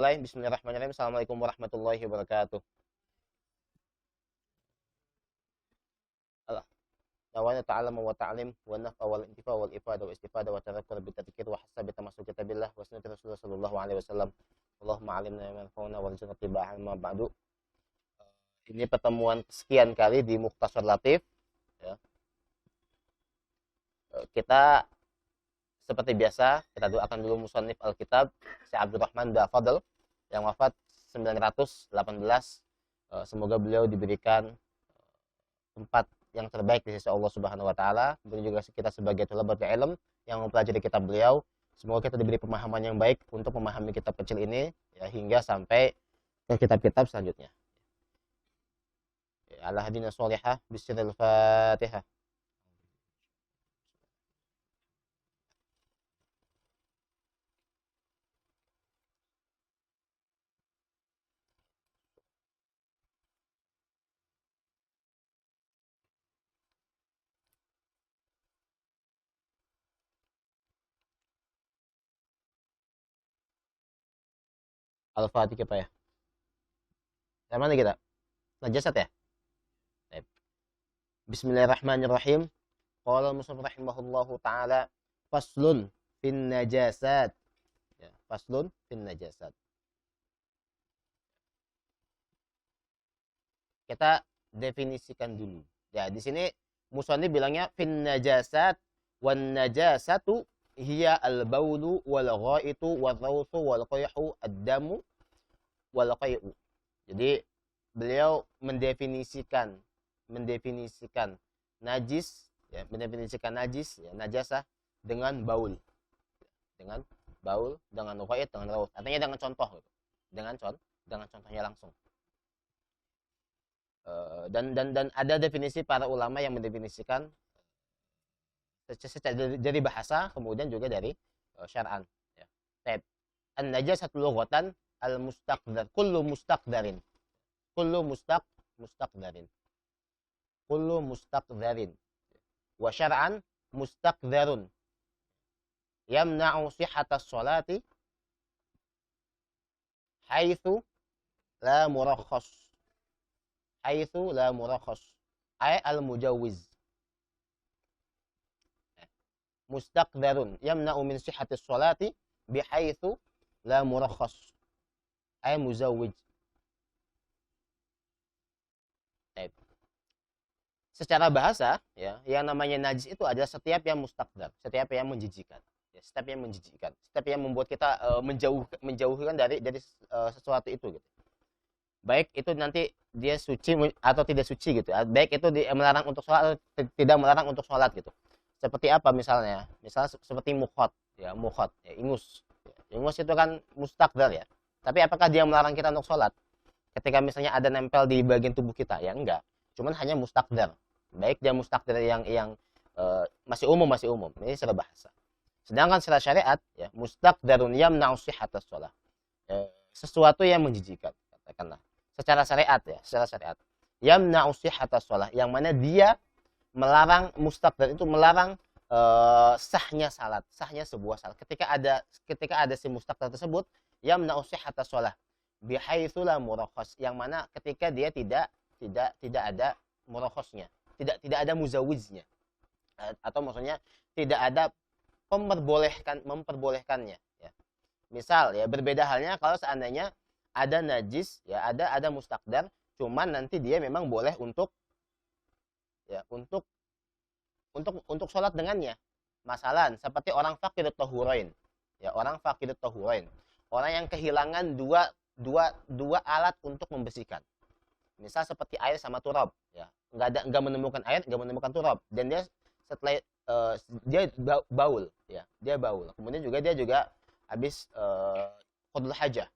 Bismillahirrahmanirrahim. Assalamualaikum warahmatullahi wabarakatuh. Allah. Nawana ta'alama wa ta'alim wa naf'a wal intifa wal ifada wa istifada wa tadhakkur bi tadhkir wa hasab tamasuk kitabillah wa sunnati Rasulullah sallallahu alaihi wasallam. Allahumma 'allimna ma yanfa'una warzuqna ittiba'ah ma ba'du. Ini pertemuan sekian kali di Mukhtasar Latif ya. Kita seperti biasa kita doakan dulu musannif Alkitab Syekh Abdurrahman Fadl yang wafat 918. Semoga beliau diberikan tempat yang terbaik di sisi Allah Subhanahu wa taala. Kemudian juga kita sebagai thalabatul ilm yang mempelajari kitab beliau, semoga kita diberi pemahaman yang baik untuk memahami kitab kecil ini ya, hingga sampai ke kitab-kitab selanjutnya. Ya, ala hadina sholihah bisiril Fatihah. Al-Fatihah Pak ya. Yang mana kita? Najasat ya? Baik. Bismillahirrahmanirrahim. Qala al-musannif rahimahullahu taala faslun fin najasat. Ya, faslun fin najasat. Kita definisikan dulu. Ya, di sini musannif bilangnya fin najasat wan najasatu hiya al-baulu wal ghaitu wal rawsu wal qayhu ad-damu wal qayhu. Jadi beliau mendefinisikan najis ya, mendefinisikan najis ya, najasah dengan baul. Dengan baul, dengan ghaid, dengan raus. Artinya dengan contoh gitu. Dengan contohnya langsung. Dan ada definisi para ulama yang mendefinisikan dari bahasa kemudian juga dari syar'an ya. Taib. An-najasatu lughatan al-mustaqdar, kullu mustaqdarin. Kullu mustaqdarin. Kullu mustaqdarin. Wa syar'an mustaqdarun. Yamna'u sihhatas sholati haitsu la murakhas. Haitsu la murakhas. Ay al-mujawwiz. Mustaqdarun yamna'u min sihhatis sholati bihaitsu la murakhas. Ay muzawwij. Secara bahasa ya, yang namanya najis itu adalah setiap yang mustaqdar, setiap yang menjijikan. Ya, setiap yang menjijikan, setiap yang membuat kita menjauhkan dari sesuatu itu gitu. Baik itu nanti dia suci atau tidak suci gitu. Baik itu melarang untuk sholat atau tidak melarang untuk sholat gitu. Seperti apa misalnya? Misalnya seperti mukhat, ya ingus. Ya, ingus itu kan mustaqdar ya. Tapi apakah dia melarang kita untuk sholat? Ketika misalnya ada nempel di bagian tubuh kita, ya enggak. Cuman hanya mustaqdar. Baik dia mustaqdar yang masih umum. Ini secara bahasa. Sedangkan secara syariat, ya mustaqdarun yamna'u sihhatas shalah. Sesuatu yang menjijikan, katakanlah. Secara syariat. Yamna'u sihhatas shalah, yang mana dia melarang, mustaqdar itu melarang sahnya salat, sahnya sebuah salat. Ketika ada si mustaqdar tersebut, yamna'u sihhatas shalah bihaitsu la murakhas, yang mana ketika dia tidak ada murakhasnya, tidak ada muzawwijnya, atau maksudnya tidak ada memperbolehkannya ya. Misal ya, berbeda halnya kalau seandainya ada najis ya, ada mustaqdar, cuman nanti dia memang boleh untuk sholat dengannya. Masalan seperti orang faqidut tahurain ya, orang yang kehilangan dua alat untuk membersihkan. Misal seperti air sama turab ya, nggak menemukan air, nggak menemukan turab, dan dia setelah dia baul ya, kemudian juga dia habis qadul hajah,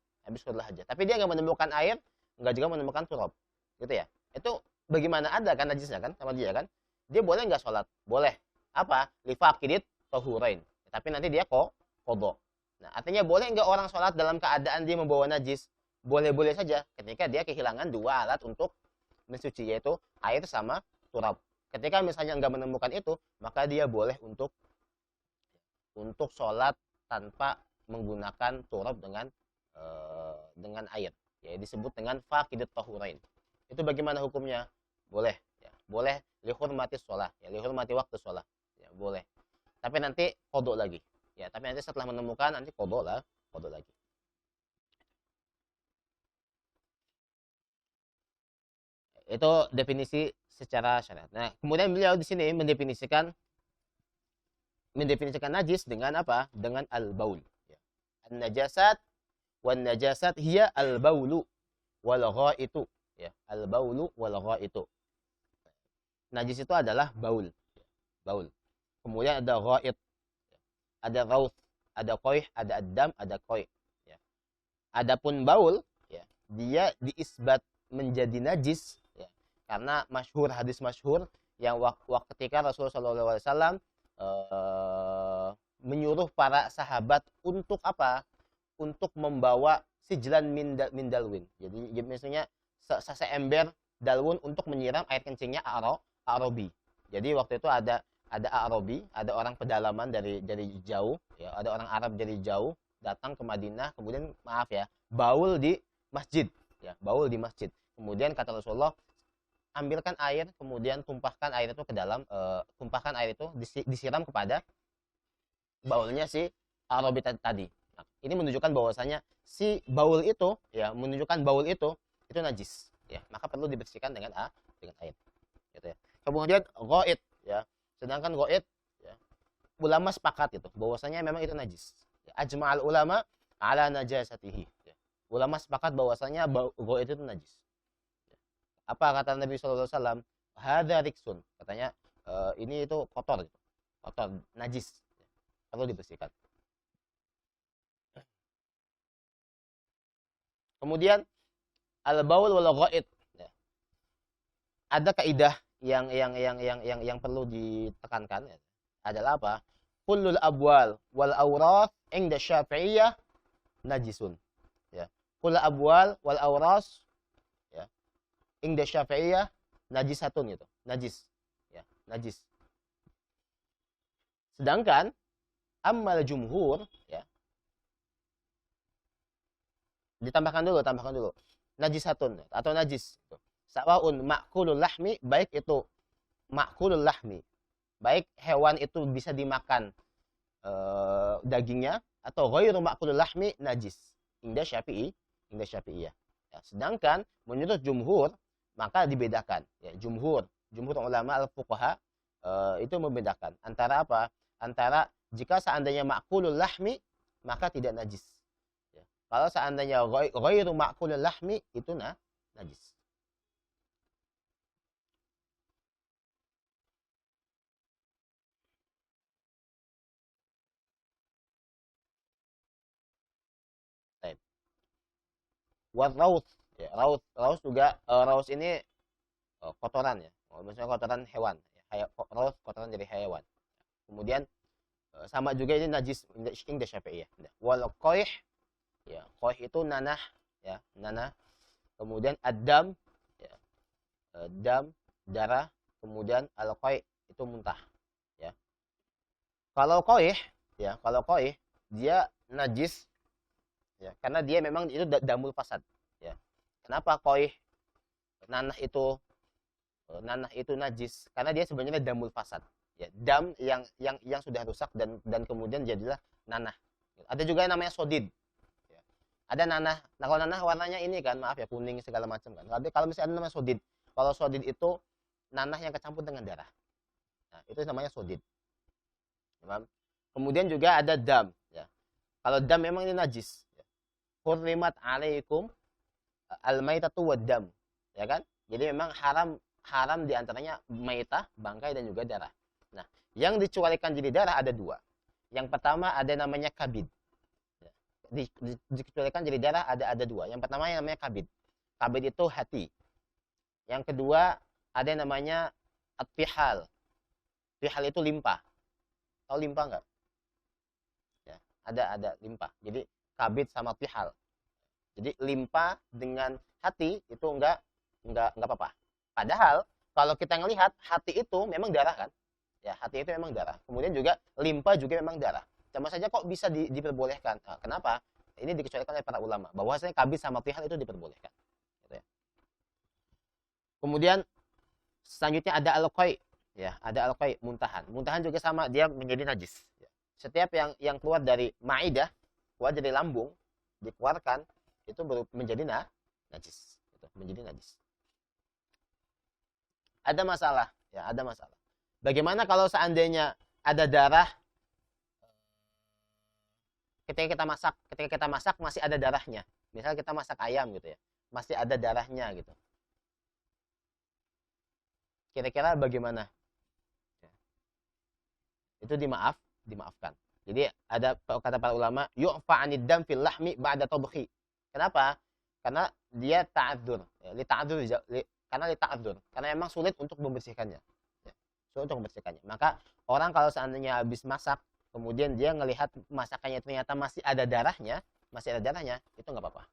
tapi dia nggak menemukan air, nggak juga menemukan turab gitu ya. Itu bagaimana, ada kan najisnya kan sama dia kan, dia boleh nggak sholat? Boleh. Apa? Lifaqidit tahurain, tapi nanti dia qadha. Nah, artinya boleh nggak orang sholat dalam keadaan dia membawa najis? Boleh-boleh saja ketika dia kehilangan dua alat untuk mensuci, yaitu air sama turab. Ketika misalnya nggak menemukan itu, maka dia boleh untuk sholat tanpa menggunakan turab dengan dengan air, ya disebut dengan faqidut tahurain. Itu bagaimana hukumnya? Boleh, ya boleh lihurmati sholat, ya lihurmati waktu sholat, ya boleh. Tapi nanti kodok lagi, ya tapi nanti setelah menemukan nanti kodok lah, kodok lagi. Itu definisi secara syariat. Nah, kemudian beliau di sini mendefinisikan najis dengan apa? Dengan al-baul. Ya. An-najasat wan najasat hiya al-baulu wal ghaitu. Ya, al-baulu wal ghaitu. Najis itu adalah baul. Baul. Kemudian ada ghaid, ada rawth, ada qoih, ada ad-dam, ada qoih. Ya. Adapun baul, ya, dia diisbat menjadi najis, ya, karena masyhur, hadis masyhur yang waktu ketika Rasulullah SAW menyuruh para sahabat untuk apa? Untuk membawa sijlan min dalwin. Jadi misalnya seember dalwun untuk menyiram air kencingnya Arabi. Jadi waktu itu ada Arabi, ada orang pedalaman dari jauh, ya, ada orang Arab dari jauh datang ke Madinah, kemudian maaf ya, baul di masjid, ya, baul di masjid. Kemudian kata Rasulullah, ambilkan air, kemudian tumpahkan air itu ke dalam, tumpahkan air itu disiram kepada baulnya si Arabi tadi. Nah, ini menunjukkan bahwasanya si baul itu, ya, menunjukkan baul itu najis, ya, maka perlu dibersihkan dengan air, gitu ya. Kemudian ghaid, ya. Sedangkan ghaid, ya, ulama sepakat itu bahwasanya memang itu najis. Ya, ajma'al ulama ala najasatihi. Ya. Ulama sepakat bahwasanya ghaid itu najis. Ya. Apa kata Nabi sallallahu alaihi wasallam? Hadza riksun. Katanya ini itu kotor gitu. Kotor, najis. Ya. Perlu dibersihkan. Kemudian al-baul wal ghaid. Ya. Ada kaidah yang perlu ditekankan, ya, adalah apa? Kullul abwal wal awrath inda Syafi'iyah najisun. Ya. Kullul abwal wal awras, ya, inda Syafi'iyah najisatun itu. Najis. Ya, najis. Sedangkan ammal jumhur, ya. Ditambahkan dulu. Najisatun atau najis itu. Sawaun ma'kulul lahmi, baik itu ma'kulul lahmi, baik hewan itu bisa dimakan dagingnya, atau ghairu ma'kulul lahmi najis inda Syafi'iyah. Ya, sedangkan menurut jumhur maka dibedakan, ya, jumhur ulama al-fuqaha itu membedakan antara apa? Antara jika seandainya ma'kulul lahmi maka tidak najis. Ya. Kalau seandainya ghairu ma'kulul lahmi itu najis. Warraus, ya, raus juga, raus ini kotoran, ya, maksudnya kotoran hewan, ya, raus kotoran dari hewan. Kemudian sama juga ini najis inda Syafi'iyah. Wal qoih, ya, qoih itu nanah, ya, nanah. Kemudian ad-dam, ya, dam, darah. Kemudian al-qoih itu muntah, ya. Kalau qoih, ya, dia najis, ya, karena dia memang itu damul fasad, ya. Kenapa qoih nanah itu najis? Karena dia sebenarnya damul fasad, ya, dam yang sudah rusak dan kemudian jadilah nanah. Ada juga yang namanya sodid, ya. Ada nanah. Nah, kalau nanah warnanya ini kan, maaf ya, kuning segala macam kan. Tapi kalau misalnya ada namanya sodid, kalau sodid itu nanah yang kecampur dengan darah, nah itu namanya sodid. Kemudian juga ada dam, ya. Kalau dam memang ini najis, hurrimat alaikum al-maitatu wad-dam, ya kan? Jadi memang haram diantaranya maitah, bangkai, dan juga darah. Nah, yang dikecualikan jadi darah ada dua. Yang pertama ada namanya kabid. Ya. Dikecualikan jadi darah ada dua. Yang pertama yang namanya kabid. Kabid itu hati. Yang kedua ada yang namanya at-tihal. Tihal itu limpa. Tahu limpa enggak? Ya, ada limpa. Jadi kabid sama tihal. Jadi limpa dengan hati itu enggak apa-apa. Padahal kalau kita ngelihat hati itu memang darah kan? Ya, hati itu memang darah. Kemudian juga limpa juga memang darah. Cuma saja kok bisa diperbolehkan. Nah, kenapa? ini dikecualikan oleh para ulama bahwasanya kabid sama tihal itu diperbolehkan. Gitu ya. Kemudian selanjutnya ada al-qai, ya, ada al-qai, muntahan. Muntahan juga sama, dia menjadi najis. Ya. Setiap yang keluar dari maidah, keluar dari lambung, dikeluarkan itu menjadi najis, gitu, menjadi najis. Ada masalah, ya, ada masalah. Bagaimana kalau seandainya ada darah ketika kita masak masih ada darahnya. Misal kita masak ayam gitu ya, masih ada darahnya gitu. Kira-kira bagaimana? Itu dimaafkan. Jadi ada kata para ulama, yu'fa 'anid dam fil lahmi ba'da tabkhi. Kenapa? Karena dia ta'adzur, ya, karena ta'adzur, karena memang sulit untuk membersihkannya. Ya, sulit untuk membersihkannya. Maka orang kalau seandainya habis masak kemudian dia ngelihat masakannya ternyata masih ada darahnya, itu nggak apa-apa.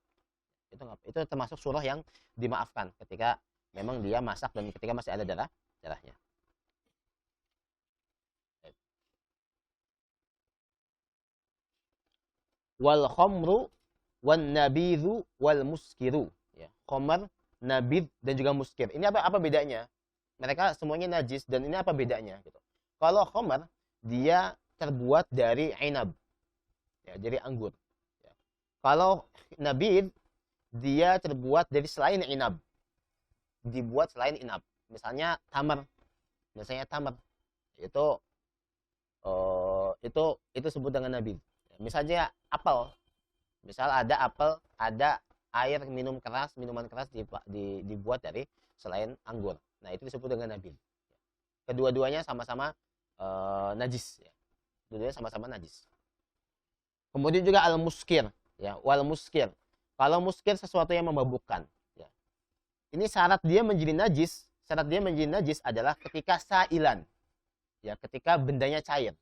Itu termasuk surah yang dimaafkan ketika memang dia masak dan ketika masih ada darahnya. Wal khamru wan nabidhu wal muskiru. Ya, khamr, nabidh dan juga muskir. Ini apa bedanya? Mereka semuanya najis dan ini apa bedanya gitu. Kalau khamr dia terbuat dari inab, ya, dari anggur. Ya. Kalau nabid dia terbuat dari selain inab, dibuat selain inab. Misalnya tamar, itu disebut dengan nabid. Ya, misalnya apel, misal ada apel, ada air minuman keras dibuat dari selain anggur. Nah itu disebut dengan nabid. Kedua-duanya sama-sama najis. Ya. Dua-duanya sama-sama najis. Kemudian juga al-muskir, ya, wal muskir. Kalau muskir sesuatu yang memabukkan, ya. Ini syarat dia menjadi najis adalah ketika sailan. Ya, ketika bendanya cair.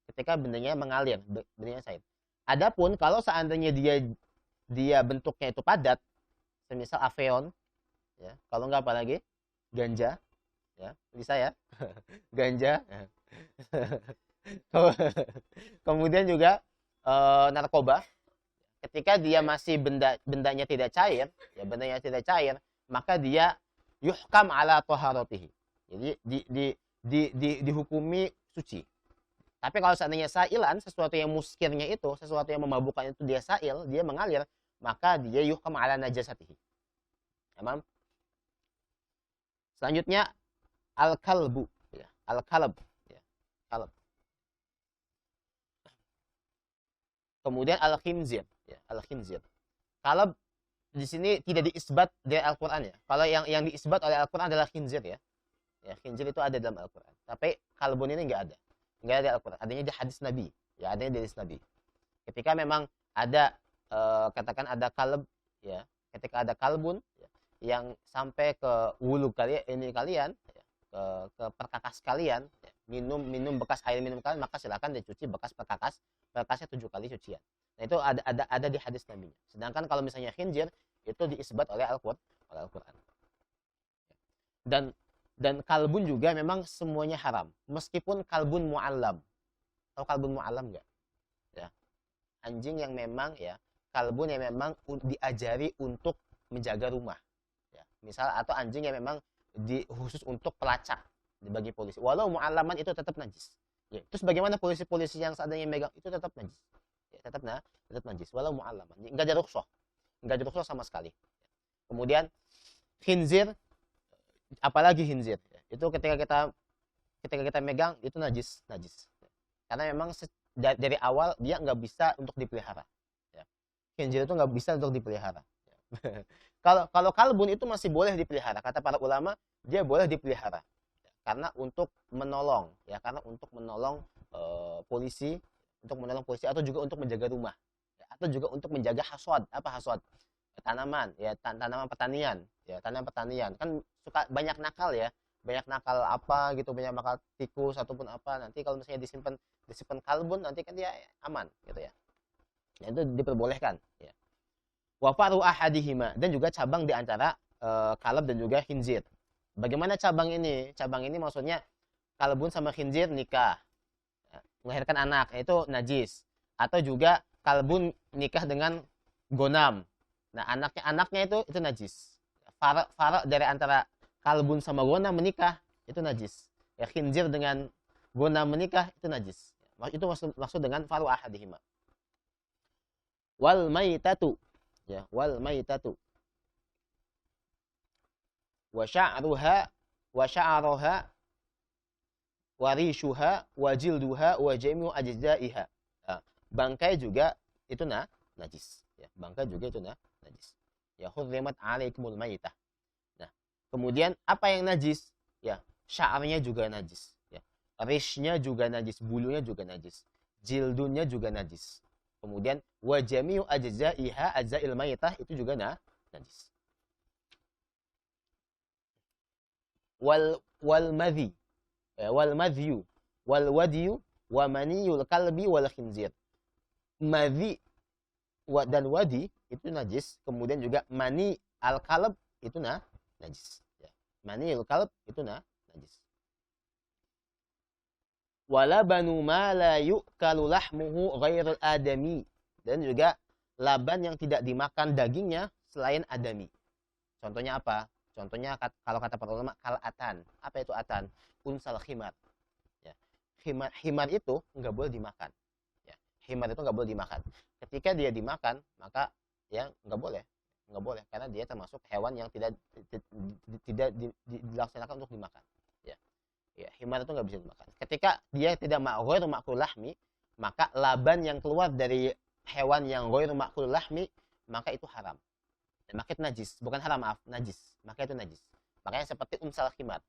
Ketika bendanya mengalir, bendanya cair. Adapun kalau seandainya dia bentuknya itu padat, semisal afeon, ya, kalau enggak apa lagi? Ganja, ya, bisa ya. Ganja. Kemudian juga narkoba, ketika dia masih bendanya tidak cair, maka dia yuhkam ala taharatihi. Jadi dihukumi suci. Tapi kalau seandainya sailan, sesuatu yang muskirnya itu, sesuatu yang memabukkan itu dia sail, dia mengalir, maka dia yuhkam ala najasatihi. Tamam? Selanjutnya al-kalbu, ya, al-kalb, ya, kalb. Kemudian al-khinzir, ya, al-khinzir. Kalb di sini tidak diisbat dari Al-Qur'an ya. Kalau yang diisbat oleh Al-Qur'an adalah khinzir ya. Ya, khinzir itu ada dalam Al-Qur'an. Tapi kalbun ini enggak ada. Enggak ada di Al-Qur'an. Adanya di hadis Nabi. Ya, adanya di hadis Nabi. Ketika memang ada katakan ada kalb, ya. Ketika ada kalbun, ya, yang sampai ke wulu kalian, ya, ke perkakas kalian, ya, minum bekas air minum kalian, maka silakan dicuci bekas perkakasnya 7 kali cucian. Nah, itu ada di hadis Nabi. Sedangkan kalau misalnya khinzir itu diisbat oleh Al-Qur'an. Dan kalbun juga memang semuanya haram, meskipun kalbun mu'allam. Tahu kalbun mu'allam enggak? Ya. Anjing yang memang, ya, kalbun yang memang diajari untuk menjaga rumah. Ya. Misal atau anjing yang memang khusus untuk pelacak bagi polisi. Walau mu'allaman itu tetap najis. Ya. Terus bagaimana polisi-polisi yang seadanya megang itu tetap najis. Ya, tetap najis walau mu'allaman. Enggak ada rukhsah. Enggak ada rukhsah sama sekali. Kemudian khinzir, apalagi khinzir, ya, itu ketika kita megang itu najis. Karena memang dari awal dia nggak bisa untuk dipelihara. Ya. Khinzir itu nggak bisa untuk dipelihara. Ya. Kalau kalbun itu masih boleh dipelihara. Kata para ulama dia boleh dipelihara. Ya. Karena untuk menolong, polisi, atau juga untuk menjaga rumah, ya, atau juga untuk menjaga hasad. Apa hasad? Tanaman, ya, tanaman pertanian, ya, tanaman pertanian kan suka banyak nakal ya, banyak nakal apa gitu, banyak nakal tikus ataupun apa. Nanti kalau misalnya disimpan kalbun, nanti kan dia aman gitu ya. Nah, itu diperbolehkan ya. Wa faru ahadihima, dan juga cabang di antara kalb dan juga khinzir. Bagaimana cabang ini? Cabang ini maksudnya kalbun sama khinzir nikah, ya, melahirkan anak, itu najis. Atau juga kalbun nikah dengan gonam. Nah, anaknya itu najis. Farak dari antara kalbun sama gonam menikah itu najis. Ya, khinzir dengan gonam menikah itu najis. Itu maksud dengan faru ahadihima. Wal maitatu, ya, wal maitatu wa sya'ruha wa sya'ruha wa rishuha wa jilduha wa jami'u ajzaiha. Nah, bangkai juga itu najis, ya, bangkai juga itu najis. Ya, hurrimat 'alaikumul maitah. Nah, kemudian apa yang najis? Ya, sya'arnya juga najis, ya. Rishnya juga najis, bulunya juga najis. Jildunnya juga najis. Kemudian wa jami'u ajzaiha, ajzail maitah itu juga najis. Wal madhi, wal madhyu wal wadiyu wa maniyul kalbi wal khinzir. Madhi dan wadi itu najis, kemudian juga mani al kalb itu najis, ya. Mani al kalb itu najis. Wala banu ma la yu'kalu lahmuhu ghairul adami, dan juga laban yang tidak dimakan dagingnya selain adami. Contohnya apa? Contohnya kalau kata para ulama kalatan. Apa itu atan? Unsal khimar. Ya. Khimar itu nggak boleh dimakan. Ya. Khimar itu nggak boleh dimakan. Ketika dia dimakan, maka ya nggak boleh karena dia termasuk hewan yang tidak dilaksanakan untuk dimakan. Ya, himar itu nggak bisa dimakan. Ketika dia tidak ghairu ma'kul lahmi, maka laban yang keluar dari hewan yang ghairu ma'kul lahmi, maka itu haram. Dan maka itu najis, bukan haram, maaf, najis. Maka itu najis. Makanya seperti umsal khimar.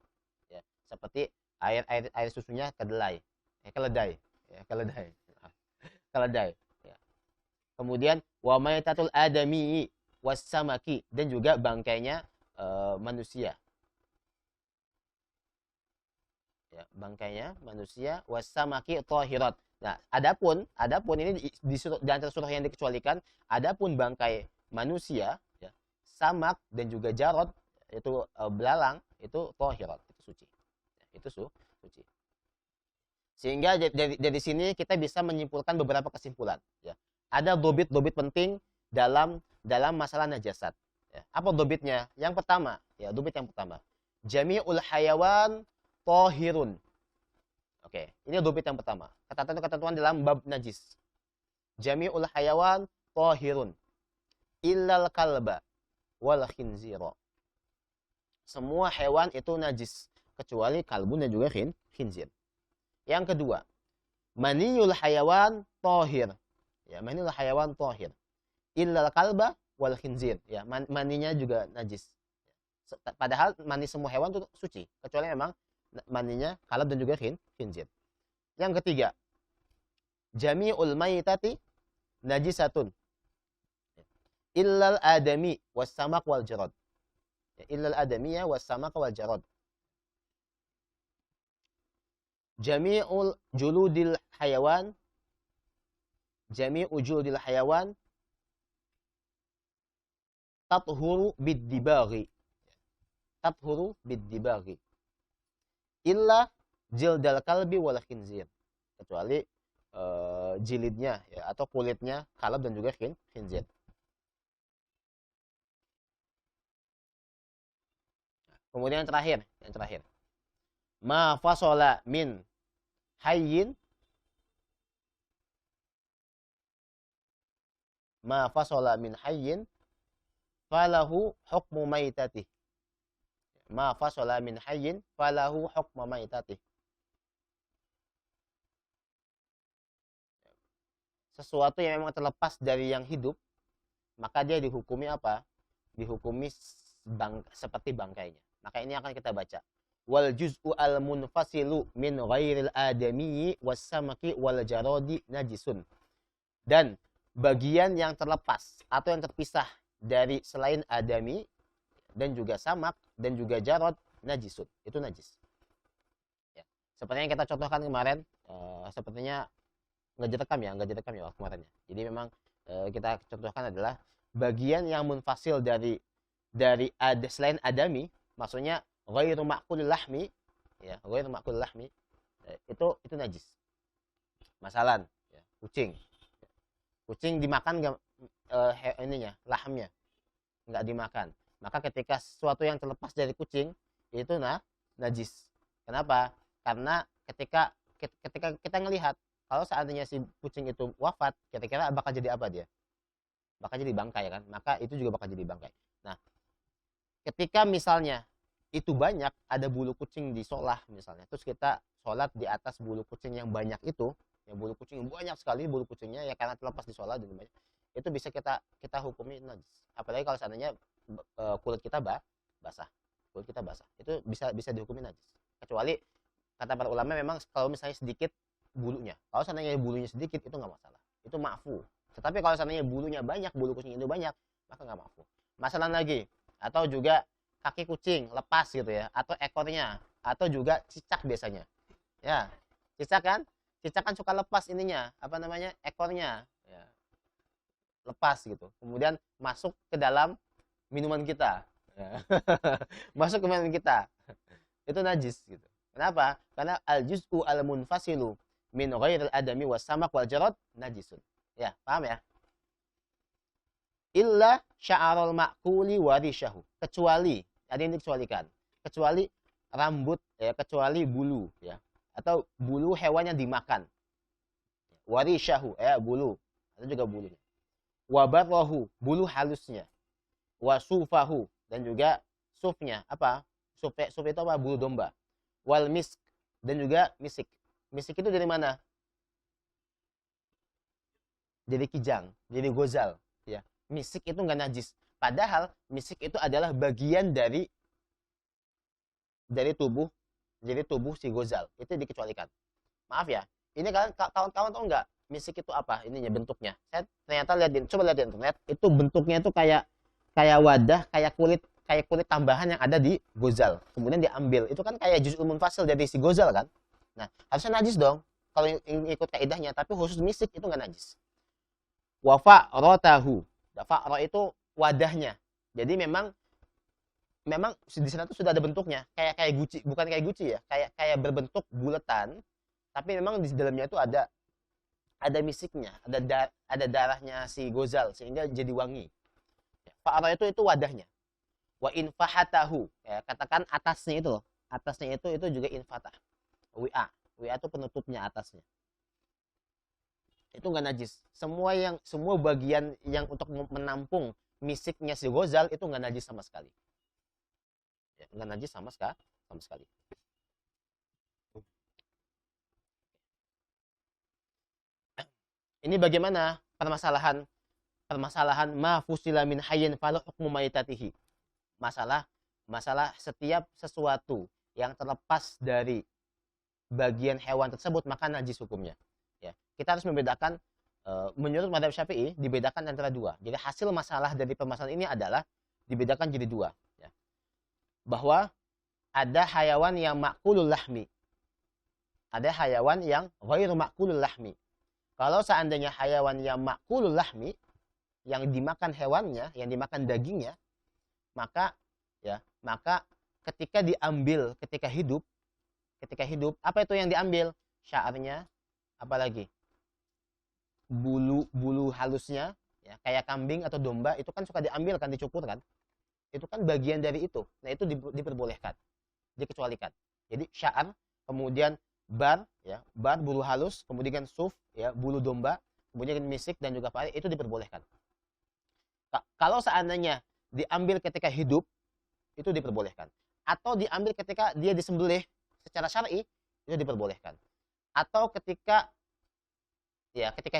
Ya, seperti air susunya kedelai, keledai, ya, keledai. Ya. Kemudian wa maitatul adami wassamaki, dan juga bangkainya manusia. Ya, bangkainya manusia wasamaki tahirat. Nah, adapun ini di antara surah yang dikecualikan, adapun bangkai manusia, ya, samak dan juga jarod, itu belalang, itu tahirat, itu suci. Ya, itu suci. Sehingga dari sini kita bisa menyimpulkan beberapa kesimpulan, ya. Ada dobit penting dalam masalah najasat. Ya. Apa dobitnya? Yang pertama, ya, dobit yang pertama. Jami'ul hayawan tohirun. Oke, ini dobit yang pertama. Ketentuan dalam bab najis. Jami'ul hayawan tohirun. Illal kalba wal khinzira. Semua hewan itu najis, kecuali kalbun dan juga khinzir. Yang kedua, maniyul hayawan tohir. Ya, maniyul hayawan tohir. Illal kalba wal khinzir. Ya, maninya juga najis. Padahal mani semua hewan itu suci, kecuali memang maninya kalab dan juga khinzir. Yang ketiga, jami'ul maitati najisatun illal adami wassamak wal jarad. Illal adamiyya wassamak wal jarad. Jami'ul juludil hayawan tathuru bid-dibaghi. Illa jildal kalbi wal khinzir, kecuali jilidnya, ya, atau kulitnya kalab dan juga khinzir. Kemudian yang terakhir, ma fasola min hayyin falahu hukmu maitati. Ma fasola min hayyin falahu hukma maitati. Sesuatu yang memang terlepas dari yang hidup, maka dia dihukumi apa? Dihukumi seperti bangkainya. Maka ini akan kita baca. Wal juz'u al munfasilu min ghairil adami wassamaki wal jarodi najisun. Dan bagian yang terlepas atau yang terpisah dari selain adami dan juga samak dan juga jarod najisun, itu najis. Ya. Seperti yang kita contohkan kemarin, sepertinya nggak direkam ya kemarin ya. Jadi memang kita contohkan adalah bagian yang munfasil dari selain adami, maksudnya ghairu ma'kul lahmi, ya, ghairu ma'kul lahmi, itu najis. Masalan, ya, Kucing dimakan nggak ininya, lahmnya nggak dimakan. Maka ketika sesuatu yang terlepas dari kucing itu najis. Kenapa? Karena ketika kita ngelihat kalau seandainya si kucing itu wafat, kira-kira bakal jadi apa dia? Bakal jadi bangkai kan? Maka itu juga bakal jadi bangkai. Nah, ketika misalnya itu banyak ada bulu kucing di solah misalnya, terus kita sholat di atas bulu kucing yang banyak itu, yang bulu kucing yang banyak sekali bulu kucingnya ya karena terlepas di solah dan banyak, itu bisa kita hukumi najis. Apalagi kalau seandainya kulit kita basah, kulit kita basah, itu bisa dihukumi najis. Kecuali kata para ulama memang kalau misalnya sedikit bulunya, kalau seandainya bulunya sedikit itu nggak masalah, itu ma'fu. Tetapi kalau seandainya bulunya banyak, bulu kucing itu banyak, maka nggak ma'fu. Masalah lagi, atau juga kaki kucing lepas gitu ya, atau ekornya, atau juga cicak biasanya. Ya, cicak kan suka lepas ininya, apa namanya, ekornya, ya, lepas gitu. Kemudian masuk ke dalam minuman kita, ya. Masuk ke minuman kita, itu najis gitu. Kenapa? Karena al juz'u al munfasilu min ghairil adami was samak wal jarad najisun. Ya, paham ya? Illa sya'arul ma'kuli warisyahu, kecuali ada yang dikecualikan, kecuali rambut ya, kecuali bulu ya, atau bulu hewan yang dimakan, warisyahu ya, bulu atau juga bulunya, wabarahu, bulu halusnya, wasufahu, dan juga sufnya, apa suf itu apa, bulu domba, wal misk, dan juga misik. Misik itu dari mana? Jadi kijang, jadi gozal ya. Misik itu nggak najis, padahal misik itu adalah bagian dari tubuh, jadi tubuh si gozal, itu dikecualikan. Maaf ya, ini kalian kawan-kawan tahu nggak misik itu apa ininya, bentuknya? Saya ternyata coba lihat di internet, itu bentuknya itu kayak wadah, kayak kulit tambahan yang ada di gozal, kemudian diambil, itu kan kayak juz'ul munfasil dari si gozal kan. Nah, harusnya najis dong kalau ikut kaidahnya, tapi khusus misik itu nggak najis. Wa fa'ratahu, fa'ra itu wadahnya, jadi memang di sana tuh sudah ada bentuknya, kayak guci, bukan kayak guci ya, kayak berbentuk bulatan, tapi memang di dalamnya itu ada misiknya, ada darahnya si gozal sehingga jadi wangi. Fa'ra itu wadahnya. Wa infahatahu, ya, katakan atasnya itu loh, atasnya itu juga infatah. Wi'a itu penutupnya atasnya. Itu nggak najis. Semua bagian yang untuk menampung misiknya si gozal itu nggak najis sama sekali. Ya, nggak najis sama sekali. Ini bagaimana permasalahan ma fusila min hayyin falahu hukmu maitatihi. Masalah setiap sesuatu yang terlepas dari bagian hewan tersebut maka najis hukumnya. Ya, kita harus membedakan, menurut mazhab Syafi'i dibedakan antara dua. Jadi hasil masalah dari permasalahan ini adalah dibedakan jadi dua. Ya. Bahwa ada hayawan yang makulul lahmi, ada hayawan yang ghairu makulul lahmi. Kalau seandainya hayawan yang makulul lahmi, yang dimakan hewannya, yang dimakan dagingnya, maka ketika diambil ketika hidup, apa itu yang diambil? Sya'arnya, apalagi bulu halusnya, ya, kayak kambing atau domba itu kan suka diambil kan, dicukur kan, itu kan bagian dari itu. Nah, itu diperbolehkan, dikecualikan. Jadi sya'ar, kemudian bar bulu halus, kemudian suf ya, bulu domba, kemudian misik dan juga pari, itu diperbolehkan. Kalau seandainya diambil ketika hidup, itu diperbolehkan. Atau diambil ketika dia disembelih secara syar'i, itu diperbolehkan. Atau ketika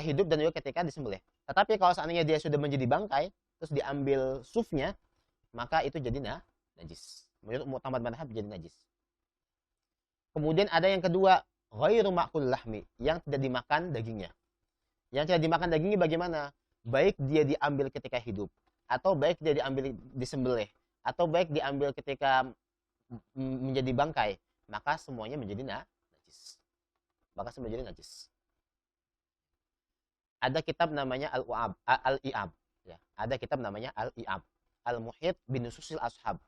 hidup dan juga ketika disembelih. Tetapi kalau seandainya dia sudah menjadi bangkai, terus diambil sufnya, maka itu jadi najis. Menurut mu'tamad madhab jadi najis. Kemudian ada yang kedua, ghairu ma'kul lahmi, yang tidak dimakan dagingnya. Yang tidak dimakan dagingnya bagaimana? Baik dia diambil ketika hidup, atau baik dia diambil disembelih, atau baik diambil ketika menjadi bangkai, maka semuanya menjadi najis. Maka semuanya menjadi najis. Ada kitab namanya Al-I'ab. Ya, ada kitab namanya Al-I'ab. Al-Muhit bin Nususil Ashab.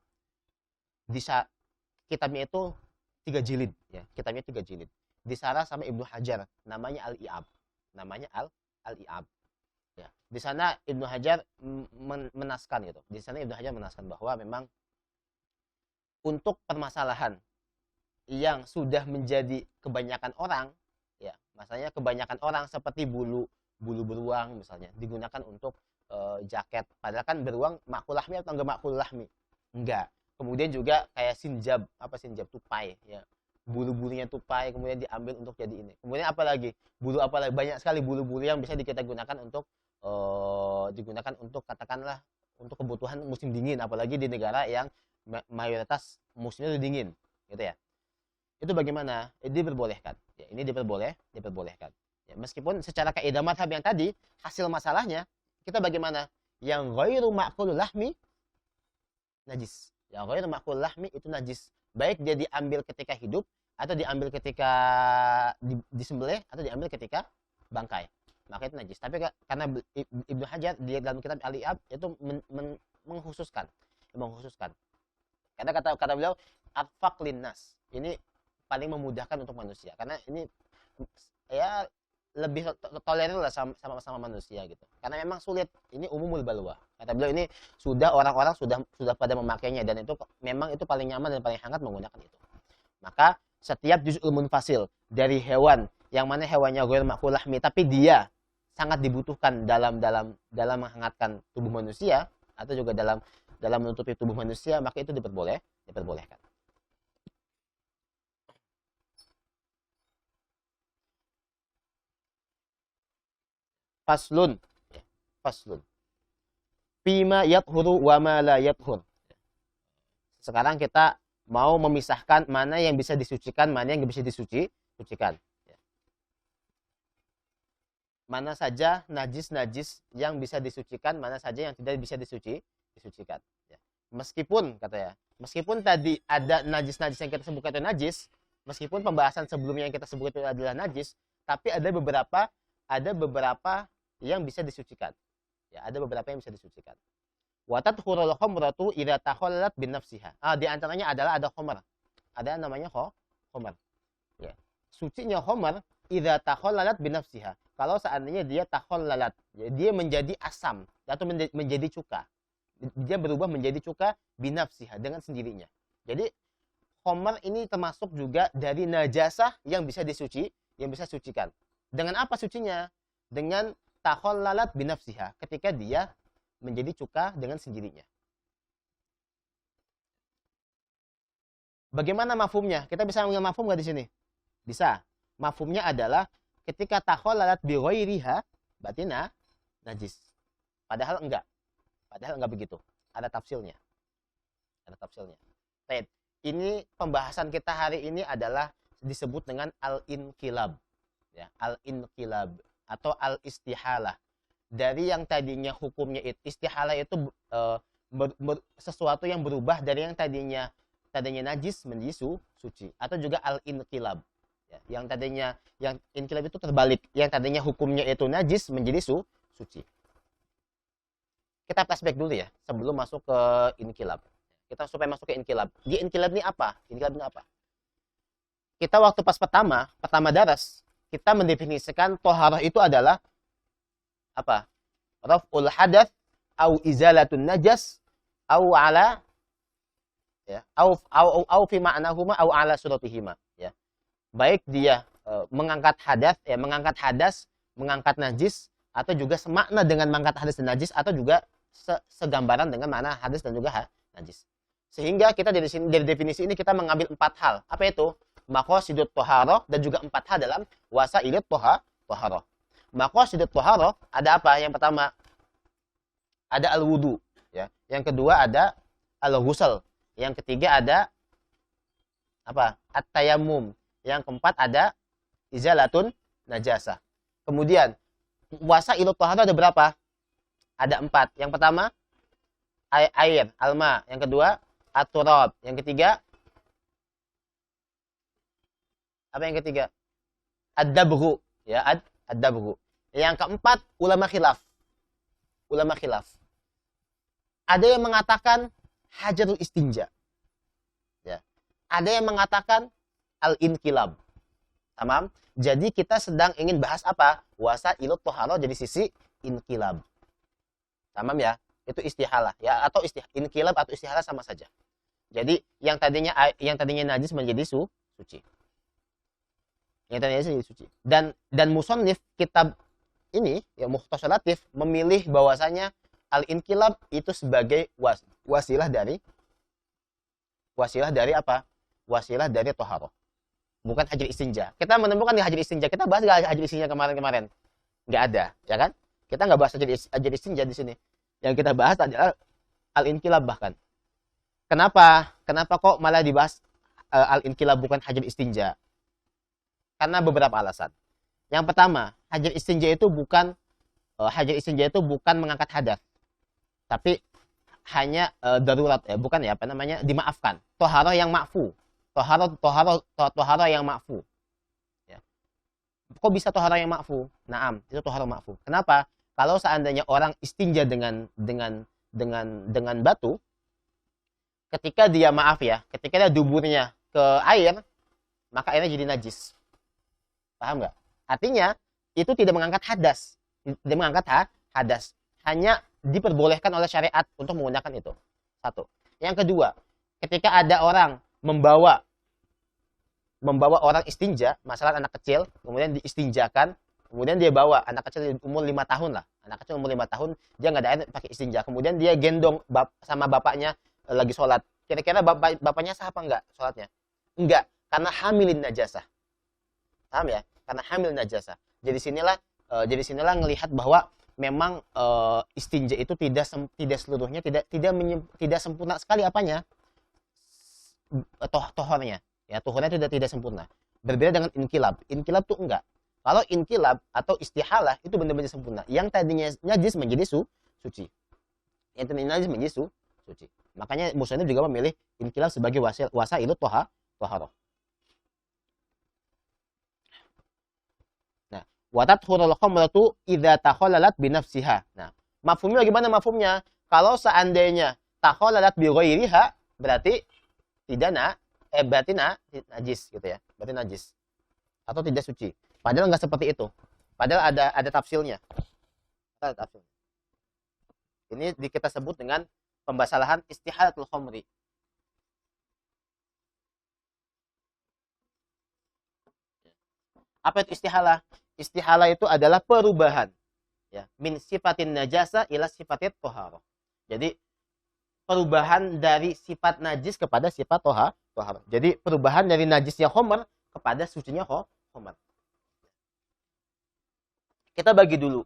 Kitabnya itu 3 jilid. Ya, kitabnya 3 jilid. Disarah sama Ibnu Hajar. Namanya Al-I'ab. Namanya Al-I'ab. Ya. Di sana Ibnu Hajar menaskan gitu. Di sana Ibnu Hajar menaskan bahwa memang untuk permasalahan yang sudah menjadi kebanyakan orang, ya, masalahnya kebanyakan orang seperti bulu bulu beruang misalnya digunakan untuk jaket, padahal kan beruang makul lahmi atau enggak makul lahmi? Enggak. Kemudian juga kayak sinjab, apa sinjab, tupai, ya. Bulu-bulunya tupai kemudian diambil untuk jadi ini. Kemudian apa lagi? Bulu apa lagi? Banyak sekali bulu-bulu yang bisa kita gunakan untuk digunakan untuk katakanlah untuk kebutuhan musim dingin, apalagi di negara yang mayoritas musimnya itu dingin, gitu ya. Itu bagaimana? Diperbolehkan. Ya, ini diperbolehkan. Ya, meskipun secara kaidah mazhab yang tadi, hasil masalahnya kita bagaimana? Yang ghairu ma'kulul lahmi najis. Yang ghairu ma'kulul lahmi itu najis. Baik dia diambil ketika hidup atau diambil ketika disembelih atau diambil ketika bangkai. Maka itu najis. Tapi karena Ibnu Hajar di dalam kitab Al-I'ab itu mengkhususkan. Karena kata beliau atfaq linnas. Ini paling memudahkan untuk manusia karena ini ya lebih toleran lah sama manusia gitu, karena memang sulit, ini umumul balwa, kata beliau, ini sudah orang-orang sudah pada memakainya dan itu memang itu paling nyaman dan paling hangat menggunakan itu. Maka setiap juz'ul munfasil dari hewan yang mana hewannya ghair ma'kul lahmi tapi dia sangat dibutuhkan dalam menghangatkan tubuh manusia atau juga dalam menutupi tubuh manusia, maka itu diperbolehkan. Faslun. Faslun. Fima yathuru wa ma la yathur. Sekarang kita mau memisahkan mana yang bisa disucikan, mana yang bisa disucikan. Mana saja najis-najis yang bisa disucikan, mana saja yang tidak bisa disucikan. Meskipun tadi ada najis-najis yang kita sebutkan itu najis, meskipun pembahasan sebelumnya yang kita sebutkan itu adalah najis, tapi ada beberapa yang bisa disucikan. Ya, ada beberapa yang bisa disucikan. Wa tadkhurul khamratu idza takhallat bin nafsiha. Di antaranya adalah ada khamr. Ada namanya khamr. Ya. Sucinya khamr idza takhallalat bin nafsiha. Kalau seandainya dia takhallalat, ya, dia menjadi asam atau menjadi cuka. Dia berubah menjadi cuka bin nafsiha dengan sendirinya. Jadi khamr ini termasuk juga dari najasah yang bisa sucikan. Dengan apa sucinya? Dengan takhallalat binafsiha, ketika dia menjadi cuka dengan sendirinya. Bagaimana mafhumnya? Kita bisa mengambil mafhum nggak di sini? Bisa. Mafhumnya adalah ketika takhallalat bi ghairiha, berarti najis. Padahal enggak begitu. Ada tafsilnya. Baik. Ini pembahasan kita hari ini adalah disebut dengan al-inqilab. Ya, al-inqilab atau al-istihalah. Dari yang tadinya hukumnya istihalah itu sesuatu yang berubah dari yang tadinya najis menjadi suci, atau juga al-inqilab. Ya, yang inqilab itu terbalik, yang tadinya hukumnya itu najis menjadi suci. Kita flashback dulu ya sebelum masuk ke inqilab. Kita supaya masuk ke inqilab. Di inqilab ini apa? Kita waktu pas pertama daras, kita mendefinisikan toharah itu adalah apa? Raf'ul hadath au izalatun najas au ala, ya, au fi ma'nahuma au ala suratihima, ya. Baik dia mengangkat hadas, mengangkat najis, atau juga semakna dengan mengangkat hadas dan najis, atau juga segambaran dengan makna hadas dan juga najis. Sehingga kita dari definisi ini kita mengambil 4 hal. Apa itu? Maqasidut thaharah, dan juga 4 hal dalam wasailut thaharah. Maqasidut thaharah ada apa? Yang pertama ada al-wudu, ya. Yang kedua ada al-ghusl. Yang ketiga ada apa? At-tayammum. Yang keempat ada izalatun najasah. Kemudian wasailut thaharah ada berapa? Ada 4. Yang pertama air, alma. Yang kedua at-turab. Yang ketiga apa yang ketiga? Ad-dabghu, ya, ad-dabghu. Yang keempat ulama khilaf. Ada yang mengatakan hajarul istinja. Ya. Ada yang mengatakan al-inqilab. Tamam? Jadi kita sedang ingin bahas apa? Wasailut thaharah dari sisi inkilab. Tamam ya? Itu istihalah ya, atau inkilab atau istihalah sama saja. Jadi yang tadinya najis menjadi suci. Yang tadinya najis menjadi suci. Dan musannif kitab ini ya Mukhtasar Latif memilih bahwasanya al-inkilab itu sebagai wasilah dari apa? Wasilah dari toharoh. Bukan hajar istinja. Kita menemukan di hajar istinja. Kita bahas gak hajar istinja kemarin-kemarin? Nggak ada, ya kan? Kita nggak bahas hajar istinja di sini. Yang kita bahas adalah al-inkilab bahkan. Kenapa? Kenapa kok malah dibahas al-inkilab bukan hajar istinja? Karena beberapa alasan. Yang pertama, hajar istinja itu bukan mengangkat hadas. Tapi hanya darurat ya, bukan ya, apa namanya? Dimaafkan. Toharoh yang ma'fu. Toharoh yang ma'fu. Ya. Kok bisa toharoh yang ma'fu? Naam, itu toharoh ma'fu. Kenapa? Kalau seandainya orang istinja dengan batu, ketika dia ketika dia duburnya ke air, maka airnya jadi najis. Paham nggak? Artinya itu tidak mengangkat hadas, tidak mengangkat hadas. Hanya diperbolehkan oleh syariat untuk menggunakan itu. Satu. Yang kedua, ketika ada orang membawa orang istinja, masalah anak kecil, kemudian diistinjakan, kemudian dia bawa anak kecil umur 5 tahun lah. Anak kecil umur 5 tahun, dia nggak ada air pakai istinja. Kemudian dia gendong sama bapaknya lagi sholat. Kira-kira bapaknya sah apa enggak sholatnya? Enggak, karena hamilin najasah. Paham ya? Karena hamil najasah. Jadi sinilah ngelihat bahwa memang istinja itu tidak seluruhnya tidak sempurna sekali apanya? Tohornya. Ya, tohornya tidak sempurna. Berbeda dengan inkilab. Inkilab tuh enggak. Kalau inkilab atau istihalah itu benar-benar sempurna. Yang tadinya najis menjadi suci. Yang tadinya najis menjadi suci. Makanya musannif juga memilih inkilab sebagai wasailut toharoh. Nah, wa tathurul khamratu idza takhallalat bi nafsiha. Nah, mafhumnya bagaimana mafhumnya? Kalau seandainya takhallalat bi ghairiha berarti berarti najis gitu ya. Berarti najis atau tidak suci. Padahal nggak seperti itu. Padahal ada tafsilnya. Ada tafsil. Ini kita sebut dengan pembasalahan istihalatul khamri. Apa itu istihalah? Istihalah itu adalah perubahan ya, min sifatin najasa ila sifatit toharoh. Jadi perubahan dari sifat najis kepada sifat toharoh. Jadi perubahan dari najisnya khamr kepada sucinya khamr. Kita bagi dulu.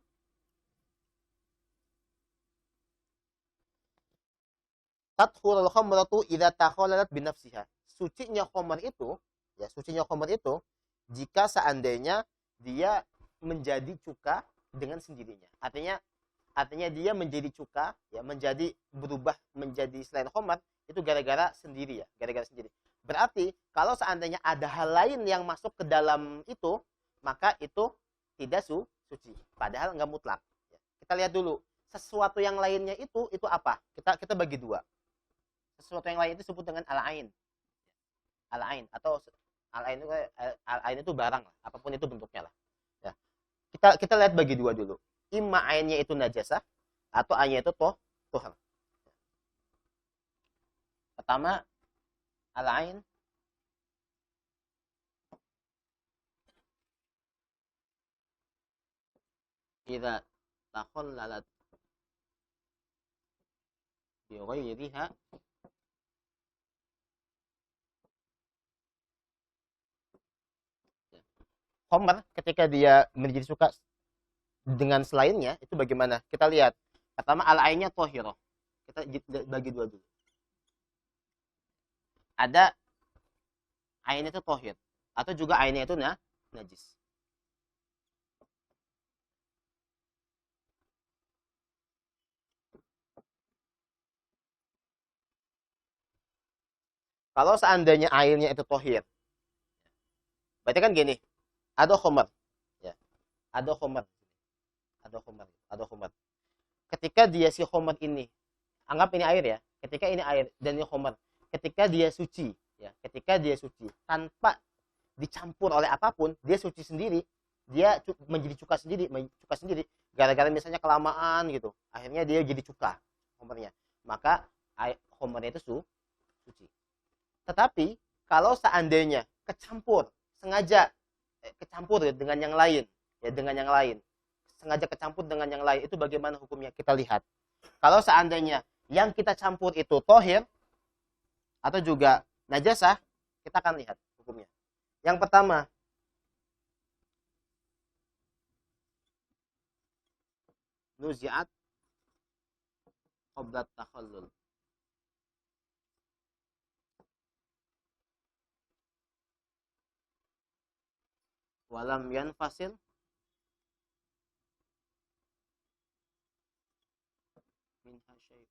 Tathurul khamratu idza takhallalat bi nafsiha. Sucinya khamr itu jika seandainya dia menjadi cuka dengan sendirinya. Artinya dia menjadi cuka ya, berubah menjadi selain khamr itu gara-gara sendiri. Berarti kalau seandainya ada hal lain yang masuk ke dalam itu, maka itu tidak suci. Padahal nggak mutlak. Kita lihat dulu sesuatu yang lainnya itu apa? Kita bagi dua. Sesuatu yang lain itu disebut dengan al-ain. Al-ain atau al-ain itu barang lah, apapun itu bentuknya lah. Ya. Kita lihat bagi dua dulu. Imma ainnya itu najasah atau ainnya itu tohar. Pertama al-ain idza takhallalat bi ghairiha khamr ketika dia menjadi suka dengan selainnya itu bagaimana? Kita lihat. Pertama al-ainnya tohiro. Kita bagi dua dulu. Ada ainnya itu tohir atau juga ainnya itu najis. Kalau seandainya airnya itu tohir, berarti kan gini, ada khamr, ya, ada khamr. Ketika dia si khamr ini, anggap ini air ya, ketika ini air dan ini khamr, ketika dia suci, tanpa dicampur oleh apapun, dia suci sendiri, dia menjadi cuka sendiri, gara-gara misalnya kelamaan gitu, akhirnya dia jadi cuka homernya, maka homernya itu suci. Tetapi kalau seandainya kecampur sengaja kecampur ya, dengan yang lain, ya dengan yang lain, sengaja kecampur dengan yang lain, itu bagaimana hukumnya? Kita lihat. Kalau seandainya yang kita campur itu tohir atau juga najasah, kita akan lihat hukumnya. Yang pertama, nuzi'at qabla takhallul. Walam yanfasil minha syai'un.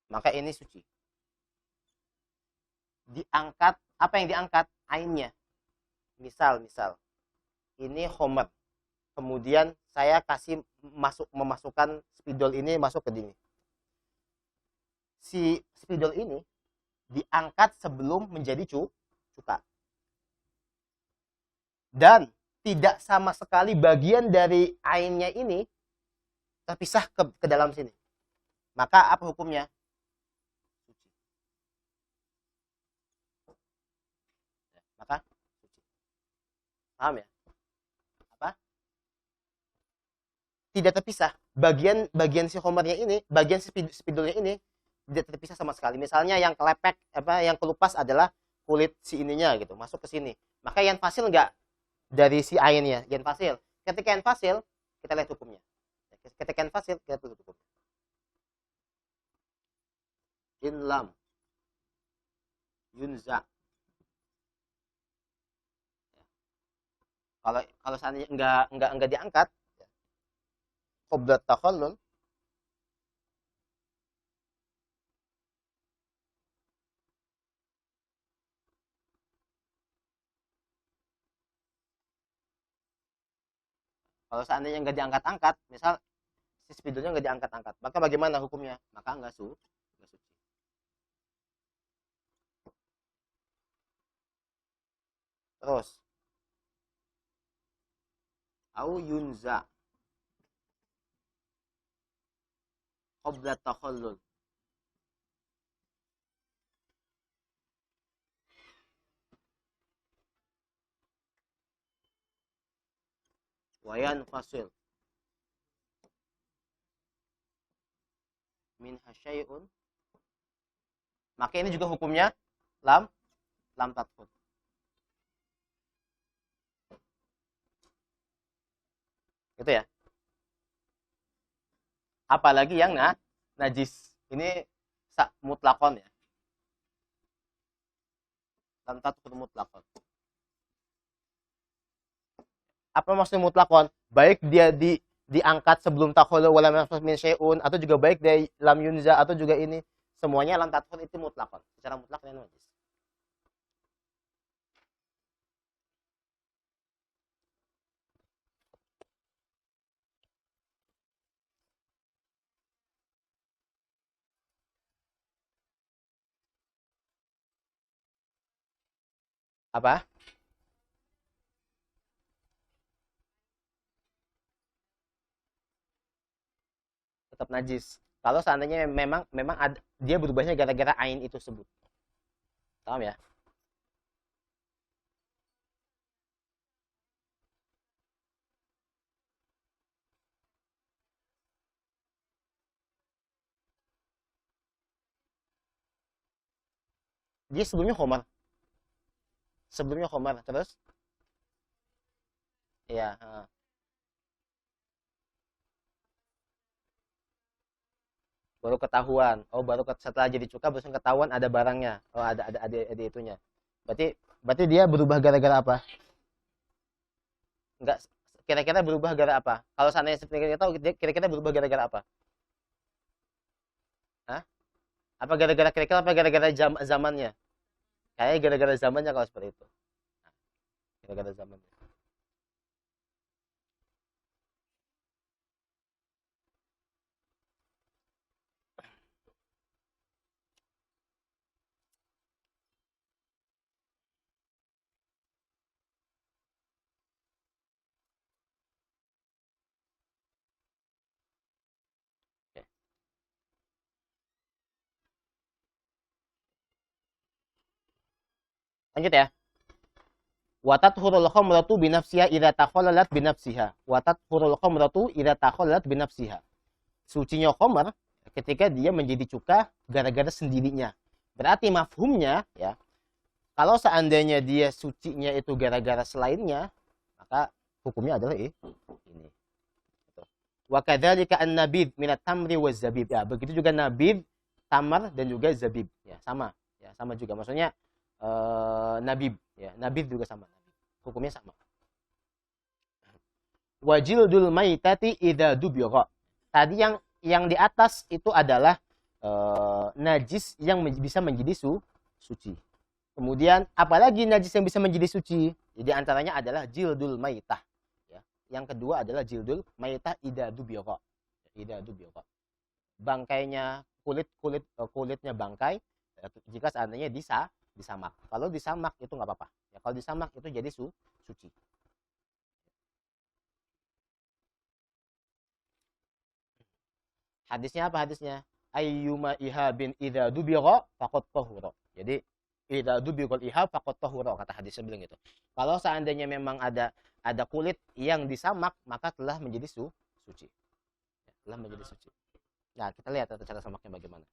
Maka ini suci. Diangkat, apa yang diangkat? Ainnya. Misal, ini homer. Kemudian saya kasih memasukkan spidol ini masuk ke sini. Si spidol ini diangkat sebelum menjadi cuka. Dan tidak sama sekali bagian dari ainnya ini terpisah ke dalam sini. Maka apa hukumnya? Suci. Maka suci. Paham ya? Apa? Tidak terpisah. Bagian si homernya ini, bagian spidolnya ini tidak terpisah sama sekali. Misalnya yang kelepek, yang kelupas adalah kulit si ininya gitu, masuk ke sini. Maka yang fasil enggak dari si ainnya, yang fasil. Ketika yang fasil, kita lihat hukumnya. Ketika yang fasil, kita lihat hukumnya. In lam yunza. Kalau seandainya enggak diangkat, qabla takhallul, kalau seandainya enggak diangkat-angkat, misal si spidolnya enggak diangkat-angkat, maka bagaimana hukumnya? Maka enggak suci. Terus, au yunza qabla takhallul. Wayan fasil min hasyai'un, maka ini juga hukumnya lam tadkhul. Gitu ya. Apalagi yang najis. Ini mutlakon ya. Lam tadkhul mutlakon. Apa maksudnya mutlakon? Baik dia diangkat sebelum takhulu wala min syai'un, atau juga baik dia lam yunza, atau juga ini semuanya lam tadkhul itu mutlakon. Secara mutlak dan najis. Apa? Tetap najis. Kalau seandainya memang dia berubahnya gara-gara ain itu sebut. Paham ya? Dia sebelumnya Homer. Sebelumnya Homer, terus ya, baru ketahuan. Oh, setelah jadi cuka baru ketahuan ada barangnya. Oh, ada itunya. Berarti dia berubah gara-gara apa? Enggak, kira-kira berubah gara apa? Kalau seandainya seperti kita tahu, kira-kira berubah gara-gara apa? Hah? Apa gara-gara kira-kira apa gara-gara zamannya? Kayaknya gara-gara zamannya kalau seperti itu. Gara-gara zamannya. Lanjut ya. Wa tathurul khamratu binafsiha idza takhallalat binafsiha. Wa tathurul khamratu idza takhallalat binafsiha. Sucinya khamr ketika dia menjadi cuka gara-gara sendirinya. Berarti mafhumnya ya, kalau seandainya dia sucinya itu gara-gara selainnya, maka hukumnya adalah ini. Wa kadzalika an-nabidh minat tamri waz zabib. Ya, begitu juga nabidh, tamar dan juga zabib. Ya, sama. Ya, sama juga. Maksudnya nabib, ya. Nabidh juga sama. Hukumnya sama. Wajildul maitati idza dubira. Tadi yang di atas itu adalah najis yang bisa menjadi suci. Kemudian apalagi najis yang bisa menjadi suci? Jadi antaranya adalah jildul maitah. Ya. Yang kedua adalah jildul maitah idza dubira. Idza dubira. Bangkainya kulitnya bangkai jika seandainya disamak. Kalau disamak itu nggak apa-apa. Ya, kalau disamak itu jadi suci. Hadisnya apa hadisnya? Ayyuma ihabin idza dubira faqad tahura. Jadi idza dubirul ihab faqad tahura, kata hadisnya bilang gitu. Kalau seandainya memang ada kulit yang disamak, maka telah menjadi suci. Ya, telah menjadi suci. Nah, kita lihat tata cara samaknya bagaimana.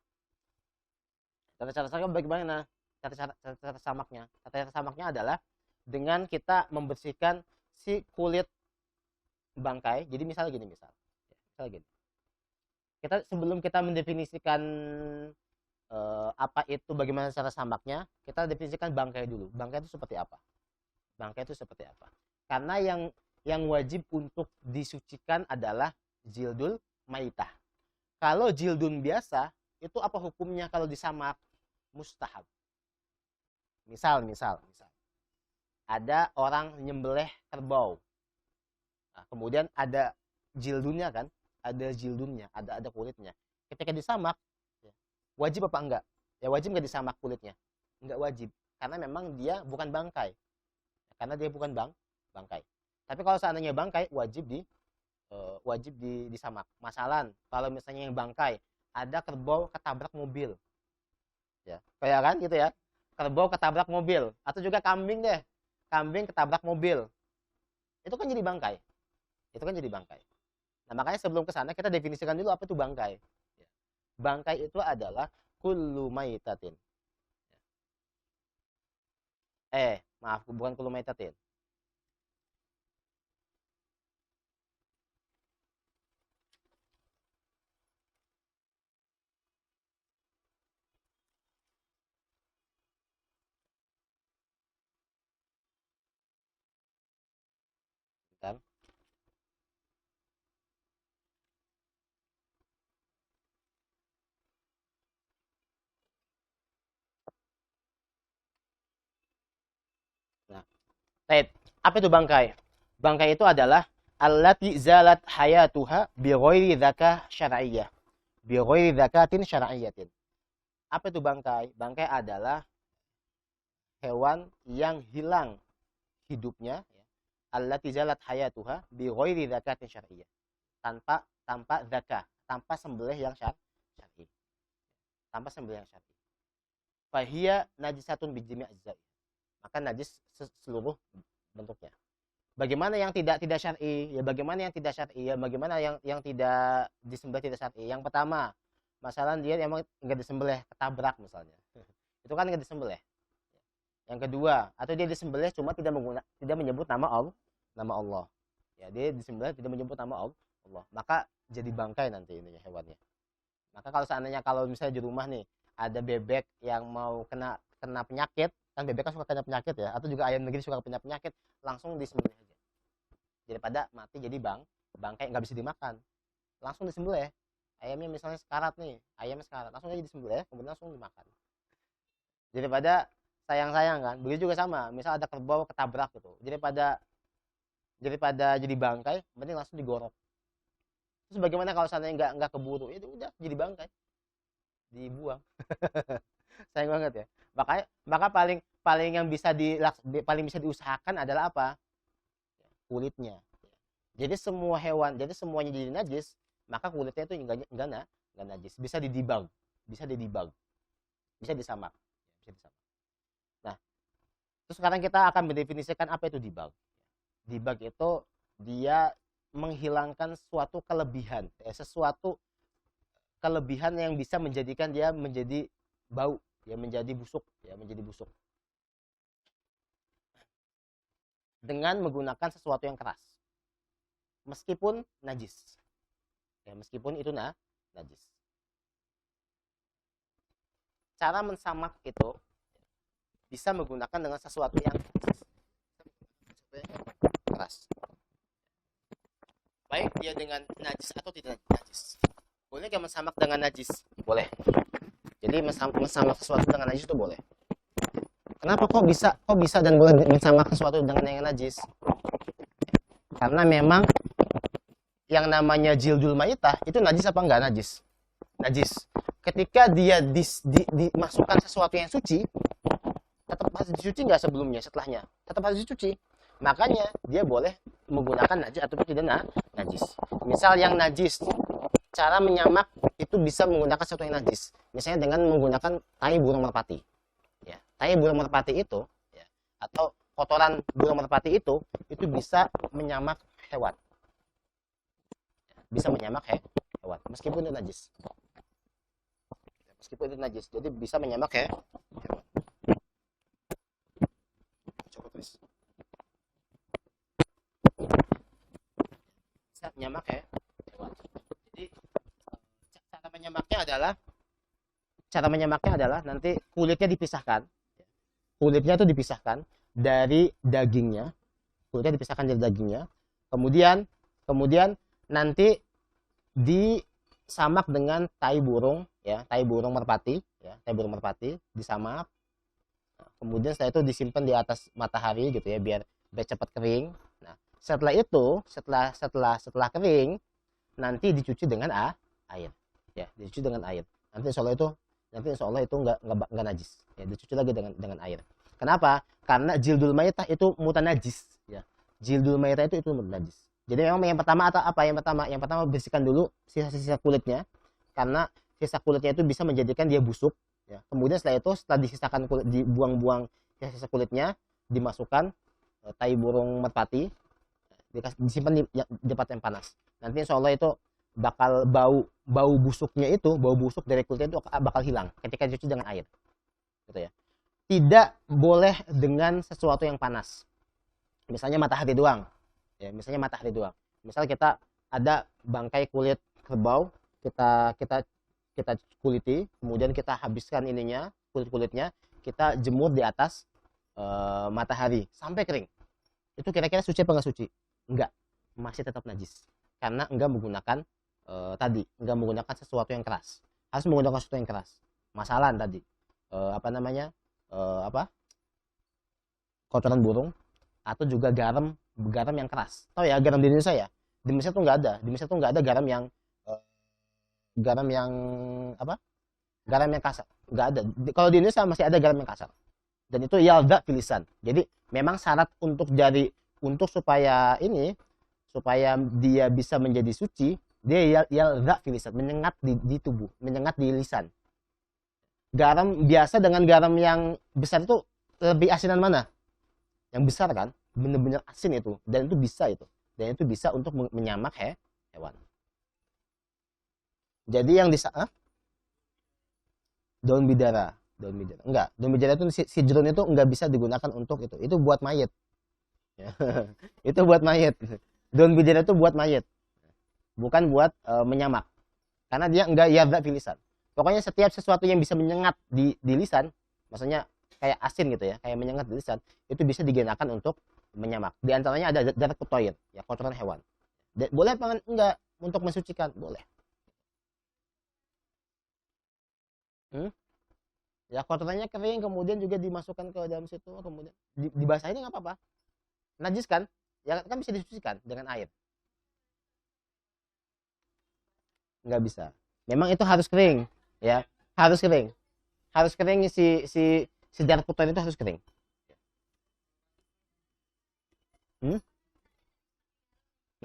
Tata cara samaknya bagaimana? Tata samaknya. Tata cara samaknya adalah dengan kita membersihkan si kulit bangkai. Jadi misalnya gini, misalnya gini. Sebelum kita mendefinisikan apa itu, bagaimana cara samaknya, kita definisikan bangkai dulu. Bangkai itu seperti apa? Bangkai itu seperti apa? Karena yang wajib untuk disucikan adalah jildul maitah. Kalau jildun biasa, itu apa hukumnya kalau disamak? Mustahab. Misal ada orang nyembelih kerbau. Nah, kemudian ada jildunnya kan? Ada jildunnya, ada kulitnya. Ketika disamak, ya, wajib apa enggak? Ya wajib enggak disamak kulitnya? Enggak wajib, karena memang dia bukan bangkai. Karena dia bukan bangkai. Tapi kalau seandainya bangkai, wajib disamak. Masalan, kalau misalnya yang bangkai, ada kerbau ketabrak mobil. Ya, kayak kan gitu ya. Kerbau ketabrak mobil, atau juga kambing deh. Kambing ketabrak mobil. Itu kan jadi bangkai. Nah, makanya sebelum ke sana kita definisikan dulu apa itu bangkai. Bangkai itu adalah kullu maitatin. Maaf, bukan kullu maitatin. Bentar. Nah, apa itu bangkai? Bangkai itu adalah allati zalat hayatuha bi ghairi dzakah syar'iyyah. Bi ghairi dzakatin syar'iyyatin. Apa itu bangkai? Bangkai adalah hewan yang hilang hidupnya, ya. Allati zalat hayatuha bi ghairi dzakatin syar'iyyah. Tanpa zakah, tanpa sembelih yang syar'i. Tanpa sembelih yang syar'i. Fahiya najisatun bi jami' ajza'i. Maka najis seluruh bentuknya. Bagaimana yang tidak syar'i? Ya bagaimana yang tidak syar'i? Ya bagaimana yang tidak disembelih tidak syar'i? Yang pertama, masalah dia emang enggak disembelih, ketabrak misalnya. Itu kan enggak disembelih. Yang kedua, atau dia disembelih cuma tidak menyebut nama Allah. Ya, dia disembelih tidak menyebut nama Allah. Maka jadi bangkai nanti ininya hewannya. Maka kalau misalnya di rumah nih ada bebek yang mau kena penyakit, kan bebek kan suka kena penyakit ya, atau juga ayam negeri suka kena penyakit, langsung disembelih aja. Daripada mati jadi bangkai nggak bisa dimakan, langsung disembelih. Ayamnya misalnya sekarat nih, ayamnya sekarat, langsung aja disembelih, kemudian langsung dimakan. Daripada sayang kan. Begitu juga sama, misal ada kerbau ketabrak gitu, daripada jadi bangkai, mending langsung digorok. Terus bagaimana kalau seandainya nggak keburu? Itu udah jadi bangkai, dibuang. Sayang banget ya. Maka paling yang paling bisa diusahakan adalah apa? Kulitnya. Jadi semuanya jadi najis, maka kulitnya itu enggak najis. Bisa didibag, bisa disamak. Nah, Terus sekarang kita akan mendefinisikan apa itu debug. Debug itu dia menghilangkan suatu kelebihan, sesuatu kelebihan yang bisa menjadikan dia menjadi bau, ya menjadi busuk, dengan menggunakan sesuatu yang keras, meskipun najis, ya meskipun itu najis. Cara mensamak itu bisa menggunakan dengan sesuatu yang keras, baik dia dengan najis atau tidak najis. Boleh nggak mensamak dengan najis? Boleh. Jadi mensamak sesuatu dengan najis itu boleh. Kenapa kok bisa dan boleh mensamak sesuatu dengan yang najis? Karena memang yang namanya jildul maitah itu najis apa enggak najis? Najis. Ketika dia dimasukkan sesuatu yang suci, tetap harus dicuci nggak sebelumnya, setelahnya? Tetap harus dicuci. Makanya dia boleh menggunakan najis ataupun tidak najis. Misal yang najis, cara menyamak itu bisa menggunakan sesuatu yang najis. Misalnya dengan menggunakan tai burung merpati. Ya, tai burung merpati itu, ya, atau kotoran burung merpati itu bisa menyamak hewan. Bisa menyamak hewan, meskipun itu najis. Meskipun itu najis, jadi bisa menyamak hewan. Coba tulis. Bisa menyamak hewan. Jadi cara menyamaknya adalah nanti kulitnya dipisahkan. Kulitnya itu dipisahkan dari dagingnya. Kemudian nanti disamak dengan tai burung, ya, tai burung merpati, disamak. Kemudian setelah itu disimpan di atas matahari gitu ya, biar cepat kering. Nah, setelah itu, setelah kering, nanti dicuci dengan air, ya, dicuci dengan air. Nanti insya Allah itu nggak najis, ya, dicuci lagi dengan air. Kenapa? Karena jildul maitah itu mutanajis, ya. Jildul maitah itu mutanajis. Jadi memang yang pertama atau apa? Yang pertama bersihkan dulu sisa-sisa kulitnya, karena sisa kulitnya itu bisa menjadikan dia busuk, ya. Kemudian setelah disisakan kulit, dibuang-buang sisa kulitnya, dimasukkan tai burung merpati, disimpan di tempat yang panas. Nanti insya Allah itu bakal bau busuk dari kulitnya itu bakal hilang ketika dicuci dengan air, gitu ya. Tidak boleh dengan sesuatu yang panas, misalnya matahari doang, ya, misal kita ada bangkai kulit kerbau, kita kuliti, kemudian kita habiskan kulitnya, kita jemur di atas matahari sampai kering. Itu kira-kira suci apa nggak suci? Enggak, masih tetap najis, karena enggak menggunakan enggak menggunakan sesuatu yang keras. Harus menggunakan sesuatu yang keras. Masalah tadi kotoran burung atau juga garam yang keras. Tahu ya garam di Indonesia ya? Di Indonesia tuh nggak ada garam yang garam yang kasar. Nggak ada. Kalau di Indonesia masih ada garam yang kasar. Dan itu yalda filisan. Jadi memang syarat supaya dia bisa menjadi suci, dia yalda filisan, menyengat di tubuh, menyengat di lisan. Garam biasa dengan garam yang besar itu lebih asinan mana? Yang besar kan, bener-bener asin itu, dan itu bisa untuk menyamak hewan. Jadi yang daun bidara enggak, daun bidara itu sidrun itu enggak bisa digunakan untuk itu buat mayat. Itu buat mayat. Daun bidara itu buat mayat, bukan buat menyamak, karena dia enggak yarda filisan. Pokoknya setiap sesuatu yang bisa menyengat di lisan, maksudnya kayak asin gitu ya, kayak menyengat di lisan, itu bisa digunakan untuk menyamak. Di antaranya ada darah kotoir, ya, kotoran hewan. Boleh apa enggak untuk mensucikan? Boleh. Ya, kotorannya kering, kemudian juga dimasukkan ke dalam situ, kemudian dibasahin nggak apa-apa. Najis kan? Ya kan bisa disucikan dengan air. Nggak bisa. Memang itu harus kering, ya, harus kering si darah kotoran itu harus kering.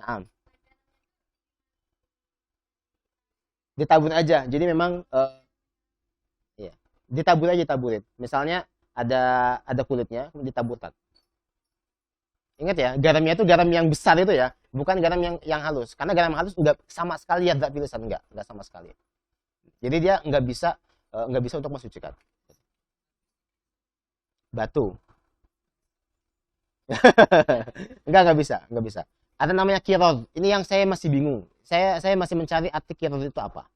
Nah, ditabur aja. Jadi memang ya, ditaburin. Misalnya ada kulitnya, ditaburkan. Ingat ya, garamnya itu garam yang besar itu ya, bukan garam yang halus. Karena garam halus nggak sama sekali ya zat filisan, nggak sama sekali. Jadi dia nggak bisa untuk mensucikan. Batu. nggak bisa. Ada namanya kirod. Ini yang saya masih bingung. Saya masih mencari arti kirod itu apa.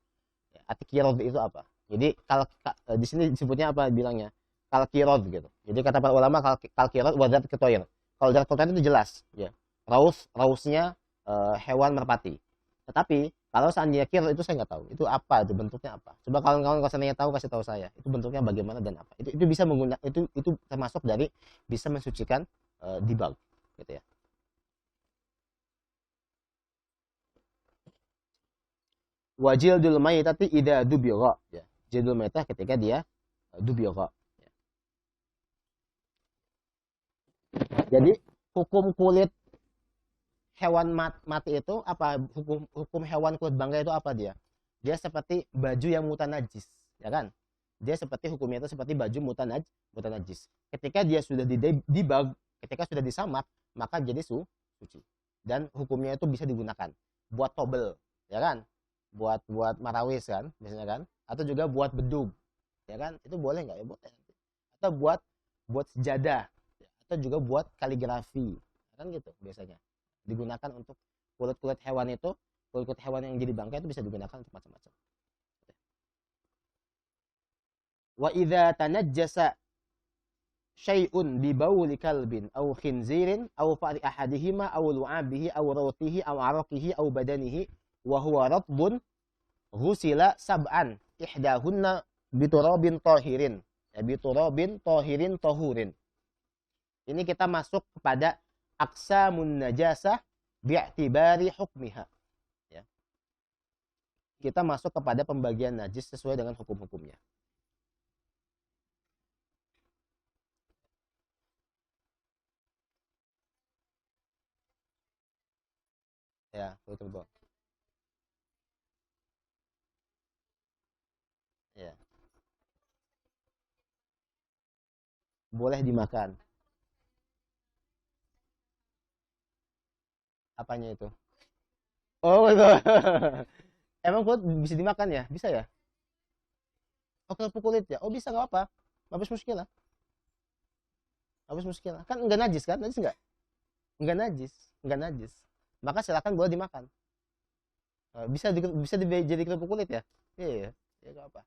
Arti kirod itu apa. Jadi kalau di sini disebutnya apa bilangnya? Kal kirod gitu. Jadi kata para ulama kal kirod wadat ketoir. Kalau zat kotoir itu jelas, ya. Rausnya hewan merpati. Tetapi kalau seandainya kirod itu saya nggak tahu. Itu apa? Itu bentuknya apa? Coba kawan-kawan kalau seandainya tahu kasih tahu saya. Itu bentuknya bagaimana dan apa? Itu bisa menggunakan itu termasuk dari bisa mensucikan dibag gitu ya. Wajildul maytati idza dubigha ya. Jildul maytah ketika dia dubigha ya. Jadi hukum kulit hewan mati itu apa? Hukum hewan kulit bangkai itu apa dia? Dia seperti baju yang mutanajis, ya kan? Dia seperti hukumnya itu seperti baju mutanajis. Ketika dia sudah dibag, ketika sudah disamak, maka jadi suci. Dan hukumnya itu bisa digunakan buat tobel, ya kan? Buat marawis kan, biasanya kan? Atau juga buat bedug, ya kan? Itu boleh nggak ya? Boleh. Atau buat sejadah, atau juga buat kaligrafi, kan gitu biasanya. Digunakan untuk kulit hewan itu, kulit hewan yang jadi bangkai itu bisa digunakan untuk macam-macam. Wa idza tanajjasa syai'un bi bauli kalbin aw khinzirin aw fa'ri ahadihima aw lu'abihi aw rawtihi aw araqihi aw badanihi wa huwa ratbun ghusila sab'an ihdahunna biturabin tahirin ya, biturabin tahirin tahurin. Ini kita masuk kepada aqsamun najasah bi'tibari hukmiha ya. Kita masuk kepada pembagian najis sesuai dengan hukum-hukumnya. Ya, betul. Ya. Boleh dimakan. Apanya itu? Oh, betul. Emang kulit bisa dimakan ya? Bisa ya? Oh, kerupuk kulit ya? Oh, bisa, nggak apa. Habis muskilah. Habis muskilah. Kan enggak najis kan? Najis enggak? Enggak najis. Enggak najis. Maka silakan boleh dimakan. Bisa jadi kerupuk kulit ya? Iya, ya nggak apa.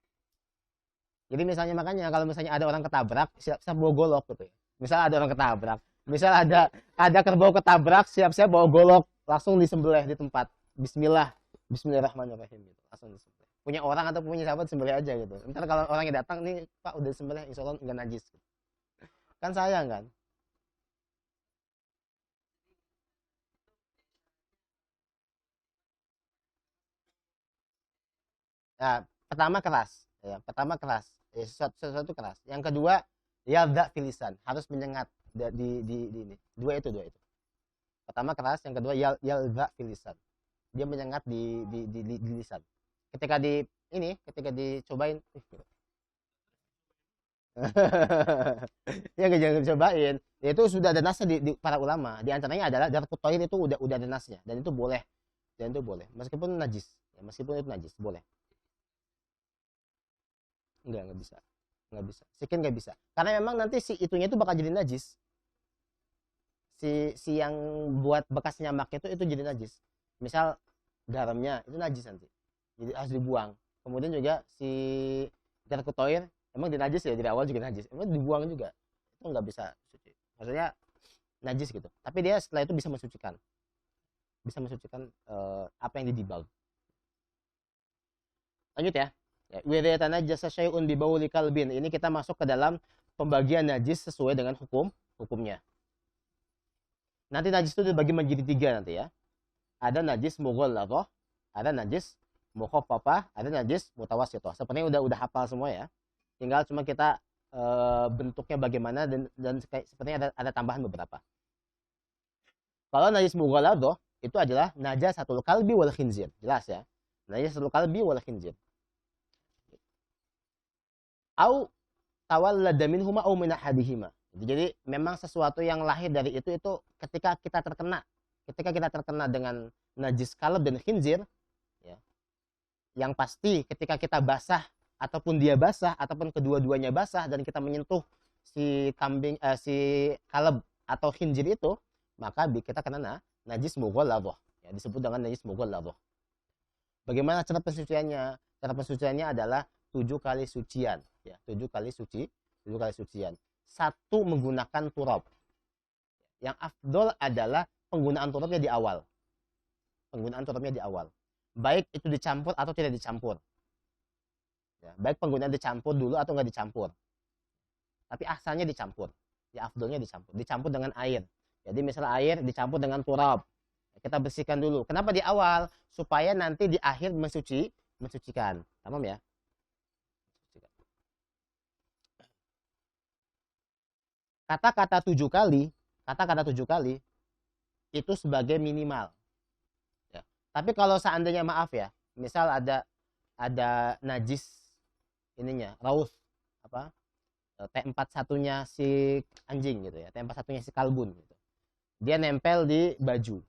Jadi misalnya makanya kalau misalnya ada orang ketabrak, siap-siap bawa golok gitu ya. Misal ada orang ketabrak, misal ada kerbau ketabrak, siap-siap bawa golok, langsung disembelih di tempat. Bismillah, Bismillahirrahmanirrahim gitu. Langsung disembelih. Punya orang atau punya sahabat sembelih aja gitu. Ntar kalau orangnya datang nih, Pak udah disembelih, insya Allah nggak najis. Kan sayang kan? Nah, pertama keras, ya, sesuatu keras. Yang kedua, yalda filisan, harus menyengat di ini. Dua itu. Pertama keras, yang kedua yalda filisan. Dia menyengat di lisan. Ketika dicobain, ya jangan dicobain. Itu sudah ada nasnya di para ulama. Di antaranya adalah darah tohir itu udah ada nasnya dan itu boleh. Meskipun najis. Ya, meskipun itu najis, boleh. Enggak bisa. Enggak bisa. Sikin enggak bisa. Karena memang nanti si itunya itu bakal jadi najis. Si yang buat bekas nyamak itu jadi najis. Misal garamnya itu najis nanti. Jadi harus dibuang. Kemudian juga si darah tohir emang dinajis ya, dari awal juga najis. Emang dibuang juga. Itu enggak bisa suci. Maksudnya najis gitu. Tapi dia setelah itu bisa mensucikan. Bisa mensucikan apa yang didibag. Lanjut ya. Widha tanajjasa syai'un bi bauli kalbin. Ini kita masuk ke dalam pembagian najis sesuai dengan hukumnya. Nanti najis itu dibagi menjadi 3 nanti ya. Ada najis mughalladhah, ada najis mukhaffafah, ada najis mutawassithah. Sepertinya udah hafal semua ya. Tinggal cuma kita bentuknya bagaimana dan sepertinya ada tambahan beberapa. Kalau najis mughalladhah itu adalah najasatul kalbi wal khinzir. Jelas ya. Najasatul kalbi wal khinzir. tawallada minhuma aw min ahadihima. Jadi memang sesuatu yang lahir dari itu ketika kita terkena dengan najis kalb dan khinzir, ya, yang pasti ketika kita basah ataupun dia basah ataupun kedua-duanya basah dan kita menyentuh si kalb atau khinzir itu, maka kita kena najis mughalladhah, ya, disebut dengan najis mughalladhah. Bagaimana cara pensuciannya? Cara pensuciannya adalah 7 kali sucian, ya, 7 kali sucian. 1 menggunakan turab. Yang afdol adalah penggunaan turabnya di awal. Baik itu dicampur atau tidak dicampur. Ya, baik penggunaan dicampur dulu atau enggak dicampur. Tapi asalnya dicampur. Ya, afdolnya dicampur. Dicampur dengan air. Jadi misalnya air dicampur dengan turab. Kita bersihkan dulu. Kenapa di awal? Supaya nanti di akhir mensucikan. Tamam ya? Kata-kata 7 kali itu sebagai minimal. Ya. Tapi kalau seandainya maaf ya, misal ada najis ininya, raus apa? T41-nya si anjing gitu ya, T41-nya si kalbun gitu. Dia nempel di baju.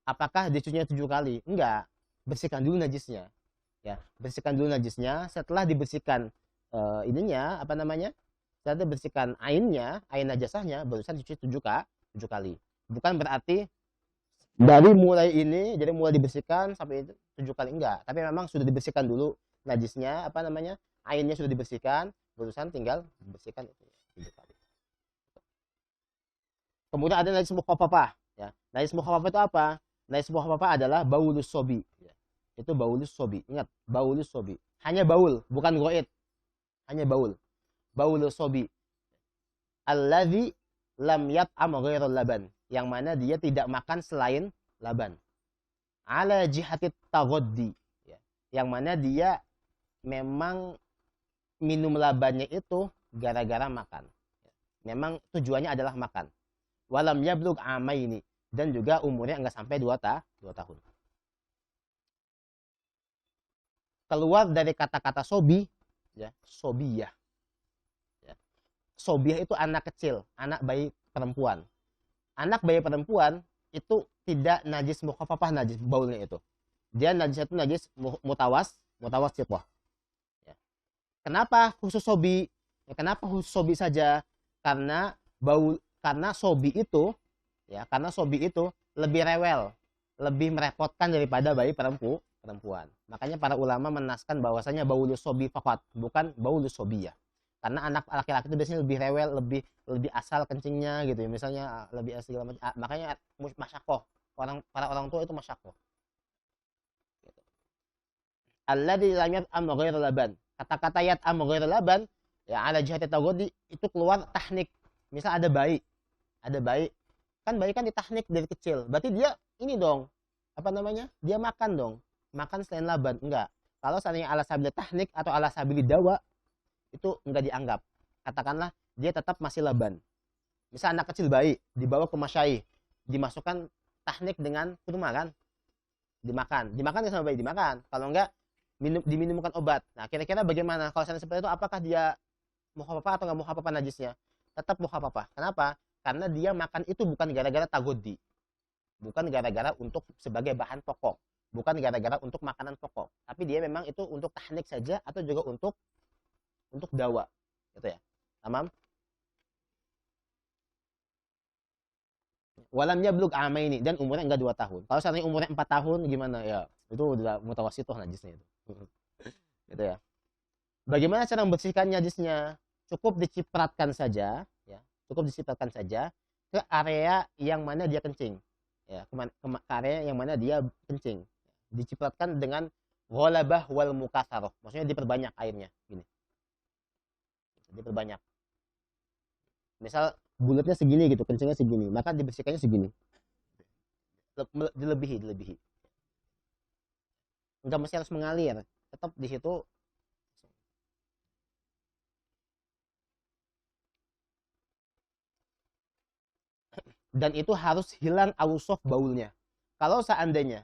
Apakah dicucinya 7 kali? Enggak. Bersihkan dulu najisnya. Ya, bersihkan dulu najisnya. Setelah dibersihkan ininya, apa namanya? Setelah dibersihkan ain najasahnya, barusan dicuci 7 kali. Bukan berarti dari mulai dibersihkan sampai 7 kali, enggak. Tapi memang sudah dibersihkan dulu najisnya, apa namanya? Ainnya sudah dibersihkan, barusan tinggal dibersihkan itu 7 kali. Kemudian ada najis mukhaffafah, ya. Najis mukhaffafah itu apa? Najis mukhaffafah adalah baulus sobi, ya. Itu baulus sobi. Ingat, baulus sobi. Hanya baul, bukan goit. Hanya baul. Baulus sobi. Alladzi lam yat'am ghairal laban. Yang mana dia tidak makan selain laban. Ala jihatit taghaddi. Ya. Yang mana dia memang minum labannya itu gara-gara makan. Memang tujuannya adalah makan. Walam yablug amaini. Dan juga umurnya enggak sampai 2 tahun. Keluar dari kata-kata sobi, ya, sobiyah. Ya. Sobiyah itu anak kecil, anak bayi perempuan. Anak bayi perempuan itu tidak najis mukhaffafah, najis baulnya itu. Dia najis itu najis mutawassithah. Ya. Kenapa khusus sobi? Ya, kenapa khusus sobi saja? Karena sobi itu, ya, karena sobi itu lebih rewel, lebih merepotkan daripada bayi perempuan. Makanya para ulama menaskan bahwasanya baulus sobi faqat, bukan baulus sobiyah. Karena anak laki-laki itu biasanya lebih rewel, lebih asal kencingnya gitu ya. Misalnya lebih asal, makanya masyakoh. Para orang tua itu masyakoh. Gitu. Alladzi lam yat'am ghairal laban. Kata-kata yat'am ghairal laban, ya, ala jihati taghaddi, itu keluar tahnik. Misal ada bayi. Kan bayi kan ditahnik dari kecil. Berarti dia ini dong. Apa namanya? Dia makan dong. Makan selain laban. Enggak. Kalau seandainya ala sabili tahnik atau ala sabili dawa, itu enggak dianggap. Katakanlah dia tetap masih laban. Misal anak kecil bayi dibawa ke masyai, dimasukkan tahnik dengan kurma kan? Dimakan sama bayi, dimakan. Kalau enggak diminumkan obat. Nah, kira-kira bagaimana kalau seandainya seperti itu, apakah dia mukhaffafah atau enggak mukhaffafah najisnya? Tetap mukhaffafah. Kenapa? Karena dia makan itu bukan gara-gara tagoddi. Bukan gara-gara untuk sebagai bahan pokok. Bukan gara-gara untuk makanan pokok. Tapi dia memang itu untuk tahnik saja atau juga untuk dawa. Gitu ya. Tamam? Walam yablug amaini, dan umurnya enggak 2 tahun. Kalau seandainya umurnya 4 tahun gimana ya? Itu udah mutawassithah najisnya itu. Gitu ya. Bagaimana cara membersihkan najisnya? Cukup dicipratkan saja, ya. Cukup dicipratkan saja ke area yang mana dia kencing. Ya, ke area yang mana dia kencing. Dicipratkan dengan ghalabah wal mukatsarah. Maksudnya diperbanyak airnya, gini. Diperbanyak. Misal bulatnya segini gitu, kencingnya segini, maka dibersihkannya segini. Dilebihi. Enggak mesti harus mengalir, tetap di situ. Dan itu harus hilang ausaf baulnya. Kalau seandainya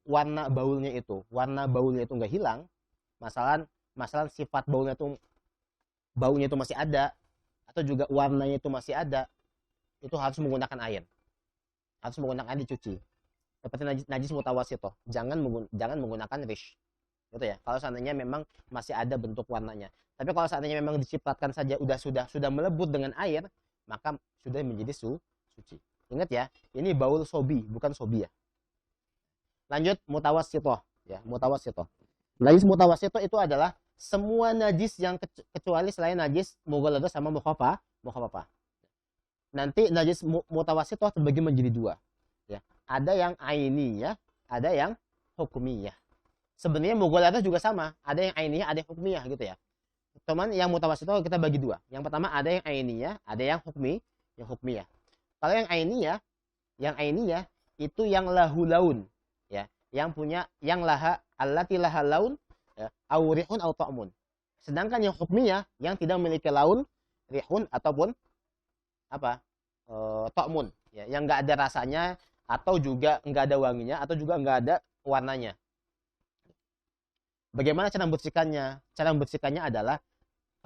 warna baulnya itu enggak hilang, masalah sifat baulnya itu baunya itu masih ada, atau juga warnanya itu masih ada, itu harus menggunakan air. Harus menggunakan air dicuci. Seperti najis mutawasito. Jangan menggunakan rish. Gitu ya. Kalau seandainya memang masih ada bentuk warnanya. Tapi kalau seandainya memang dicipratkan saja sudah melebut dengan air, maka sudah menjadi suci. Ingat ya, ini baul sobi, bukan sobi ya. Lanjut mutawasito ya, mutawasito. Najis mutawasito itu adalah semua najis yang kecuali selain najis mughalladah sama mukhaffafah. Nanti najis mutawasito terbagi menjadi dua ya. Ada yang ainiyah, ada yang hukmiyah. Sebenarnya mughalladah juga sama, ada yang ainiyah, ada yang hukmiyah gitu ya. Cuman yang mutawasito kita bagi dua. Yang pertama ada yang ainiyah, ada yang hukmiyah. Kalau yang ainiyah itu yang lahu laun ya, yang laha allati laha laun ya, au rihun au ta'mun. Sedangkan yang hukmiyah yang tidak memiliki laun, rihun ataupun apa? Ta'mun ya, yang enggak ada rasanya atau juga enggak ada wanginya atau juga enggak ada warnanya. Bagaimana cara membersihkannya? Cara membersihkannya adalah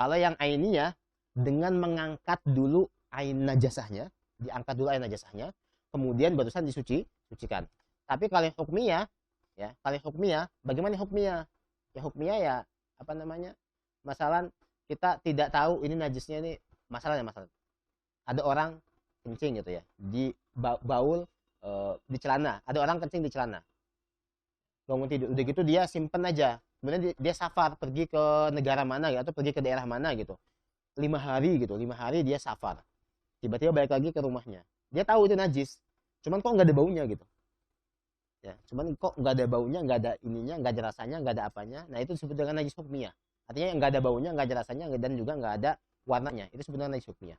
kalau yang ainiyah dengan mengangkat dulu ain najasahnya, diangkat dulu ain najasahnya, kemudian barusan disucikan. Tapi kalau yang hukmiyah ya, bagaimana hukmiyah? Ya hukmiyah ya apa namanya? Masalah kita tidak tahu ini najisnya ini masalah. Ada orang kencing gitu ya, di baul di celana. Ada orang kencing di celana. Bangun tidur, udah gitu dia simpen aja. Kemudian dia safar pergi ke negara mana ya, atau pergi ke daerah mana gitu. 5 hari gitu, 5 hari dia safar. Tiba-tiba balik lagi ke rumahnya. Dia tahu itu najis. Cuman kok nggak ada baunya gitu. Ya, cuman kok nggak ada baunya, nggak ada ininya, nggak ada rasanya, nggak ada apanya. Nah itu disebut dengan najis hukmiyah. Artinya nggak ada baunya, nggak ada rasanya, dan juga nggak ada warnanya. Itu disebut dengan najis hukmiyah.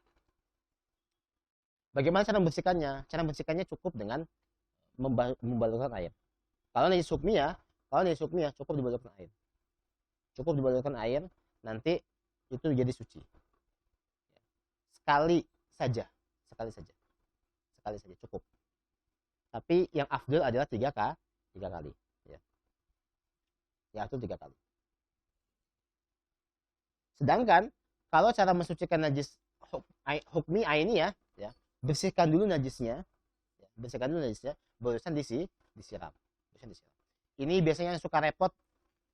Bagaimana cara membersihkannya? Cara membersihkannya cukup dengan membalurkan air. Kalau najis hukmiyah cukup dibalurkan air. Cukup dibalurkan air, nanti itu jadi suci. Sekali saja cukup. Tapi yang afdal adalah 3 kali ya. Ya itu 3 kali. Sedangkan kalau cara mensucikan najis hukmi aini ya, bersihkan dulu najisnya, barusan disiram. Ini biasanya yang suka repot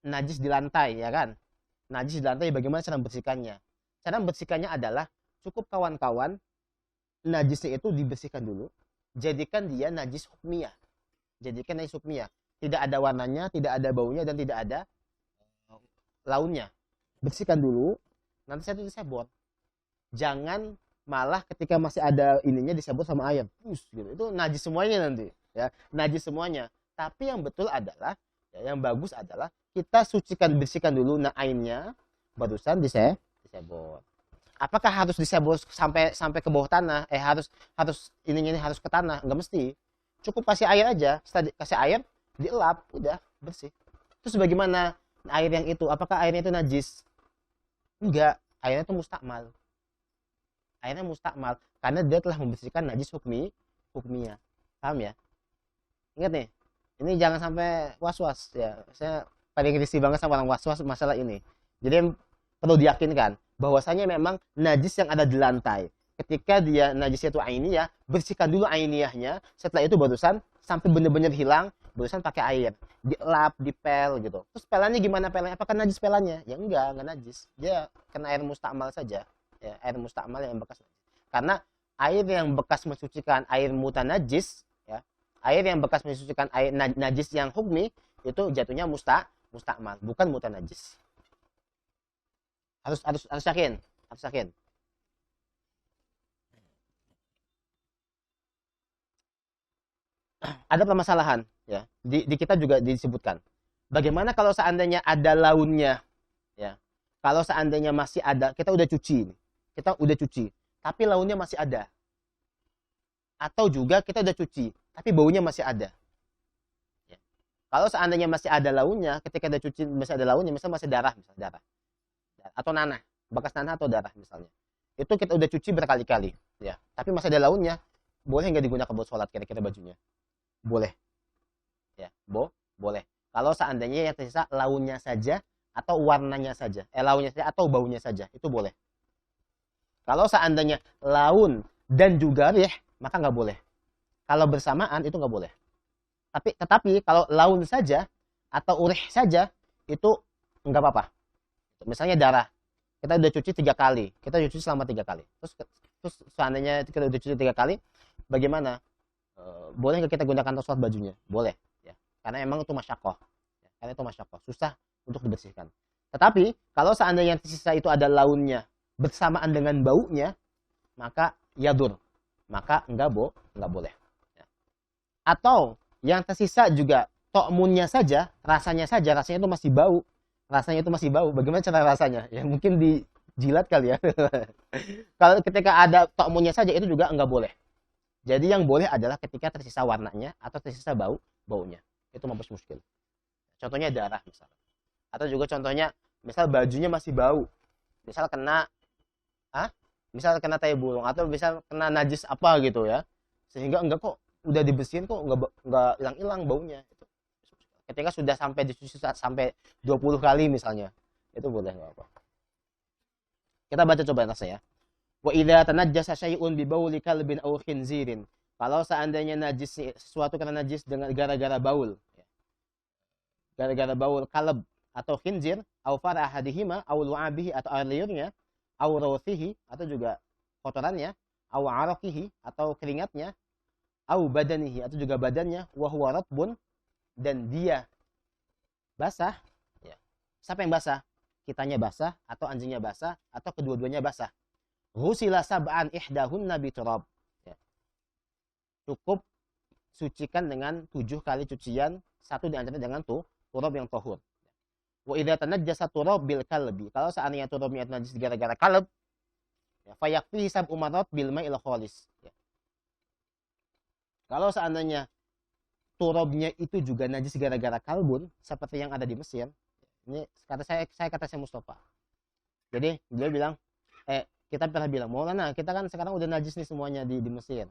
najis di lantai ya kan. Najis di lantai bagaimana cara membersihkannya? Cara membersihkannya adalah cukup kawan-kawan najisnya itu dibersihkan dulu. Jadikan dia najis hukmiyah. Tidak ada warnanya, tidak ada baunya, dan tidak ada launnya. Bersihkan dulu, nanti saya disebor. Jangan malah ketika masih ada ininya disebor sama air. Gitu. Itu najis semuanya nanti. Ya, najis semuanya. Tapi yang betul adalah, ya, yang bagus adalah kita bersihkan dulu ainnya, barusan disebor. Apakah harus disebor sampai ke bawah tanah? Harus ini harus ke tanah? Enggak mesti. Cukup kasih air aja. Setelah kasih air, dielap, udah bersih. Terus bagaimana air yang itu? Apakah airnya itu najis? Enggak, airnya itu mustakmal. Airnya mustakmal karena dia telah membersihkan najis hukmiyah. Paham ya? Ingat nih, ini jangan sampai was-was ya. Saya paling risih banget sama orang was-was masalah ini. Jadi perlu diyakinkan bahwasanya memang najis yang ada di lantai, ketika dia najisnya itu ainiyah, bersihkan dulu ainiyahnya, setelah itu barusan sampai benar-benar hilang, barusan pakai air, dielap, dipel gitu. Terus pelannya gimana pelanya? Apakah najis pelannya? Ya enggak najis. Dia kena air mustakmal saja. Ya, air mustakmal yang bekas. Karena air yang bekas mensucikan air mutanajis, ya, air yang bekas mensucikan air najis yang hukmi itu jatuhnya mustakmal, bukan mutanajis. Harus yakin. Ada permasalahan ya. Di kita juga disebutkan. Bagaimana kalau seandainya ada launnya ya. Kalau seandainya masih ada, kita udah cuci, tapi launnya masih ada. Atau juga kita udah cuci, tapi baunya masih ada. Ya. Kalau seandainya masih ada launnya, ketika udah cuci masih ada launnya, misalnya masih darah. Atau nanah, bekas nanah atau darah misalnya. Itu kita udah cuci berkali-kali, ya. Tapi masih ada launnya, boleh nggak digunakan buat sholat kira-kira bajunya? Boleh, ya, boleh. Kalau seandainya yang tersisa launnya saja atau warnanya saja, launnya saja atau baunya saja, itu boleh. Kalau seandainya laun dan juga rih, maka nggak boleh. Kalau bersamaan itu nggak boleh. Tetapi kalau laun saja atau urih saja itu nggak apa-apa. Misalnya darah, kita udah cuci 3 kali, kita cuci selama 3 kali. Terus seandainya kita udah cuci 3 kali, bagaimana? Boleh nggak kita gunakan tosot bajunya? Boleh, ya. Karena emang itu masyakoh. Ya, karena itu masyakoh, susah untuk dibersihkan. Tetapi kalau seandainya yang tersisa itu ada launnya bersamaan dengan baunya, maka yadur, maka nggak boleh. Ya. Atau yang tersisa juga tokmunnya saja, rasanya itu masih bau. Rasanya itu masih bau. Bagaimana cara rasanya? Ya mungkin dijilat kali ya. Kalau ketika ada tokmunnya saja itu juga nggak boleh. Jadi yang boleh adalah ketika tersisa warnanya atau tersisa baunya. Itu mampus muskil. Contohnya darah misalnya. Atau juga contohnya misal bajunya masih bau. Misal kena tai burung atau misal kena najis apa gitu ya. Sehingga enggak kok udah dibersihin kok enggak hilang-hilang baunya. Ketika sudah sampai dicuci sampai 20 kali misalnya, itu boleh nggak apa. Kita baca coba nasnya ya. Wa idza tanajjasa syai'un bi bauli kalbin aw khinzirin. Kalau seandainya najis sesuatu karena najis dengan gara-gara baul, gara-gara baul kalb atau khinzir, aw fara ahadihima aw lu'abihi atau air liurnya, aw rawthihi atau juga kotorannya, aw araqihi atau keringatnya, aw badanihi atau juga badannya, wa huwa ratbun dan dia basah, ya. Siapa yang basah? Kitanya basah atau anjingnya basah atau kedua-duanya basah. Ghusila sab'an ihdahunna biturab. Ya. Cukup sucikan dengan 7 kali cucian, satu di antaranya dengan turab yang tahur. Wa idza tanajjasa turab bil kalbi. Kalau seandainya turabnya najis gara-gara kalb, ya, fayakfi sab'u marat bil ma'il khalis. Ya. Kalau seandainya turabnya itu juga najis gara-gara kalbun seperti yang ada di Mesir. Ini kata saya Mustafa. Jadi dia bilang, kita pernah bilang, Maulana, kita kan sekarang udah najis nih semuanya di Mesir.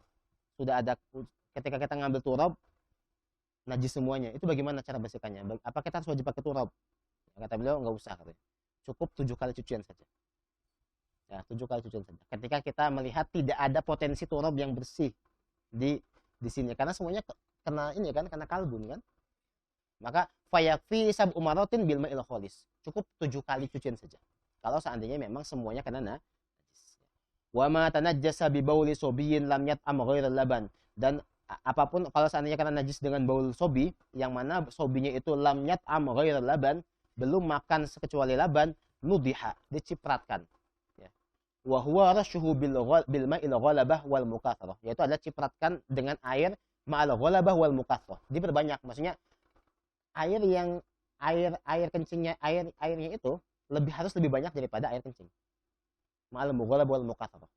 Sudah ada ketika kita ngambil turab najis semuanya. Itu bagaimana cara bersihkannya? Apa kita harus wajib pakai turab? Kata beliau enggak usah katanya. Cukup 7 kali cucian saja. Ya, 7 kali cucian saja. Ketika kita melihat tidak ada potensi turab yang bersih di sini karena semuanya kena ini kan, kena kalbun kan, maka fayakfi sab'u maratin bil ma'il khalis. Cukup 7 kali cucian saja kalau seandainya memang semuanya kena najis. Wa ma tanajjasa bi bauli sobiyin lam yat'am ghairal laban. Dan apapun kalau seandainya kena najis dengan baul sobi yang mana sobinya itu lam yat'am ghairal laban, belum makan kecuali laban, nudiha, dicipratkan, ya. Wa huwa rashuhu bil ma'il ghalabah wal mukatsarah, yaitu adalah cipratkan dengan air ma'al ghalabah wal mukatsarah. Diperbanyak, maksudnya air kencingnya, airnya itu harus lebih banyak daripada air kencing. Ma'al ghalabah wal mukatsarah.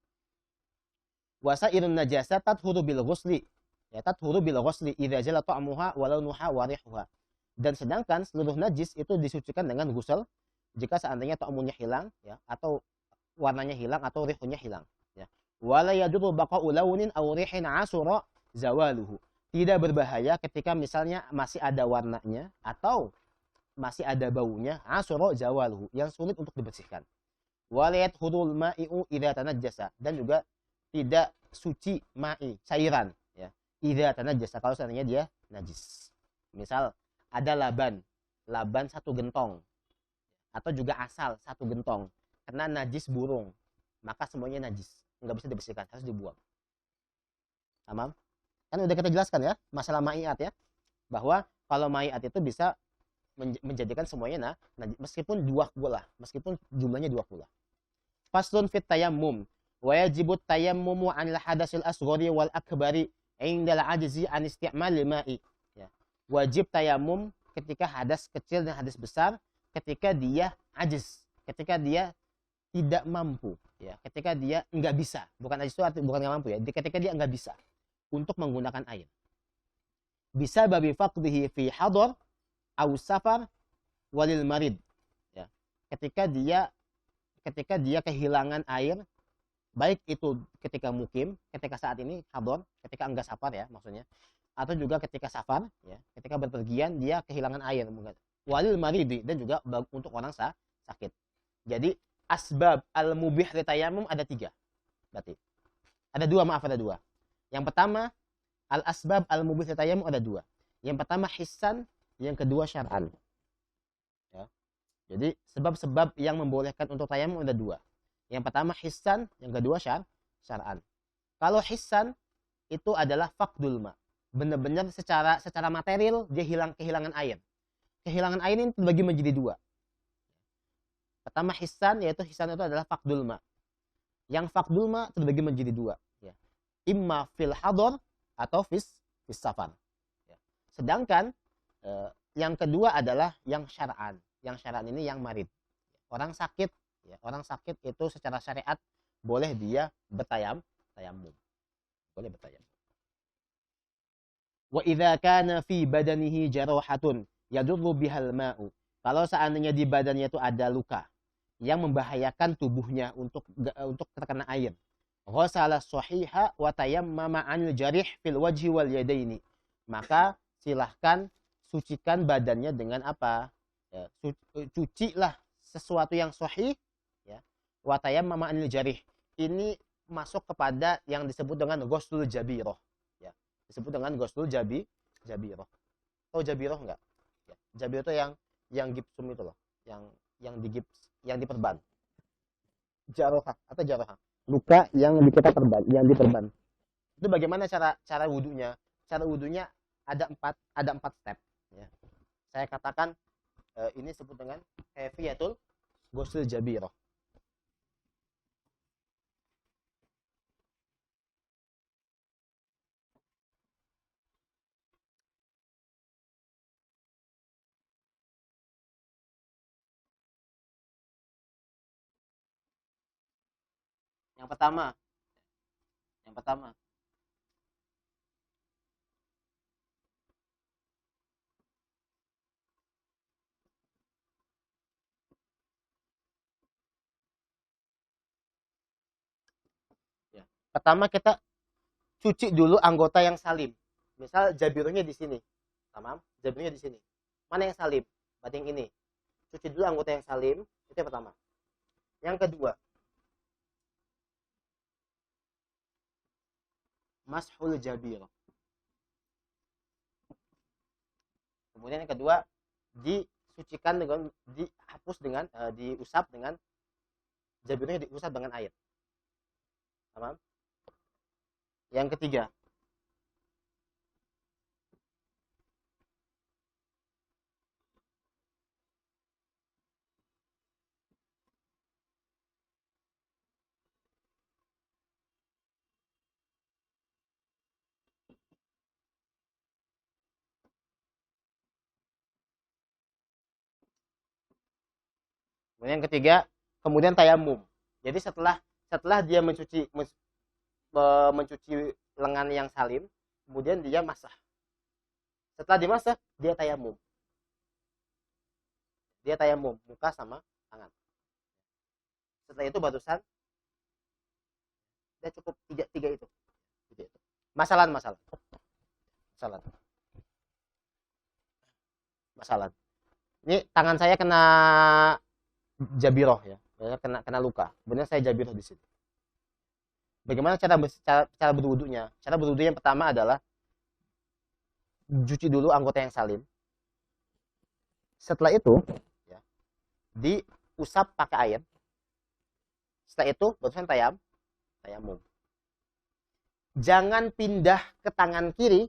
Wa sa'irun najasat tathuru bil ghusli. Ya, tathuru bil ghusli idza jala ta'muha wa launuha wa rihuha. Dan sedangkan seluruh najis itu disucikan dengan ghusl jika seandainya ta'munya hilang, ya, atau warnanya hilang atau rihunya hilang, ya. Wala yadurru baqa'u launin aw rihin asura zawaluhu. Tidak berbahaya ketika misalnya masih ada warnanya atau masih ada baunya, asura zawaluhu, yang sulit untuk dibersihkan. Walayat hudul ma'i'u idza tanajjasa, dan juga tidak suci ma'i, cairan, ya, idza tanajjasa, kalau seandainya dia najis. Misal ada laban 1 gentong atau juga asal 1 gentong kena najis burung, maka semuanya najis, nggak bisa dibersihkan, harus dibuang. Tamam? Kan udah kita jelaskan ya masalah ma'iat ya, bahwa kalau ma'iat itu bisa menjadikan semuanya najis meskipun 2 pula, meskipun jumlahnya 2 pula. Faslun fit tayammum wa yajibut tayammumu 'anil hadasil asghari wal akbari 'indal 'ajzi an isti'malil ma'i. Ya. Wajib tayammum ketika hadas kecil dan hadas besar, ketika dia ajiz, ketika dia tidak mampu, ya, ketika dia enggak bisa, bukan ajiz itu bukan enggak mampu ya, ketika dia enggak bisa untuk menggunakan air. Bisa babi faqdihi fi hadar aw safar walil marid, ya. Ketika dia kehilangan air, baik itu ketika mukim, ketika saat ini hadar, ketika enggak safar ya maksudnya, atau juga ketika safar, ya, ketika berpergian dia kehilangan air, walil maridi, dan juga untuk orang sakit. Jadi asbab al-mubih li tayammum ada 3. Berarti ada dua, maaf, ada dua. Yang pertama, al-asbab al-mubih tayamum ada dua. Yang pertama hissan, yang kedua syar'an. Ya. Jadi sebab-sebab yang membolehkan untuk tayamum ada dua. Yang pertama hissan, yang kedua syar'an. Kalau hissan itu adalah faqdul ma. Benar-benar secara material dia kehilangan air. Kehilangan air ini terbagi menjadi dua. Pertama hissan, yaitu hissan itu adalah faqdul ma. Yang faqdul ma terbagi menjadi dua. Ya. Imma fil hadar atau fis safar. Ya. Sedangkan yang kedua adalah yang syar'an. Yang syar'an ini yang marid. Orang sakit, ya, orang sakit itu secara syariat boleh dia tayamum. Boleh bertayamum. Wa idza kana fi badanihi jarahatun yadurru bihal ma'u. Kalau seandainya di badannya itu ada luka yang membahayakan tubuhnya untuk terkena air. Ghasala sahiha wa tayammama 'anil jarih fil wajhi wal yadaini. Maka silahkan sucikan badannya dengan apa? Ya, cucilah sesuatu yang sahih, ya. Wa tayammama 'anil jarih. Ini masuk kepada yang disebut dengan ghuslul jabirah, ya. Disebut dengan ghuslul jabirah. Tahu jabirah enggak? Ya. Jabirah itu yang gipsum itu loh, yang digips, yang diperban. Jarohah atau jarohah. Luka yang kita perban, yang diperban. Itu bagaimana cara wudunya? Cara wudunya ada empat step, ya. Saya katakan ini disebut dengan kaifiyatul ghusl jabirah. Yang pertama, ya. Pertama kita cuci dulu anggota yang salim. Misal jabirahnya di sini. Tamam? Jabirahnya di sini. Mana yang salim? Berarti yang ini. Cuci dulu anggota yang salim, itu yang pertama. Yang kedua, mashul jabirah. Kemudian yang kedua, disucikan dengan dihapus dengan diusap dengan jabirahnya, diusap dengan air. Tamam? Yang ketiga, kemudian tayamum. Jadi setelah dia mencuci lengan yang salim, kemudian dia masak. Setelah dimasak, dia tayamum. Dia tayamum muka sama tangan. Setelah itu barusan dia cukup tiga itu. Masalah. Ini tangan saya kena jabiroh, ya, kena luka. Benar saya jabiroh di sini. Bagaimana cara berwudunya? Cara berwudu yang pertama adalah cuci dulu anggota yang salim. Setelah itu, ya, diusap pakai air. Setelah itu barusan tayamum. Jangan pindah ke tangan kiri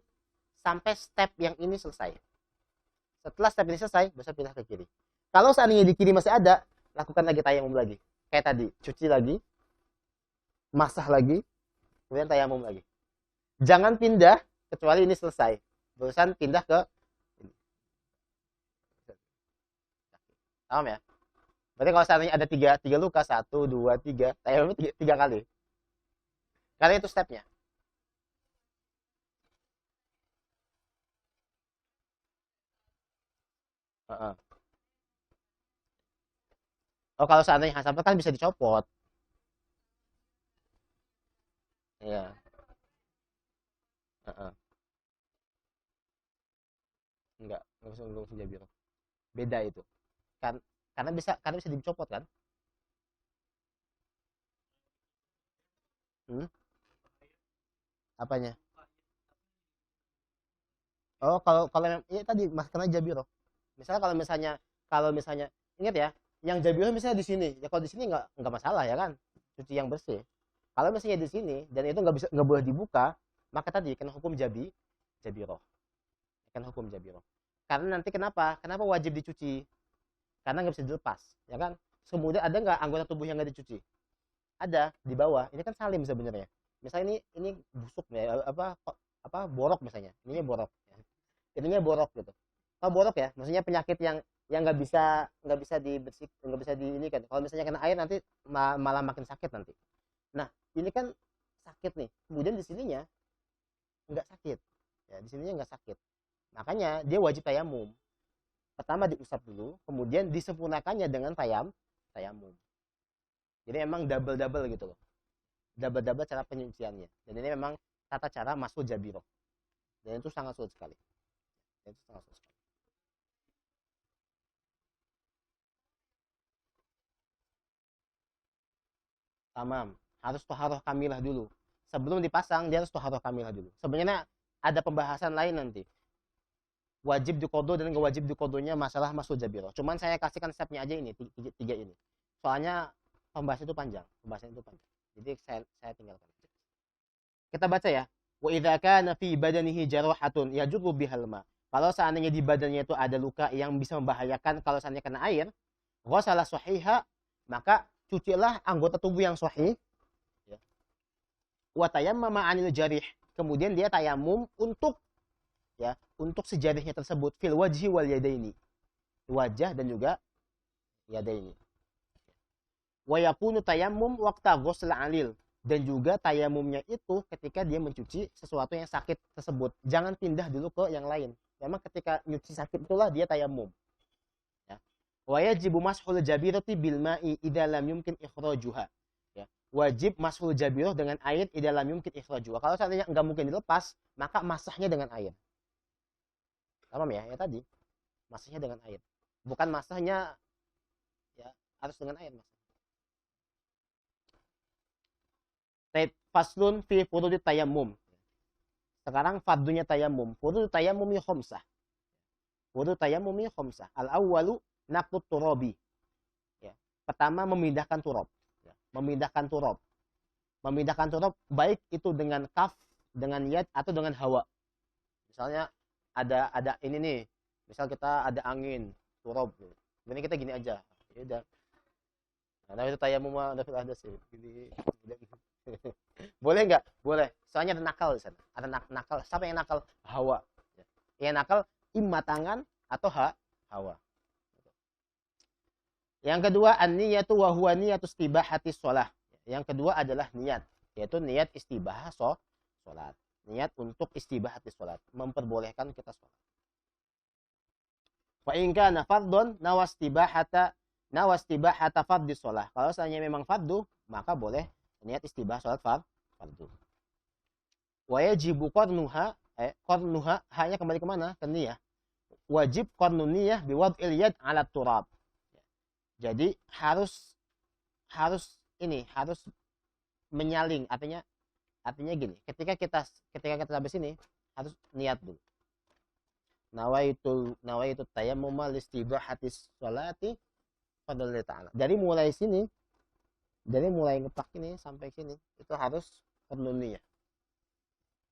sampai step yang ini selesai. Setelah step ini selesai, barusan pindah ke kiri. Kalau seandainya di kiri masih ada, lakukan lagi tayamum lagi. Kayak tadi, cuci lagi, masah lagi, kemudian tayamum lagi. Jangan pindah kecuali ini selesai. Barusan pindah ke ini. Paham ya? Berarti kalau seandainya ada tiga luka, 1, 2, 3, tayamum tiga kali. Karena itu stepnya. Oh, kalau seandainya hasapnya kan bisa dicopot. Iya. Enggak usah jabir. Beda itu. Kan karena bisa dicopot kan? Hmm? Apanya? Oh, kalau ya tadi mas kena jabiro. Misalnya kalau misalnya ingat ya, yang jabiro misalnya di sini. Ya kalau di sini nggak masalah ya kan, cuci yang bersih. Kalau misalnya di sini dan itu nggak boleh dibuka, maka tadi kena hukum jabiro. Kena hukum jabiro. Karena nanti kenapa wajib dicuci? Karena nggak bisa dilepas, ya kan? Kemudian ada nggak anggota tubuh yang nggak dicuci? Ada di bawah. Ini kan salim sebenarnya. Misalnya ini busuk ya, apa borok misalnya. Ininya borok. Ininya borok gitu. Oh, borok ya, maksudnya penyakit yang nggak bisa dibersih, nggak bisa di ini kan. Kalau misalnya kena air nanti malah makin sakit nanti. Nah, ini kan sakit nih. Kemudian di sininya nggak sakit. Ya, di sininya nggak sakit. Makanya dia wajib tayamum. Pertama diusap dulu, kemudian disempurnakannya dengan tayamum. Jadi memang double-double gitu loh. Double-double cara penyuciannya. Dan ini memang tata cara masuk jabiro. Dan itu sangat sulit sekali. Dan itu sangat sulit sekali. Tamam. Harus toharoh kamilah dulu. Sebelum dipasang, dia harus toharoh kamilah dulu. Sebenarnya ada pembahasan lain nanti. Wajib dikodo dan nggak wajib dikodonya masalah masuk jabiro. Cuman saya kasihkan stepnya aja ini, tiga ini. Soalnya pembahasan itu panjang. Pembahasan itu panjang. Jadi saya tinggalkan. Kita baca ya. Wa idza kana fi badanihi jarahatun yajurru bihal ma. Kalau seandainya di badannya itu ada luka yang bisa membahayakan kalau seandainya kena air, ghasala sahiha, maka cucilah anggota tubuh yang sahih, ya. Wa tayammama 'anil jarih. Kemudian dia tayamum untuk sejarihnya tersebut fil wajhi wal yadaini. Wajah dan juga yadaini. Wa yakunu tayammum waqta ghusl 'alil. Dan juga tayamumnya itu ketika dia mencuci sesuatu yang sakit tersebut. Jangan pindah dulu ke yang lain. Memang ketika nyuci sakit itulah dia tayamum. Ya. Wa yajibu mashul jabirati bil ma'i idza lam yumkin ikhrajuha. Ya. Wajib mashul jabirah dengan air idza lam yumkin ikhrajuha. Kalau seandainya enggak mungkin dilepas, maka masahnya dengan air. Paham ya? Ya tadi. Masahnya dengan air. Bukan masahnya ya harus dengan air, Mas. Faslun fi furudi tayammum. Sekarang fardunya tayammum. Furud tayammumi khamsah. Furud tayammumi khamsah. Al-awwalu naqtut turabi. Ya. Pertama memindahkan turab. Ya. Memindahkan turab. Memindahkan turab baik itu dengan kaf, dengan yad atau dengan hawa. Misalnya ada ini nih. Misal kita ada angin, turab. Ini kita gini aja. Ya udah. Nah, itu tayammum ada sih. Gini. Boleh nggak? Boleh. Soalnya ada nakal di sana. Ada nakal. Siapa yang nakal? Hawa. Yang nakal imma tangan atau hawa. Yang kedua an-niyatu wa huwa niyatu istibahati shalah. Yang kedua adalah niat, yaitu niat istibahah salat. Niat untuk istibahati salat, memperbolehkan kita salat. Fa in kana fardhon nawastibahata fardhi shalah. Kalau seandainya memang fardu, maka boleh niat istibah salat fardu. Wa yajibu qarnuha hanya kembali ke mana? Ke niyah. Wajib qarnun niyah biwad'il yad 'ala turab. Jadi harus menyaling, artinya gini, ketika kita sampai sini harus niat dulu. Nawaitu tayammum listibahati sholati fadlillahi ta'ala. Dari mulai ngepak ini sampai sini itu harus qarnun niyah.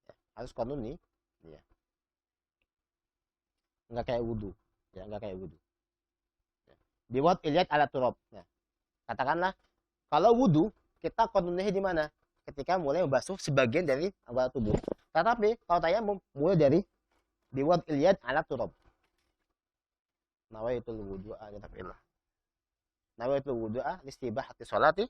Ya, harus qarnun niyah. Enggak kayak wudu. Ya, enggak kayak wudu. Ya. Biwat ilyat ala turab. Nah, katakanlah kalau wudu kita qarnun niyah di mana? Ketika mulai membasuh sebagian dari anggota tubuh. Tetapi kalau tayamum mulai dari biwat ilyat ala turab. Nawaitul wudu'a li tafillah. Nawaitul wudu'a listibahati sholati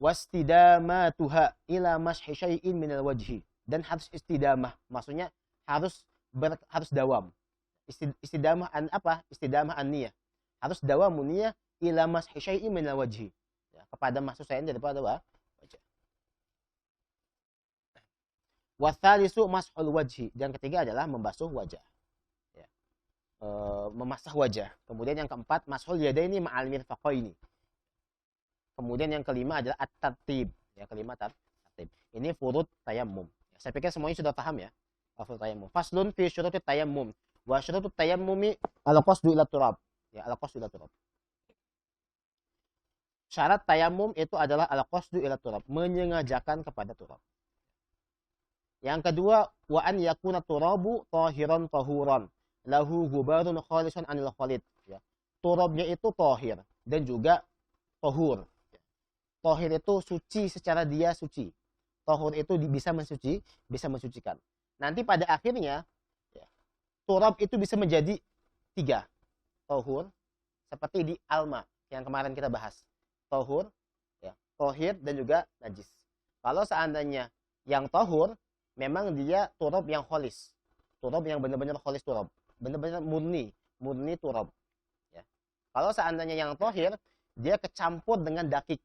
wastidamatuha ila mashi syai'in minal wajhi. Dan harus istidamah, maksudnya harus dawam. Istidamah an apa? Istidamah an niyah. Harus dawam niyah ila mashi syai'in minal wajhi. Ya, kepada masuk syai'in daripada wajah. Watsalisu mashul wajhi. Dan ketiga adalah membasuh wajah. Ya. Memasah wajah. Kemudian yang keempat mashul yadaini ma'al mirfaqaini. Kemudian yang kelima adalah at-tartib. Ya, kelima tartib. Ini furud tayammum. Ya, saya pikir semuanya sudah paham ya. Furud tayammum. Faslun fi syurutit tayammum. Wa syurutut tayammumi al-qasdu ila turab. Ya, al-qasdu ila turab. Syarat tayammum itu adalah al-qasdu ila turab, menyengajakan kepada turab. Yang kedua, wa an yakuna turabu tahiran tahuran, lahu gubarun khalisan anil khalid. Ya. Turabnya itu tahir dan juga tahur. Tahir itu suci secara dia suci. Tahur itu bisa mensucikan. Nanti pada akhirnya ya, turab itu bisa menjadi 3. Tahur seperti di alma yang kemarin kita bahas. Tahur, ya, tohir dan juga najis. Kalau seandainya yang tahur, memang dia turab yang kholis. Turab yang benar-benar kholis turab. Benar-benar murni turab. Ya. Kalau seandainya yang tohir, dia kecampur dengan dakik.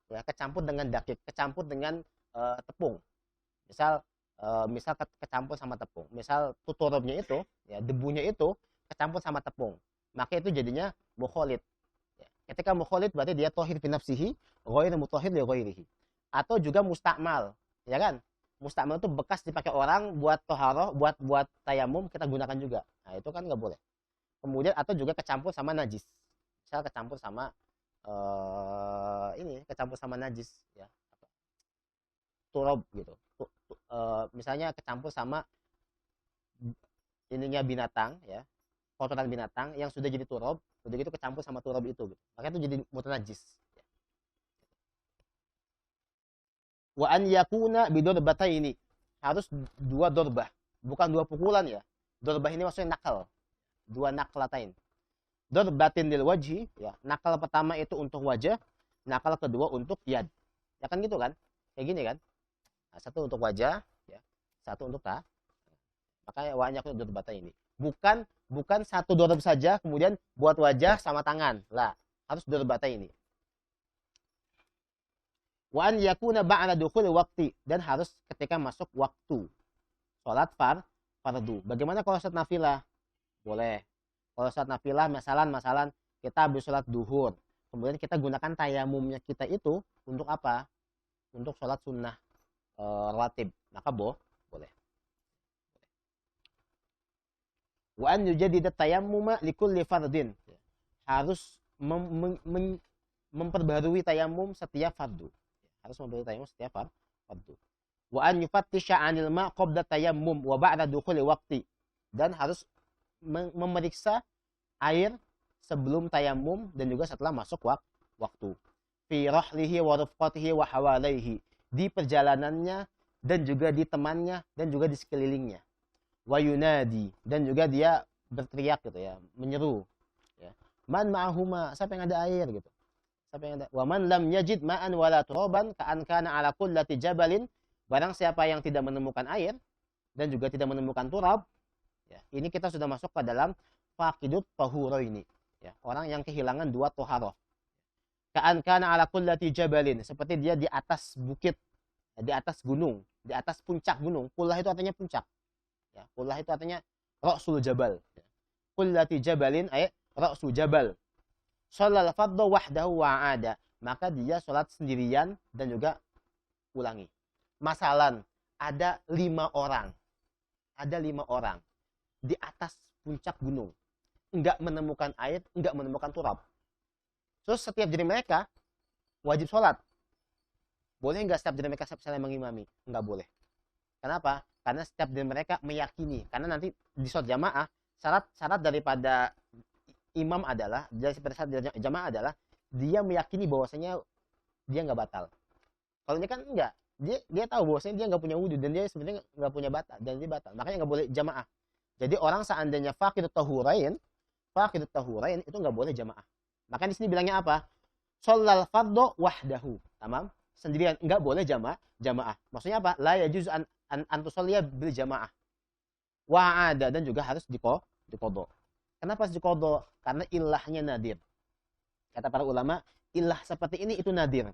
Ya, kecampur dengan tepung. Misal kecampur sama tepung. Misal turabnya itu, ya, debunya itu kecampur sama tepung. Maka itu jadinya mukholid. Ketika mukholid berarti dia tohir fi nafsihi, ghair mutahhir li ghairihi. Atau juga mustakmal, ya kan? Mustakmal itu bekas dipakai orang buat toharoh, buat tayamum, kita gunakan juga. Nah, itu kan nggak boleh. Kemudian atau juga kecampur sama najis. Misal kecampur sama kecampur sama najis, ya. Turab gitu. Misalnya kecampur sama ininya binatang, ya. Kotoran binatang yang sudah jadi turab, udah gitu kecampur sama turab itu gitu. Maka itu jadi mutanajis. Wa an yakuna ini harus 2 dorbah, bukan 2 pukulan ya. Dorbah ini maksudnya nakal. 2 naklatain. Dorbatin lil wajhi, ya. Nakal pertama itu untuk wajah, nakal kedua untuk yad. Ya kan gitu kan? Kayak gini kan? Nah, 1 untuk wajah, ya. 1 untuk makanya wa an yakuna ini. Bukan 1 dorab saja kemudian buat wajah sama tangan. Lah, harus ini. Wa an yakuna ba'da dukhul waqti, dan harus ketika masuk waktu. Salat fardu. Bagaimana kalau salat nafilah? Boleh. Kalau salat nafilah masalan kita habis salat duhur, kemudian kita gunakan tayamumnya kita itu untuk apa? Untuk salat sunnah rawatib. Maka boleh. Wa an yujaddida tayammuma likulli fardin. Harus memperbarui tayamum setiap fardu. Harus memperbarui tayamum setiap fardu. Wa an yufattisha 'anil ma' qabla tayammum wa ba'da dukhuli waqti. Dan harus memeriksa air sebelum tayamum dan juga setelah masuk waktu. Fi rahlihi wa rufqatihi wa hawalaihi. Di perjalanannya dan juga di temannya dan juga di sekelilingnya. Wa yunadi, dan juga dia berteriak gitu ya, menyeru ya. Man ma'ahuma, siapa yang ada air gitu. Siapa yang ada. Wa man lam yajid ma'an wala turaban ka'an kana 'ala kullati jabalin. Barang siapa yang tidak menemukan air dan juga tidak menemukan turab, ya, ini kita sudah masuk ke dalam faqidut tahuraini, ya, orang yang kehilangan 2 toharoh. Ka'an kana 'ala kullati jabalin, seperti dia di atas bukit, di atas gunung, di atas puncak gunung. Kullah itu artinya puncak. Ya, kullah itu artinya ra'sul jabal. Kullati jabalin ay ra'sul jabal. Sholal fardhu wahdahu wa'ada. Maka dia sholat sendirian dan juga ulangi. Masalan, ada 5 orang. Ada 5 orang di atas puncak gunung. Enggak menemukan air, enggak menemukan turab. Terus setiap dari mereka wajib sholat. Boleh enggak setiap dari mereka saling mengimami? Enggak boleh. Kenapa? Karena setiap dari mereka meyakini. Karena nanti di sholat jamaah, syarat daripada imam adalah, syarat jamaah adalah dia meyakini bahwasanya dia nggak batal. Kalau ini kan enggak, dia tahu bahwasanya dia nggak punya wudhu dan dia sebenarnya nggak punya batal dan dia batal. Makanya nggak boleh jamaah. Jadi orang seandainya faqidut tahurain itu nggak boleh jamaah. Maka di sini bilangnya apa? Sholal fardhu wahdahu. Tamam? Sendirian, nggak boleh jamaah. Maksudnya apa? La yajuz an tusalliya bil jamaah. Wa'ada, dan juga harus diqadha. Kenapa harus diqadha? Karena ilahnya nadir. Kata para ulama, ilah seperti ini itu nadir.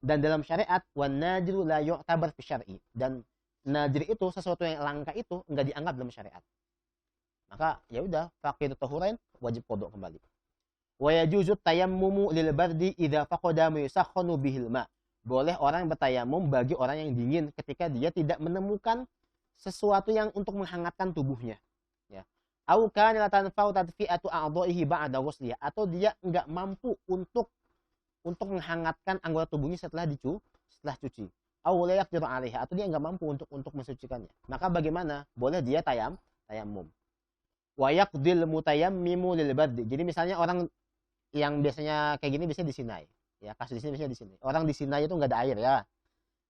Dan dalam syariat, wan nadiru la yu'tabar fi syar'i. Dan nadir itu sesuatu yang langka itu enggak dianggap dalam syariat. Maka ya udah, faqidut tahurain wajib qadha kembali. Wa yajuzu tayammumu lil bardi idza faqada ma yusakhkhanu bihil ma. Boleh orang bertayamum bagi orang yang dingin ketika dia tidak menemukan sesuatu yang untuk menghangatkan tubuhnya. Ya. Au kana la tanfa'u tadfi'atu a'dha'ihi ba'da ghusliha, atau dia enggak mampu untuk menghangatkan anggota tubuhnya setelah cuci. Au la yaqdiru 'alaiha, atau dia enggak mampu untuk mensucikannya. Maka bagaimana? Boleh dia tayamum. Wa yaqdil mutayammimu lil bardi. Jadi misalnya orang yang biasanya kayak gini biasanya di Sinai. Ya, kasus di sini biasanya di sini. Orang di Sinai itu enggak ada air ya.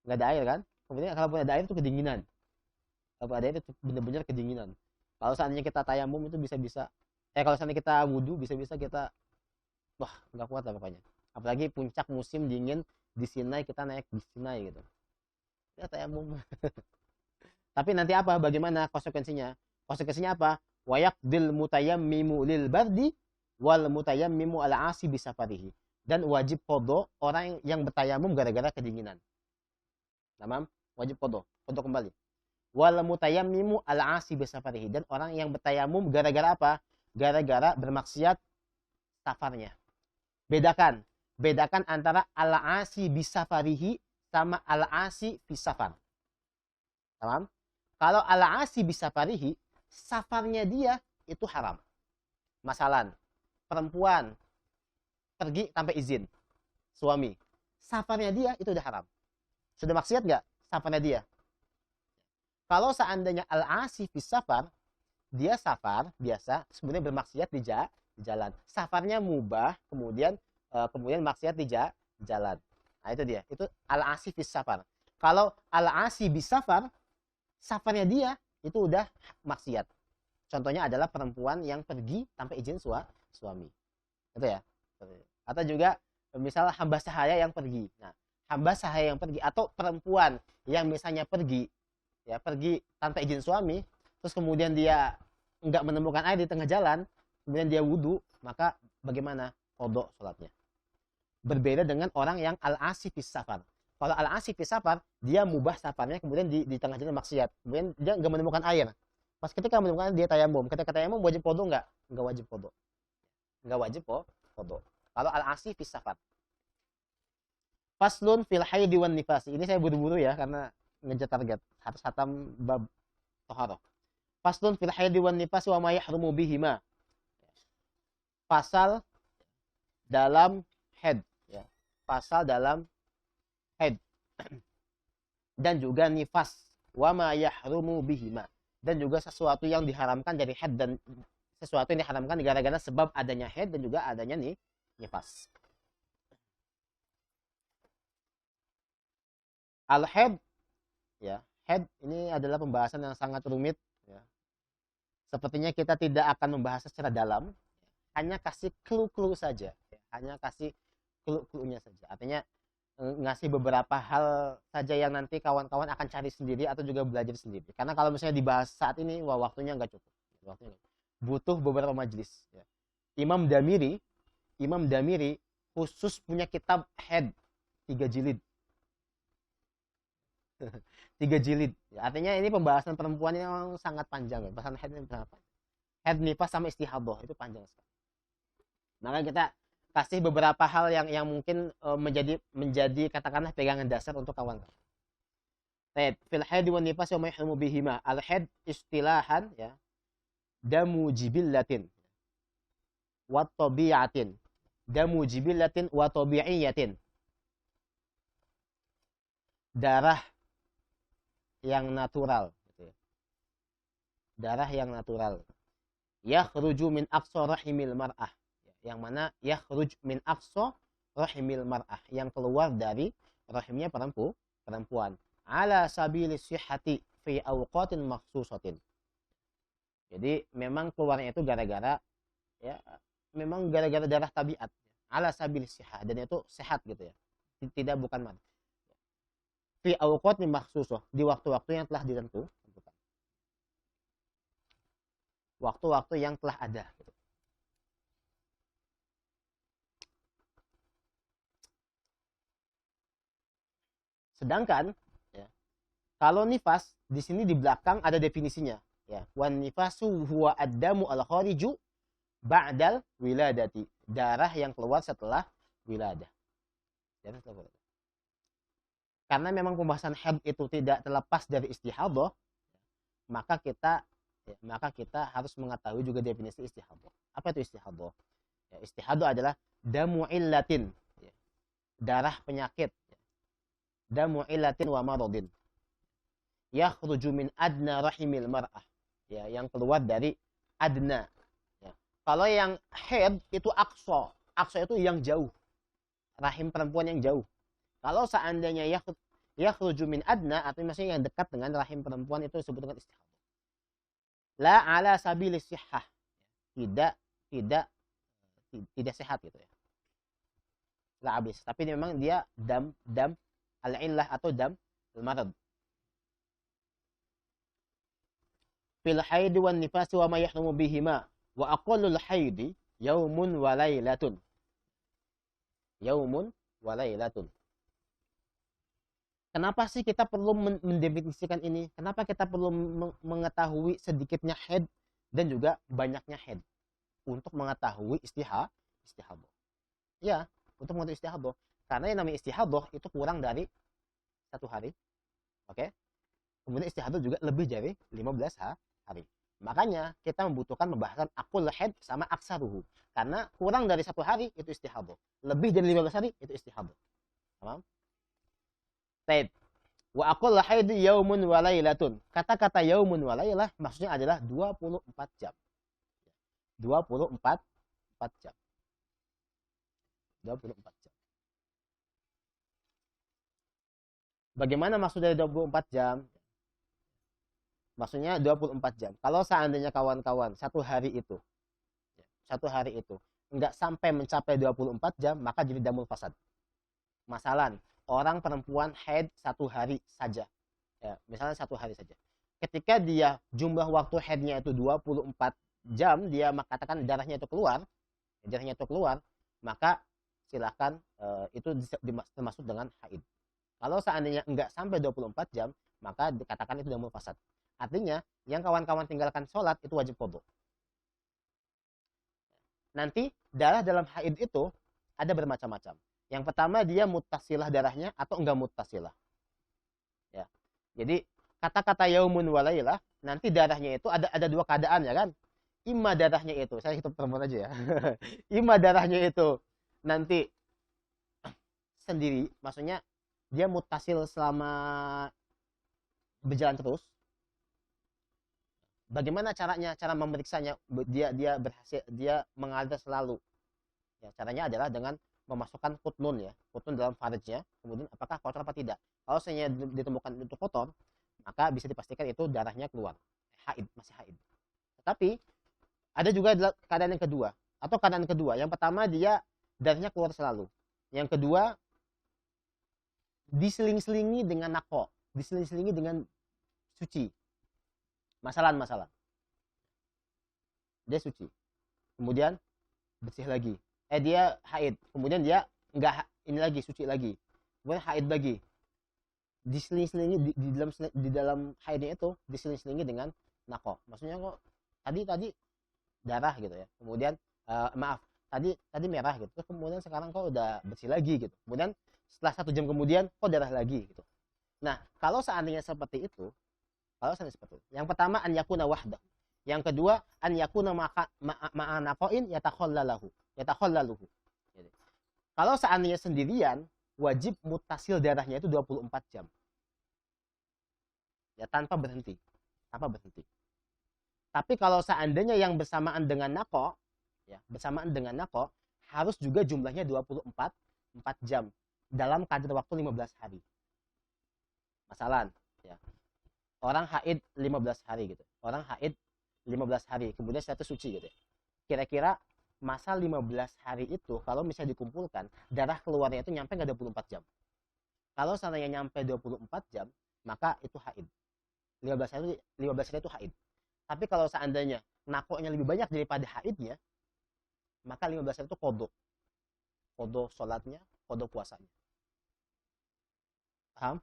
Enggak ada air kan? Kemudian kalau ada air itu kedinginan. Kalau ada air itu benar-benar kedinginan. Kalau seandainya kita tayamum itu bisa-bisa kalau seandainya kita wudu bisa-bisa kita wah, enggak kuat lah pokoknya. Apalagi puncak musim dingin di Sinai, kita naik di Sinai gitu. Ya tayamum. Tapi nanti apa? Bagaimana konsekuensinya? Konsekuensinya apa? Wa yaqdil mutayammimu lil bardi wal mutayammimu al asi bisafarihi. Dan wajib qada orang yang bertayamum gara-gara kedinginan. Tamam? Wajib qada kembali. Wal mutayammimu al asi bisafarihi, dan orang yang bertayamum gara-gara apa? Gara-gara bermaksiat safarnya. Bedakan antara al asi bisafarihi sama al asi fisafar. Tamam? Kalau al asi bisafarihi, safarnya dia itu haram. Masalan, perempuan pergi tanpa izin suami, safarnya dia itu udah haram. Sudah maksiat nggak safarnya dia? Kalau seandainya al-asi fis safar, dia safar biasa, kemudian bermaksiat di jalan. Safarnya mubah, kemudian maksiat di jalan. Nah itu dia, itu al-asi fis safar. Kalau al-asi bis safar, safarnya dia itu udah maksiat. Contohnya adalah perempuan yang pergi tanpa izin suami. Itu ya. Atau juga misal hamba sahaya yang pergi. Nah, hamba sahaya yang pergi atau perempuan yang misalnya pergi tanpa izin suami, terus kemudian dia enggak menemukan air di tengah jalan, kemudian dia wudu, maka bagaimana? Qada salatnya. Berbeda dengan orang yang al-asi fis safar. Kalau al-asi fis safar, dia mubah safarnya, kemudian di tengah jalan maksiat. Kemudian dia enggak menemukan air. Pas ketika menemukan dia tayamum. Ketika tayamum wajib qada enggak? Enggak wajib qada. Enggak wajib qada. Kalau al-asi fis safar. Faslun fil haidi wan nifasi. Ini saya buru-buru ya karena ngejar target. Harus hatam bab taharah. Faslun fil haidi wan nifasi wa ma yahrumu bihima. Pasal dalam haid ya. Pasal dalam haid dan juga nifas, wa ma yahrumu bihima, dan juga sesuatu yang diharamkan dari haid dan sesuatu yang diharamkan gara-gara sebab adanya haid dan juga adanya nifas. Al-haid ya, haid ini adalah pembahasan yang sangat rumit ya. Sepertinya kita tidak akan membahas secara dalam, hanya kasih clue-clue saja ya. Hanya kasih clue-cluenya saja. Artinya ngasih beberapa hal saja yang nanti kawan-kawan akan cari sendiri atau juga belajar sendiri. Karena kalau misalnya dibahas saat ini, wah waktunya nggak cukup. Butuh beberapa majelis. Ya. Imam Damiri khusus punya kitab haid 3 jilid. 3 jilid. Ya, artinya ini pembahasan perempuan yang sangat panjang. Ya. Pembahasan haid ini sangat panjang. Haid nifas sama istihadah itu panjang sekali. Maka kita kasih beberapa hal yang mungkin menjadi katakanlah pegangan dasar untuk kawan-kawan. Baik, fil haid wan nifas wa ma yahrumu bihima. Al haid istilahan ya. Damu jibillatin wa tabi'atin. Damu jibillatin wa tabi'iyatin. Darah yang natural gitu ya. Darah yang natural. Yakhruju min aqsa rahimil mar'ah. Yang mana yakhruj min aqsa rahimil mar'ah, yang keluar dari rahimnya perempuan. Ala sabilis sihhati fi awqatin makhsusatin. Jadi memang keluarnya itu gara-gara ya, memang gara-gara darah tabiat. Ala sabilis sihhah, dan itu sehat gitu ya. Tidak bukan man. Fi awqatin makhsusah, di waktu-waktu yang telah ditentukan. Waktu-waktu yang telah ada gitu. Sedangkan ya, kalau nifas di sini di belakang ada definisinya ya. Wan nifasu huwa ad-damu al-khariju ba'dal wiladati. darah yang keluar setelah wiladah. Karena memang pembahasan haid itu tidak terlepas dari istihadah, maka kita harus mengetahui juga definisi istihadah. Apa itu istihadah? Ya, istihadah adalah damu illatin, ya, darah penyakit, ya. Damu illatin wa maradin yakhruju min adna rahimil mar'ah, ya, yang keluar dari adna, ya. Kalau yang haid itu aqsa itu yang jauh, rahim perempuan yang jauh. Kalau seandainya yakhruju min adna, artinya maksudnya yang dekat dengan rahim perempuan, itu disebut dengan istihadah. La ala sabilis sihhah, tidak sehat gitu ya. La habis, tapi memang dia dam al-illah atau dam al-marad. Fil haidi wan nifasi wa ma yahrumu bihima wa aqallul haidi yaumun wa lailatun. Yaumun wa lailatun. Kenapa sih kita perlu mendefinisikan ini? Kenapa kita perlu mengetahui sedikitnya haid dan juga banyaknya haid? Untuk mengetahui istihadah. Ya, untuk mengetahui istihadah. Karena yang namanya istihadah itu kurang dari 1 hari. Oke? Kemudian istihadah juga lebih dari 15 hari. Makanya kita membutuhkan pembahasan aqul haid sama aksaruhu. Karena kurang dari 1 hari itu istihadah. Lebih dari 15 hari itu istihadah. Paham? Baik. Wa aqul haid yaumun wa lailatun. Kata-kata yaumun wa lailah maksudnya adalah 24 jam. 24 jam. 24 jam. Bagaimana maksud dari 24 jam? Maksudnya 24 jam. Kalau seandainya kawan-kawan satu hari itu enggak sampai mencapai 24 jam, maka jadi damul fasad. Masalan, orang perempuan haid 1 hari saja. Ya, misalnya 1 hari saja. Ketika dia jumlah waktu haidnya itu 24 jam, dia katakan darahnya itu keluar, maka silahkan itu termasuk dengan haid. Kalau seandainya enggak sampai 24 jam, maka dikatakan itu damul fasad. Artinya, yang kawan-kawan tinggalkan sholat itu wajib qadha. Nanti darah dalam haid itu ada bermacam-macam. Yang pertama, dia muttasilah darahnya atau enggak muttasilah. Ya. Jadi kata-kata yaumun wa lailah, nanti darahnya itu ada 2 keadaan ya kan? Imma darahnya itu, saya hitung perempuan aja ya. Imma darahnya itu nanti sendiri, maksudnya dia muttasil selama berjalan terus. Bagaimana caranya? Cara memeriksanya dia berhasil, dia mengalir selalu. Ya, caranya adalah dengan memasukkan kutnun ya, kutnun dalam farjnya, kemudian apakah kotor apa tidak. Kalau misalnya ditemukan itu kotor, maka bisa dipastikan itu darahnya keluar, haid, masih haid. Tetapi ada juga keadaan yang kedua, atau keadaan kedua. Yang pertama dia darahnya keluar selalu. Yang kedua diseling-selingi dengan naqo, diseling-selingi dengan suci. Masalah. Dia suci. Kemudian bersih lagi. Dia haid. Kemudian dia enggak ini lagi, suci lagi. Kemudian haid lagi. Diseling-selingi di dalam haidnya itu diseling-selingi dengan naqo. Maksudnya kok tadi darah gitu ya. Kemudian tadi merah gitu. Terus kemudian sekarang kok udah bersih lagi gitu. Kemudian setelah 1 jam kemudian kok darah lagi gitu. Nah, kalau seandainya seperti itu, yang pertama an yakuna wahdah. Yang kedua an yakuna ma'a naqain yatakhallaluhu. Jadi, kalau seandainya sendirian, wajib mutasil darahnya itu 24 jam. Ya, tanpa berhenti. Tapi kalau seandainya yang bersamaan dengan naqo, harus juga jumlahnya 24 jam dalam kadar waktu 15 hari. Masalan, ya. Orang haid 15 hari gitu. Kemudian setelah itu suci gitu. Kira-kira masa 15 hari itu kalau misalnya dikumpulkan, darah keluarnya itu nyampe nggak 24 jam. Kalau seandainya nyampe 24 jam, maka itu haid. 15 hari itu haid. Tapi kalau seandainya nakonya lebih banyak daripada haidnya, maka 15 hari itu qadha. Qadha sholatnya, qadha puasanya. Paham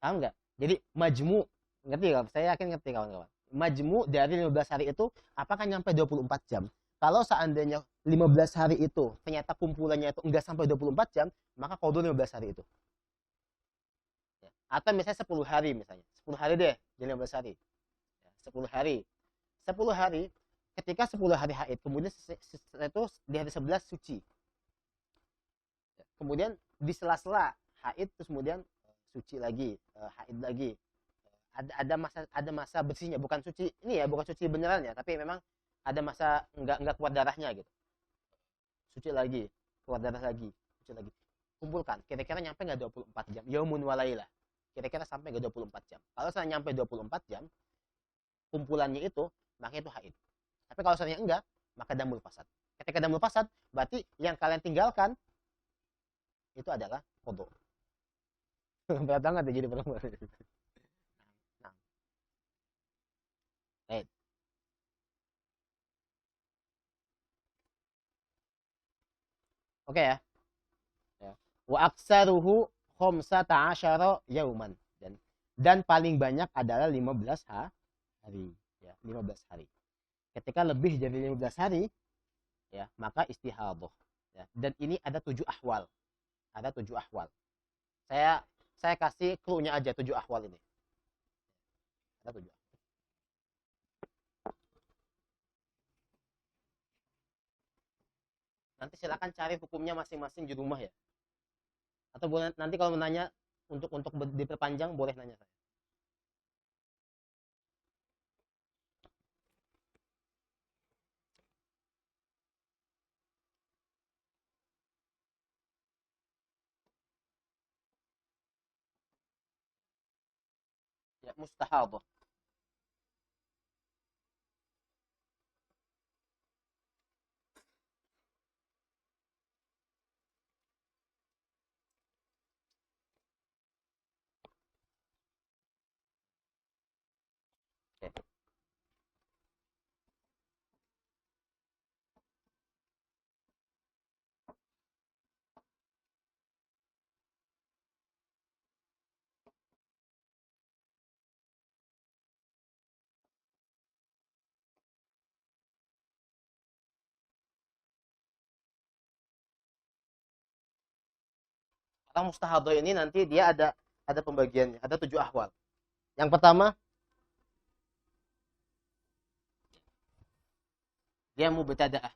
nggak? Jadi majmu, ngerti kan? Saya yakin ngerti kawan-kawan. Majmu dari 15 hari itu apakah nyampe 24 jam? Kalau seandainya 15 hari itu ternyata kumpulannya itu enggak sampai 24 jam, maka qadha 15 hari itu. Ya. Atau misalnya 10 hari misalnya. 10 hari deh, jadi 15 hari. Ya, 10 hari. 10 hari, ketika 10 hari haid, kemudian itu di hari 11 suci. Ya. Kemudian di sela-sela haid terus kemudian suci lagi, haid lagi. Ada masa bersihnya, bukan suci ini ya, bukan suci beneran ya, tapi memang ada masa enggak kuat darahnya gitu. Suci lagi, keluar darah lagi, suci lagi. Kumpulkan, kira-kira nyampe nggak 24 jam? Yaumun walailah. Kira-kira sampai nggak 24 jam? Kalau saya nyampe 24 jam, kumpulannya itu, maka itu haid. Tapi kalau seandainya enggak, maka damul fasad. Ketika damul fasad, berarti yang kalian tinggalkan itu adalah qadha. Berat banget ya jadi perempuan. Nah, baik. Oke ya. Ya. Wa aksaruhu khamsata asyara yauman. Dan paling banyak adalah 15 hari. Ya, 15 hari. Ketika lebih dari 15 hari, ya, maka istihadhah. Ya. Dan ini ada 7 ahwal. Ada 7 ahwal. Saya kasih clue-nya aja 7 ahwal ini. Ada 7. Nanti silakan cari hukumnya masing-masing di rumah ya. Atau boleh nanti kalau menanya untuk diperpanjang boleh nanya saya. Ya, mustahadhah. Oke. Orang mustahadhah ini nanti dia ada pembagiannya, ada 7 ahwal. Yang pertama, dia mubtada'ah.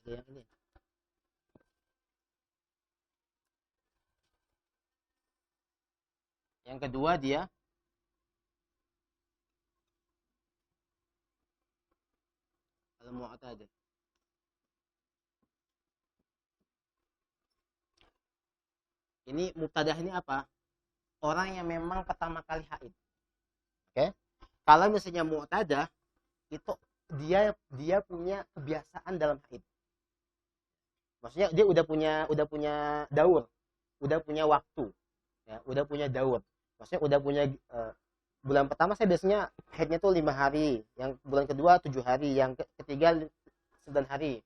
Yang ini. Yang kedua dia al-mu'tadil. Ini mubtadah ini apa? Orang yang memang pertama kali haid. Oke. Kalau misalnya mu'tadah itu dia punya kebiasaan dalam haid. Maksudnya dia udah punya daur, udah punya waktu, ya, udah punya daur. Maksudnya udah punya bulan pertama saya biasanya haidnya tuh 5 hari, yang bulan kedua 7 hari, yang ketiga 9 hari.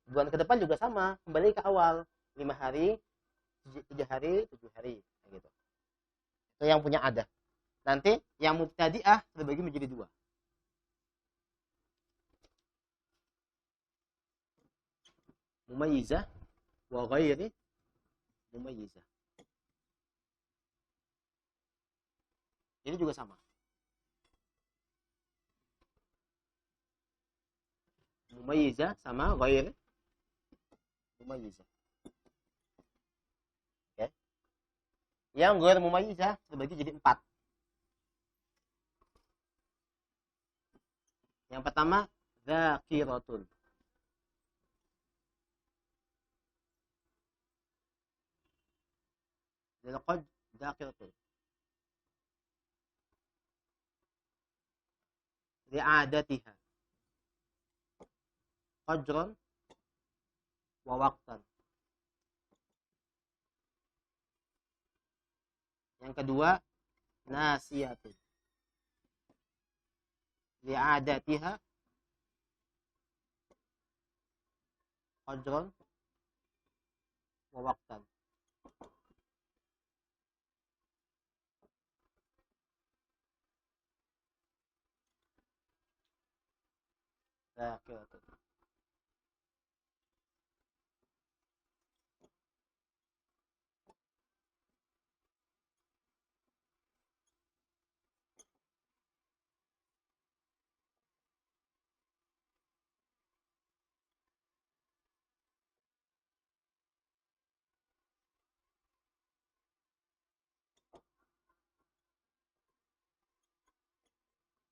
Bulan ke depan juga sama, kembali ke awal 5 hari, 3 hari, 7 hari, gitu. Itu yang punya ada. Nanti yang mubtadi'ah terbagi menjadi 2. Mumayyizah wa ghairi mumayyizah. Ini juga sama. Mumayyizah sama ghairi mumayyizah. Oke. Yang ghairi mumayyizah terbagi jadi 4. Yang pertama dzakiratun. Laqad dzakiratun. Li'adatiha qadran wa waqtan. Yang kedua nasiyatun. Li'adatiha qadran wa waqtan. Laki-laki.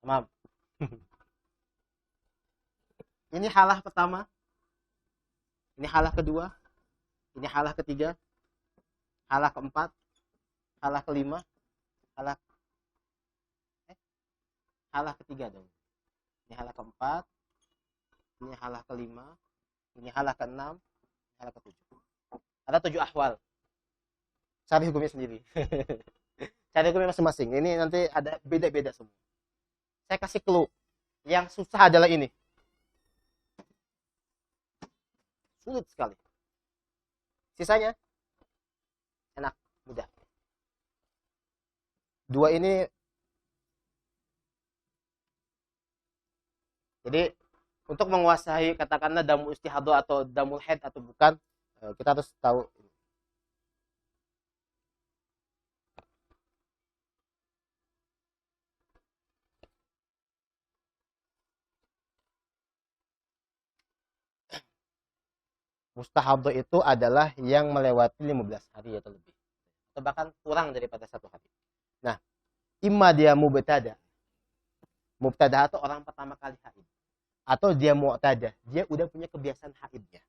Maaf. Ini halah pertama, ini halah kedua, ini halah ketiga, halah keempat, halah kelima, halah halah ketiga dong. Ini halah keempat, ini halah kelima, ini halah keenam, ini halah ketujuh. Ada 7 ahwal. Cari hukumnya sendiri. Cari hukumnya masing-masing. Ini nanti ada beda-beda semua. Saya kasih clue. Yang susah adalah ini. Sulit sekali. Sisanya enak, mudah. Dua ini, jadi untuk menguasai katakanlah damu istihadah atau damul haid atau bukan, kita harus tahu mustahadah itu adalah yang melewati 15 hari atau lebih, atau bahkan kurang daripada 1 hari. Nah, imma dia mubtada atau orang pertama kali haid, atau dia mu'tadah, dia udah punya kebiasaan haidnya.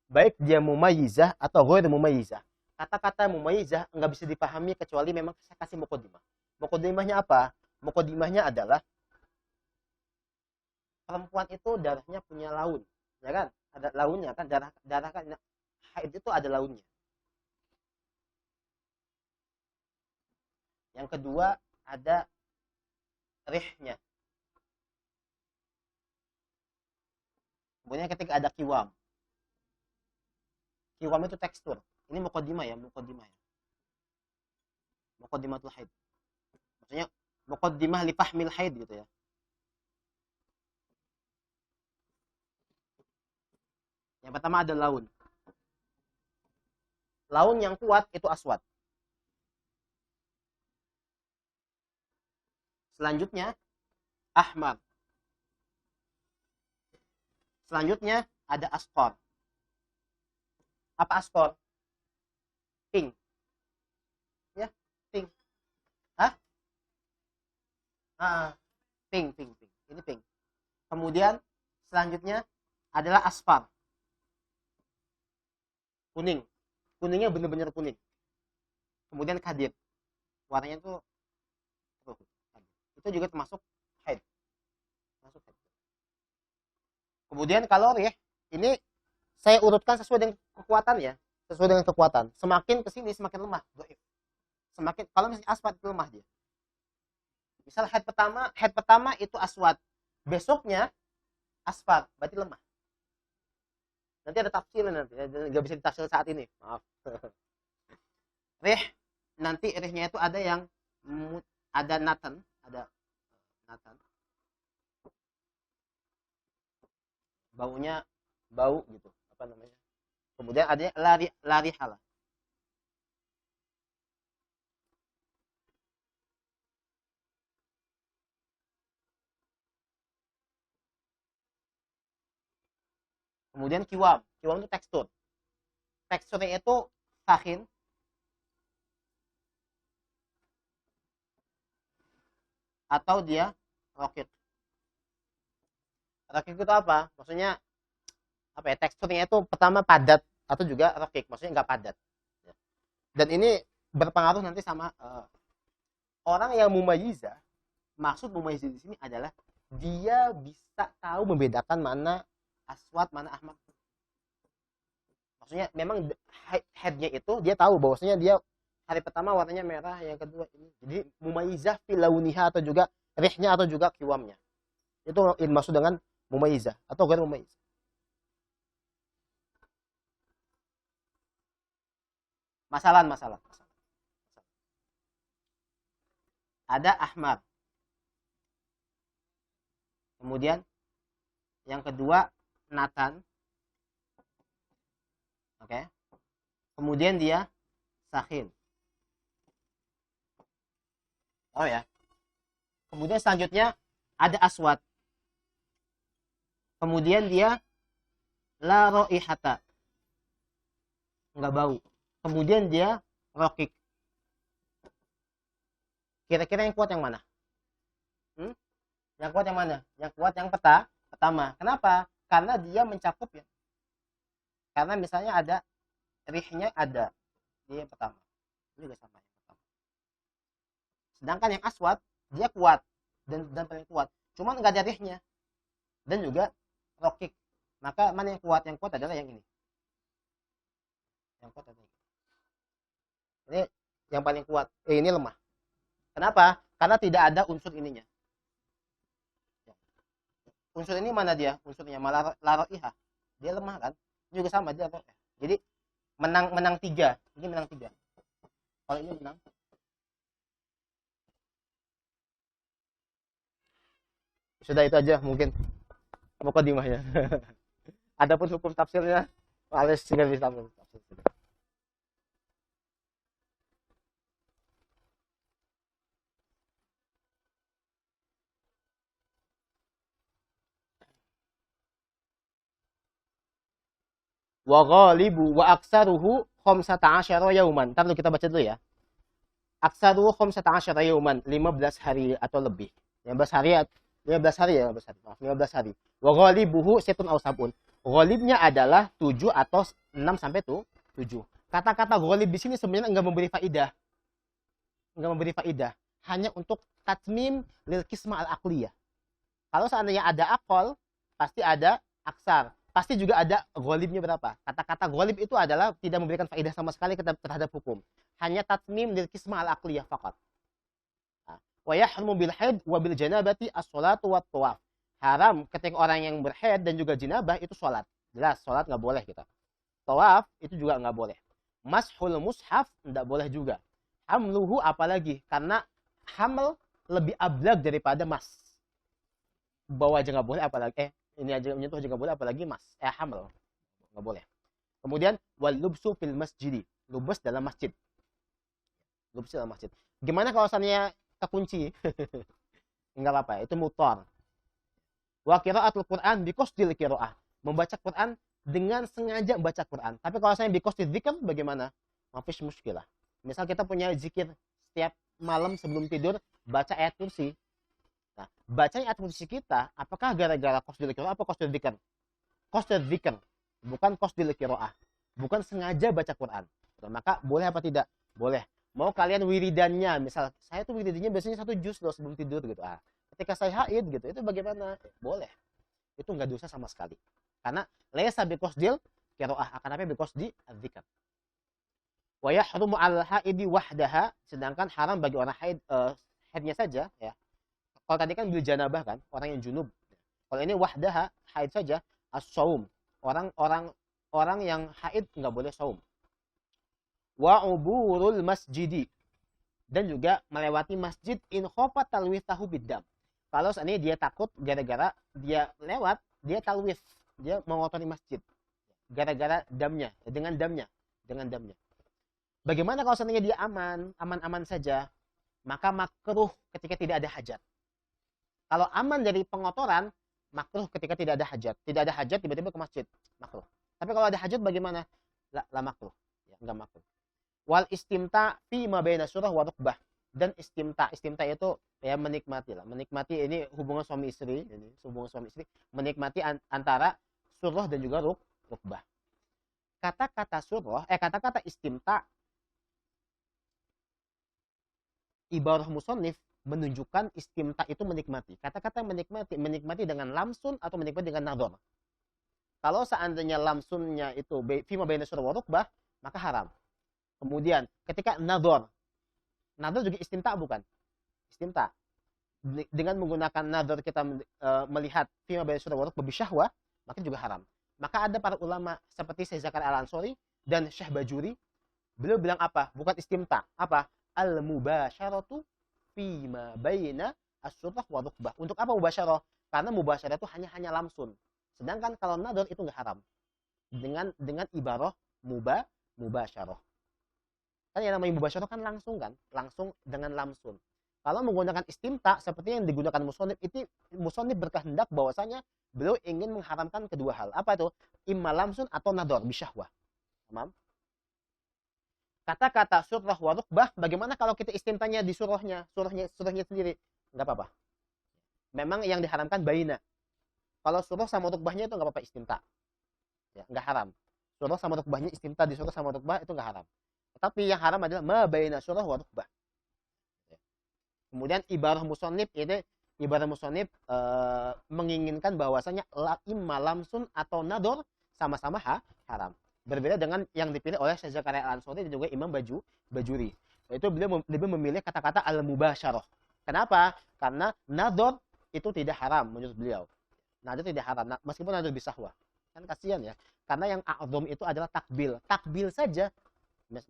Baik dia mumayyizah atau ghair mumayyizah. Kata-kata mumayyizah nggak bisa dipahami kecuali memang saya kasih muqaddimah. Muqaddimahnya apa? Muqaddimahnya adalah perempuan itu darahnya punya laun, ya kan? Ada launnya kan, darah kan, haid itu ada launnya. Yang kedua ada rihnya. Kemudian ketika ada kiwam. Kiwam itu tekstur. Ini muqaddimah ya, muqaddimah ya. Muqaddimatul haid. Maksudnya muqaddimah li fahmil haid gitu ya. Yang pertama ada laun. Laun yang kuat itu aswad. Selanjutnya ahmar. Selanjutnya ada asqor. Apa asqor? Pink. Ya, pink. Hah? Pink. Ini pink. Kemudian selanjutnya adalah asfar. Kuning. Kuningnya benar-benar kuning. Kemudian kadir. Warnanya tuh itu juga termasuk haid. Kemudian kalau rih, ini saya urutkan sesuai dengan kekuatan ya, sesuai dengan kekuatan. Semakin kesini semakin lemah, semakin kalau misalnya aswad itu lemah dia. Misal haid pertama itu aswad, besoknya asfar, berarti lemah. Nanti ada tafsirnya nanti, nggak bisa ditafsir saat ini, maaf. Rih, nanti rihnya itu ada yang ada natan, baunya bau gitu, apa namanya. Kemudian ada lari halah. Kemudian kiwam itu tekstur. Teksturnya itu sahin, atau dia rokit. Rokit itu apa? Maksudnya apa ya? Teksturnya itu pertama padat atau juga rokik, maksudnya nggak padat. Dan ini berpengaruh nanti sama orang yang mumayyiza. Maksud mumayyiza di sini adalah dia bisa tahu membedakan mana aswad, mana ahmad. Maksudnya memang headnya itu dia tahu bahwasanya dia hari pertama warnanya merah, yang kedua ini. Jadi mumayyizah fi launiha atau juga rihnya atau juga kiwamnya. Itu maksud dengan mumayyizah atau ghair mumayyizah. Masalah. Ada ahmar. Kemudian Yang kedua Nathan. Oke. Kemudian dia Sakhin. Oh ya. Kemudian selanjutnya ada Aswad. Kemudian dia la raihata. Enggak bau. Kemudian dia rokik. Kira-kira yang kuat yang mana? Yang kuat yang mana? Yang kuat yang pertama. Kenapa? Karena dia mencakup ya. Karena misalnya ada rihnya ada di yang pertama. Ini juga sama yang pertama. Sedangkan yang aswad dia kuat dan paling kuat. Cuman enggak ada rihnya. Dan juga rokik. Maka mana yang kuat? Yang kuat adalah yang ini. Yang kuat adalah ini. Ini yang paling kuat. Ini lemah. Kenapa? Karena tidak ada unsur ininya. Unsur ini mana dia? Unsurnya malah laroiha. Dia lemah kan? Ini juga sama dia. Jadi menang 3. Ini menang 3. Kalau ini menang. Sudah itu aja mungkin mukadimahnya. Adapun hukum tafsirnya males nggak bisa tafsir. Wa ghalibu wa aksaruhu 15 yauman. Entar dulu kita baca dulu ya. Aksaruhu 15 yauman, 15 hari atau lebih. 15 hari ya, 15 hari. Wa ghalibuhu situn aw sabun. Ghalibnya adalah 7 atau 6 sampai 7. Kata-kata ghalib di sini sebenarnya enggak memberi faidah. Hanya untuk tatmim lil qismah al-aqliyah. Kalau seandainya ada akol, pasti ada aksar. Pasti juga ada ghalibnya berapa. Kata-kata ghalib itu adalah tidak memberikan faedah sama sekali terhadap hukum. Hanya tatmim lil qismah al-aqliyah faqat. Wa yahrumu bil haid wa bil janabati as-shalatu wat tawaf. Haram ketika orang yang berhaid dan juga jinabah itu sholat. Jelas sholat nggak boleh kita. Tawaf itu juga nggak boleh. Mashul mushaf nggak boleh juga. Hamluhu apalagi karena hamil lebih ablag daripada mas. Bawa aja nggak boleh apalagi ini aja menyentuh aja nggak boleh apalagi mas hamil nggak boleh. Kemudian wal lubsu fil masjidi, lubus dalam masjid. Gimana kalau misalnya kekunci? Enggak apa-apa, itu mutor. Wa qiraatul Qur'an bi qasdil qiraah, membaca Quran dengan sengaja membaca Quran. Tapi kalau saya bi qasdil dzikr bagaimana? Mafis muskilah. Misal kita punya zikir setiap malam sebelum tidur baca ayat kursi. Nah, bacanya ayat kursi kita apakah gara-gara qasdil qiraah apa qasdil dzikr? Qasdil dzikr, bukan qasdil qiraah. Bukan sengaja baca Quran. Maka boleh apa tidak? Boleh. Mau kalian wiridannya, misal saya tuh wiridannya biasanya 1 juz loh sebelum tidur gitu. Ketika saya haid gitu, itu bagaimana? Boleh. Itu enggak dosa sama sekali. Karena laisa biqasdil qiraah, akan tapi biqasdi dzikr. Wa yahrumu 'alal haidi wahdaha, sedangkan haram bagi orang haidnya saja ya. Kalau tadi kan bil janabah kan, orang yang junub. Kalau ini wahdaha, haid saja, as-shaum. Orang yang haid enggak boleh saum. Wa uburul masjidi, dan juga melewati masjid in khofa talwith tahu bidam. Kalau seandainya dia takut gara-gara dia lewat, dia talwith, dia mengotori masjid gara-gara damnya, dengan damnya. Bagaimana kalau seandainya dia aman saja? Maka makruh ketika tidak ada hajat. Kalau aman dari pengotoran, makruh ketika tidak ada hajat. Tidak ada hajat tiba-tiba ke masjid, makruh. Tapi kalau ada hajat bagaimana? La makruh, ya, enggak makruh. Wal istimta fi ma baina surah wa rukbah, dan istimta itu ya menikmati ini hubungan suami istri, menikmati antara surah dan juga rukbah. Kata-kata istimta ibarah musannif menunjukkan istimta itu menikmati. Kata-kata menikmati dengan lamsun atau menikmati dengan nadhar. Kalau seandainya lamsunnya itu fi ma baina surah wa rukbah, maka haram. Kemudian ketika nadhar juga istimta bukan? Istimta. Dengan menggunakan nadhar kita melihat fima baina surah wa rukbah bisyahwah, maka juga haram. Maka ada para ulama seperti Syekh Zakaria Al-Ansori dan Syekh Bajuri, beliau bilang apa? Bukan istimta, apa? Al-mubasyaratu fima baina as-surah wa rukbah. Untuk apa mubasyarah? Karena mubasyarah itu hanya lamsun. Sedangkan kalau nador itu nggak haram. Dengan ibarah mubasyarah. Kan yang namanya mubasyarah kan langsung kan, langsung dengan lamsun. Kalau menggunakan istimta seperti yang digunakan musonib, itu musonib berkehendak bahwasanya beliau ingin mengharamkan kedua hal. Apa itu? Imma lamsun atau nador bisyahwah. Paham? Kata-kata surah wa rukbah, bagaimana kalau kita istimtanya di surahnya sendiri? Enggak apa-apa. Memang yang diharamkan baina. Kalau surah sama rukbahnya itu enggak apa-apa istimta. Ya, enggak haram. Surah sama rukbahnya istimta di surah sama rukbah itu enggak haram. Tetapi yang haram adalah ma baina surah wa rukbah. Ya. Kemudian ibarah musonib ini menginginkan bahwasanya imma lamsun atau nador sama-sama haram. Berbeda dengan yang dipilih oleh Syekh Zakaria Al-Ansori dan juga Imam Bajuri. Itu beliau lebih memilih kata-kata al-mubasyarah. Kenapa? Karena nador itu tidak haram menurut beliau. Nador tidak haram, meskipun nador bisahwah. Kan kasihan ya. Karena yang a'zam itu adalah takbil. Takbil saja,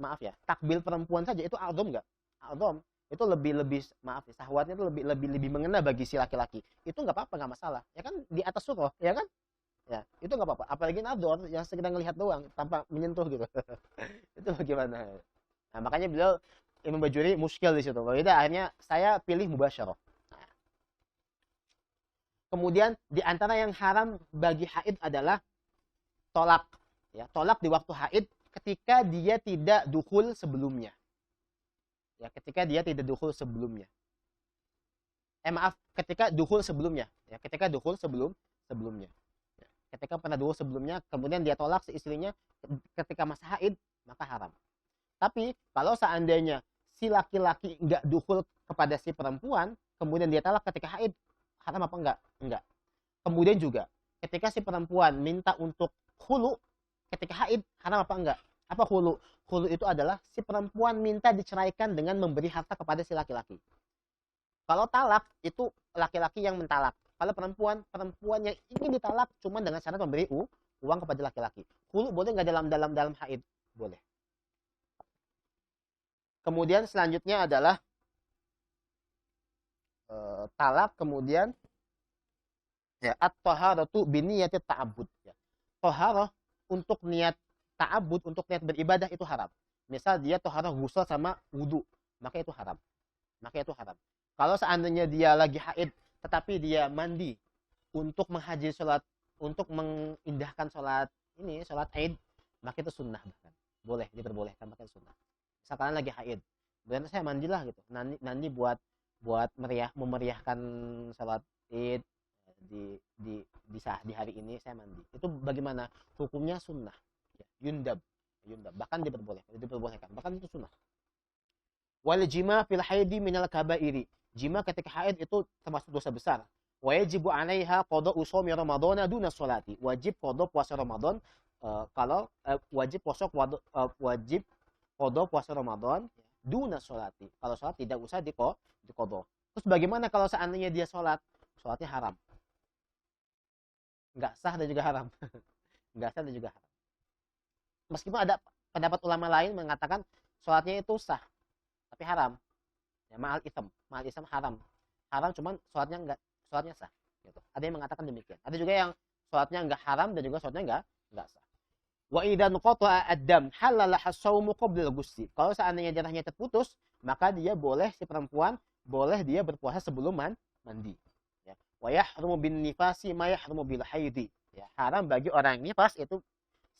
maaf ya, takbil perempuan saja itu a'zam enggak? A'zam itu lebih maaf ya, sahwatnya itu lebih mengena bagi si laki-laki. Itu enggak apa-apa, enggak masalah. Ya kan di atas surah, ya kan? Ya, itu enggak apa-apa. Apalagi nador yang sekedar ngelihat doang tanpa menyentuh gitu. Itu bagaimana? Nah, makanya beliau Imam Bajuri muskil di situ. Kalau tidak akhirnya saya pilih mubasyarah. Nah. Kemudian di antara yang haram bagi haid adalah tolak. Ya, tolak di waktu haid ketika dia tidak dukhul sebelumnya. Ya, ketika dia tidak dukhul sebelumnya. Maaf, ketika dukhul sebelumnya. Ya, ketika dukhul sebelumnya. Ya, ketika pernah dukhul sebelumnya, kemudian dia tolak si istrinya ketika masa haid, maka haram. Tapi kalau seandainya si laki-laki enggak dukhul kepada si perempuan, kemudian dia talak ketika haid, haram apa enggak? Enggak. Kemudian juga ketika si perempuan minta untuk khulu ketika haid, haram apa enggak? Apa khulu? Khulu itu adalah si perempuan minta diceraikan dengan memberi harta kepada si laki-laki. Kalau talak itu laki-laki yang mentalak. Kalau perempuan yang ingin ditalak cuma dengan syarat memberi uang kepada laki-laki. Khulu boleh nggak dalam haid? Boleh. Kemudian selanjutnya adalah talak, kemudian ya at-taharatu biniyati ta'abbud. Ya. Taharah untuk niat ta'abbud, untuk niat beribadah itu haram. Misal dia taharah ghusl sama wudu, maka itu haram. Kalau seandainya dia lagi haid tetapi dia mandi untuk menghadiri sholat, untuk mengindahkan sholat Aid, maka itu sunnah bahkan. Boleh, diperbolehkan, maka itu sunnah. Misalkan lagi haid, kemudian saya mandilah gitu. Nanti buat memeriahkan sholat Id di hari ini saya mandi. Itu bagaimana? Hukumnya sunnah. Ya, yundab. Bahkan diperbolehkan. Bahkan itu sunnah. Wal jima fil haidi minal kabairi. Jima ketika haid itu termasuk dosa besar. Wajibu 'alaiha qada'u shaumi ramadhana duna sholati. Wajib qada puasa Ramadan wajib qada puasa Ramadan duna sholati. Kalau sholat tidak usah diqada. Terus bagaimana kalau seandainya dia sholatnya haram? Enggak sah dan juga haram. Meskipun ada pendapat ulama lain mengatakan sholatnya itu sah, tapi haram. Ya, ma'al isam haram. Cuman sholatnya sah. Gitu. Ada yang mengatakan demikian. Ada juga yang sholatnya enggak haram dan juga sholatnya enggak sah. Wa idan qata'a ad-dam halala as-shaumu qabla al-ghusl. Kalau seandainya darahnya terputus, maka si perempuan boleh dia berpuasa sebelum mandi. Ya. Wa yahrumu bin nifasi ma yahrumu bil haidi. Ya, haram bagi orang nifas itu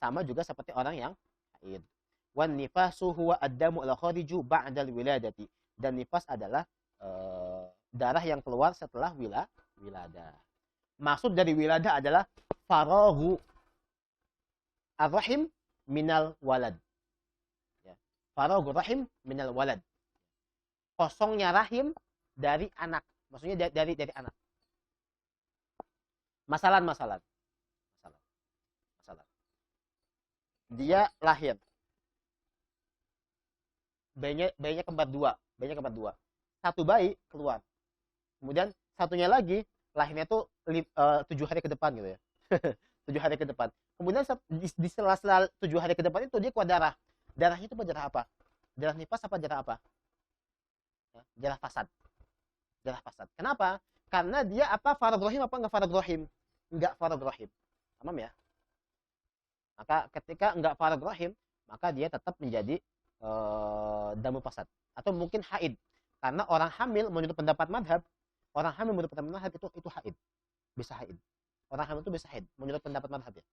sama juga seperti orang yang haid. Wan nifasu huwa ad-damu al-khariju ba'da al-wiladati. Dan nifas adalah darah yang keluar setelah wiladah. Maksud dari wiladah adalah faraghu ar-rahim minal walad. Ya. Faraghu rahim minal walad. Kosongnya rahim dari anak. Maksudnya dari anak. Masalah. Dia lahir. Bayinya kembar dua. Satu bayi keluar. Kemudian satunya lagi lahirnya tuh 7 hari ke depan gitu ya. 7 hari ke depan. Kemudian di sela-sela 7 hari ke depan itu dia keluar darah. Darahnya itu darah apa? Darah nifas apa darah apa? Ya, darah fasad. Kenapa? Karena dia apa farad rahim apa enggak farad rahim? Enggak farad rahim. Tamam ya. Maka ketika enggak farad rahim, maka dia tetap menjadi damu fasad atau mungkin haid. Karena orang hamil menurut pendapat madhab, orang hamil menurut pendapat madhab itu haid, bisa haid. Orang hamil itu bisa haid menurut pendapat madhab ya.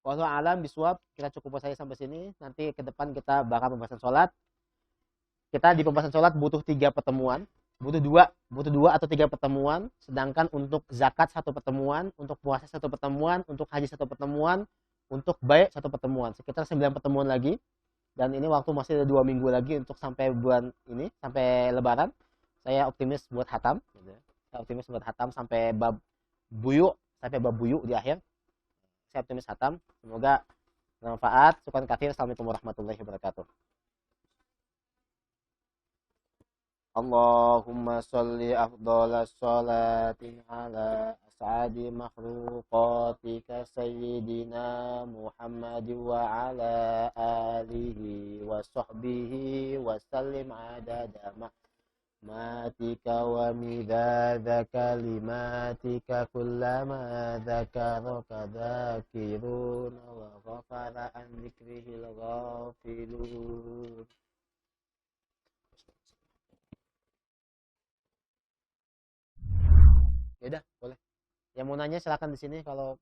Wallahu alam biswab, kita cukup saja sampai sini. Nanti ke depan kita bakal pembahasan sholat. Kita di pembahasan sholat butuh 3 pertemuan, butuh dua atau 3 pertemuan. Sedangkan untuk zakat 1 pertemuan, untuk puasa 1 pertemuan, untuk haji 1 pertemuan, untuk baik 1 pertemuan. Sekitar 9 pertemuan lagi. Dan ini waktu masih ada 2 minggu lagi untuk sampai bulan ini, sampai Lebaran. Saya optimis buat hatam. Saya optimis buat hatam sampai bab buyu, di akhir. Saya optimis hatam. Semoga bermanfaat. Syukran katsir. Assalamualaikum warahmatullahi wabarakatuh. Allahumma sholli afdhalas sholatin ala as'adi makhluqatika sayyidina Muhammad wa ala alihi wa sahbihi wa sallim adada matika wa midada kalimatika kullama dhakaraka dhakiruna wa ghafara an dzikrihil ghafilun. Ya udah, boleh. Yang mau nanya silakan di sini kalau